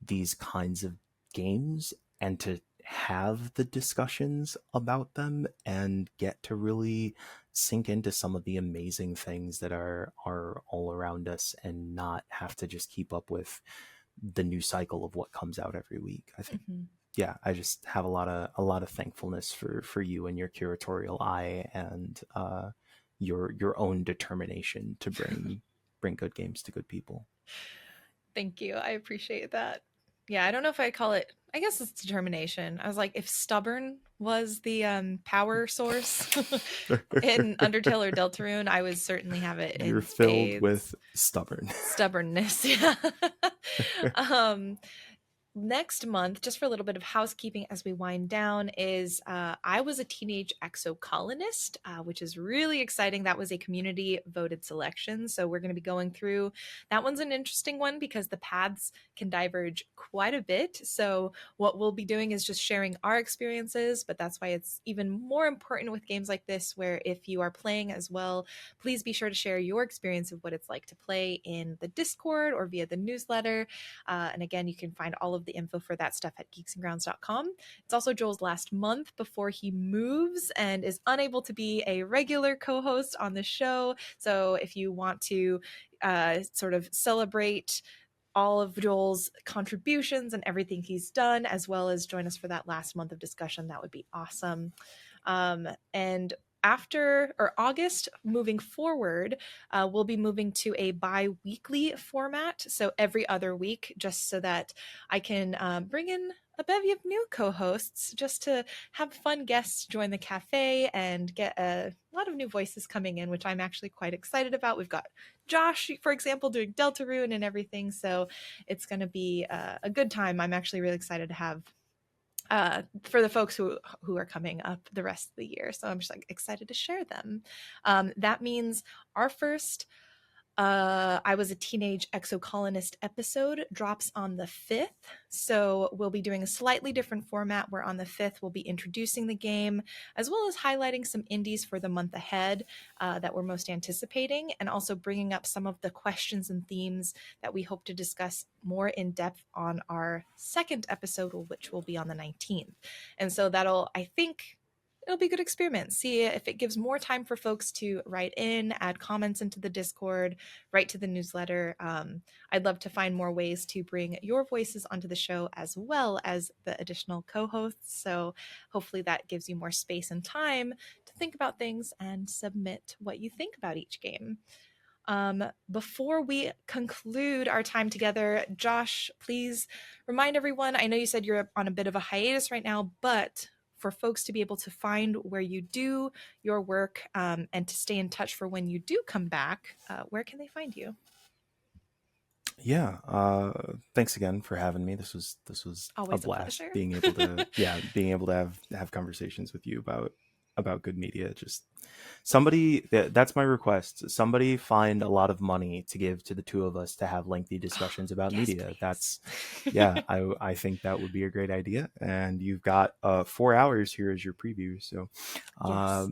B: these kinds of games and to have the discussions about them and get to really sink into some of the amazing things that are all around us and not have to just keep up with the new cycle of what comes out every week. I think,
A: Mm-hmm.
B: yeah, I just have a lot of thankfulness for you and your curatorial eye and your own determination to bring good games to good people.
A: Thank you. I appreciate that. Yeah, I don't know if I call it, I guess it's determination. I was like, if stubborn was the power source in Undertale or Deltarune, I would certainly have it
B: You're
A: in
B: filled
A: spades.
B: with stubborn.
A: Stubbornness, yeah. um Next month, just for a little bit of housekeeping as we wind down, is I Was a Teenage Exocolonist, which is really exciting. That was a community voted selection. So we're going to be going through. That one's an interesting one because the paths can diverge quite a bit. So what we'll be doing is just sharing our experiences, but that's why it's even more important with games like this, where if you are playing as well, please be sure to share your experience of what it's like to play in the Discord or via the newsletter. And again, you can find all of the info for that stuff at geeksandgrounds.com. It's also Joel's last month before he moves and is unable to be a regular co host on the show. So if you want to sort of celebrate all of Joel's contributions and everything he's done, as well as join us for that last month of discussion, that would be awesome. And after or August moving forward, we'll be moving to a bi-weekly format, so every other week, just so that I can bring in a bevy of new co-hosts just to have fun guests join the cafe and get a lot of new voices coming in, which I'm actually quite excited about. We've got Josh, for example, doing Deltarune and everything, so it's going to be a good time. I'm actually really excited to have for the folks who are coming up the rest of the year. So I'm just like excited to share them. That means our first I Was a Teenage Exocolonist episode drops on the 5th. So we'll be doing a slightly different format where on the 5th we'll be introducing the game as well as highlighting some indies for the month ahead that we're most anticipating, and also bringing up some of the questions and themes that we hope to discuss more in depth on our second episode, which will be on the 19th. And so that'll, I think, it'll be a good experiment. See if it gives more time for folks to write in, add comments into the Discord, write to the newsletter. I'd love to find more ways to bring your voices onto the show as well as the additional co hosts. So hopefully that gives you more space and time to think about things and submit what you think about each game. Before we conclude our time together, Josh, please remind everyone. I know you said you're on a bit of a hiatus right now, but for folks to be able to find where you do your work and to stay in touch for when you do come back, where can they find you?
B: Yeah, thanks again for having me. This was a
A: Always a
B: blast
A: pleasure.
B: being able to being able to have conversations with you about good media. Just somebody that's my request. Somebody find a lot of money to give to the two of us to have lengthy
A: Oh,
B: discussions about
A: yes,
B: media. That's
A: please.
B: yeah, I think that would be a great idea. And you've got 4 hours here as your preview. So
A: Yes.
B: um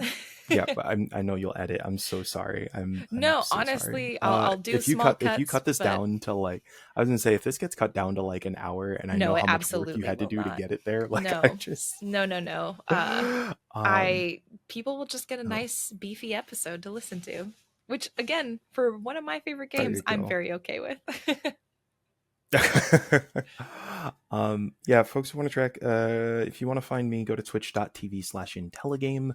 B: yeah, but I know you'll edit. I'm so sorry. I'm
A: No,
B: so sorry.
A: honestly, I'll do
B: If you
A: small
B: cut
A: cuts,
B: this
A: but
B: down to like, I was gonna say, if this gets cut down to like an hour, and I
A: no,
B: know
A: it
B: how much work you
A: absolutely
B: had to
A: will
B: do to
A: not.
B: get it there, like I
A: No.
B: just
A: No, no, no.
B: um
A: I people will just get a
B: oh,
A: nice beefy episode to listen to, which again, for one of my favorite
B: there
A: games,
B: you
A: I'm
B: go.
A: very okay with.
B: Yeah, folks who want to track, if you want to find me, go to twitch.tv/intelligame,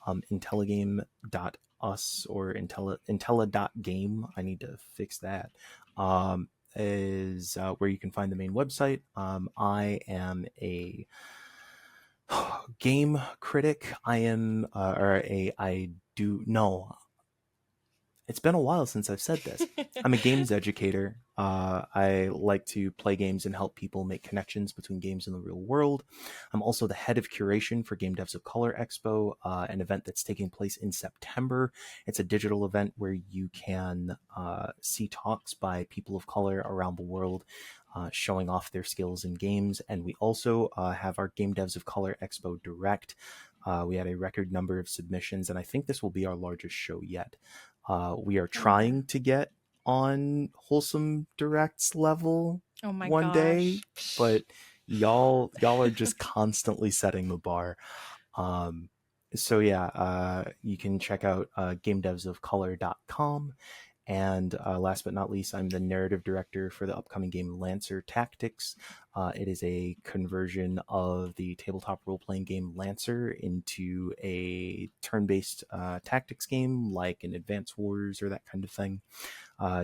B: intelligame.us or intella.game. I need to fix that. Is where you can find the main website. I am a game critic. I am, or a, I do, no, it's been a while since I've said this. I'm a games educator. I like to play games and help people make connections between games and the real world. I'm also the head of curation for Game Devs of Color Expo, an event that's taking place in September. It's a digital event where you can see talks by people of color around the world. Showing off their skills in games. And we also have our Game Devs of Color Expo Direct. We had a record number of submissions, and I think this will be our largest show yet. We are
A: Oh yeah.
B: trying to get on Wholesome Direct's level
A: Oh my
B: one day,
A: gosh. Psh.
B: but y'all are just constantly setting the bar. Um, so yeah, you can check out gamedevsofcolor.com. And last but not least, I'm the narrative director for the upcoming game Lancer Tactics. It is a conversion of the tabletop role playing game Lancer into a turn based tactics game like an Advance Wars or that kind of thing.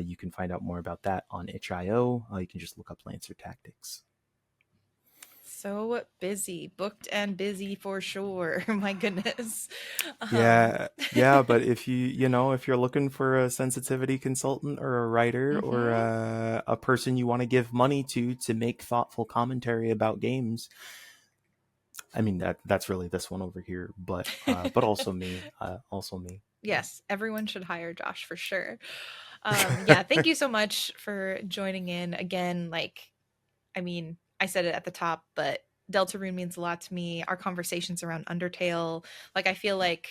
B: You can find out more about that on itch.io. You can just look up Lancer Tactics.
A: So busy, booked and busy for sure. My goodness. Um
B: Yeah, but if if you're looking for a sensitivity consultant or a writer or
A: mhm.
B: a person you want to give money to make thoughtful commentary about games, I mean that's really this one over here, but also me. Yeah.
A: Yes, everyone should hire Josh for sure. Yeah, thank you so much for joining in again. Like, I mean, I said it at the top, but Deltarune means a lot to me. Our conversations around Undertale, like, I feel like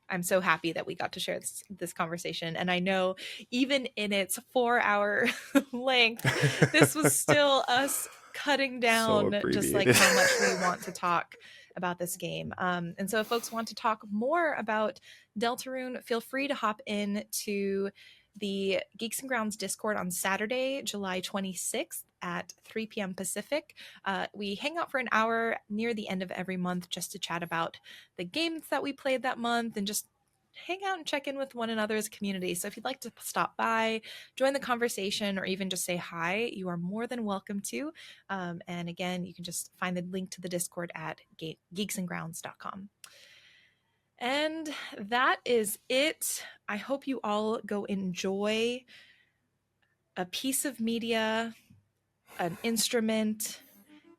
A: I'm so happy that we got to share this conversation. And I know even in its 4 hour length, this was still us cutting
B: So
A: down just like
B: abbreviated.
A: how much we want to talk about this game. And so if folks want to talk more about Deltarune, feel free to hop in to the Geeks and Grounds Discord on Saturday, July 26th at 3 p.m. Pacific. We hang out for an hour near the end of every month just to chat about the games that we played that month and just hang out and check in with one another as a community. So if you'd like to stop by, join the conversation, or even just say hi, you are more than welcome to. And again, you can just find the link to the Discord at geeksandgrounds.com. And that is it. I hope you all go enjoy a piece of media, an instrument,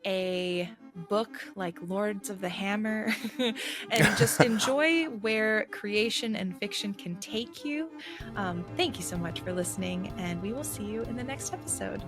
A: a book like Lords of the Hammer, and just enjoy where creation and fiction can take you. Thank you so much for listening, and we will see you in the next episode.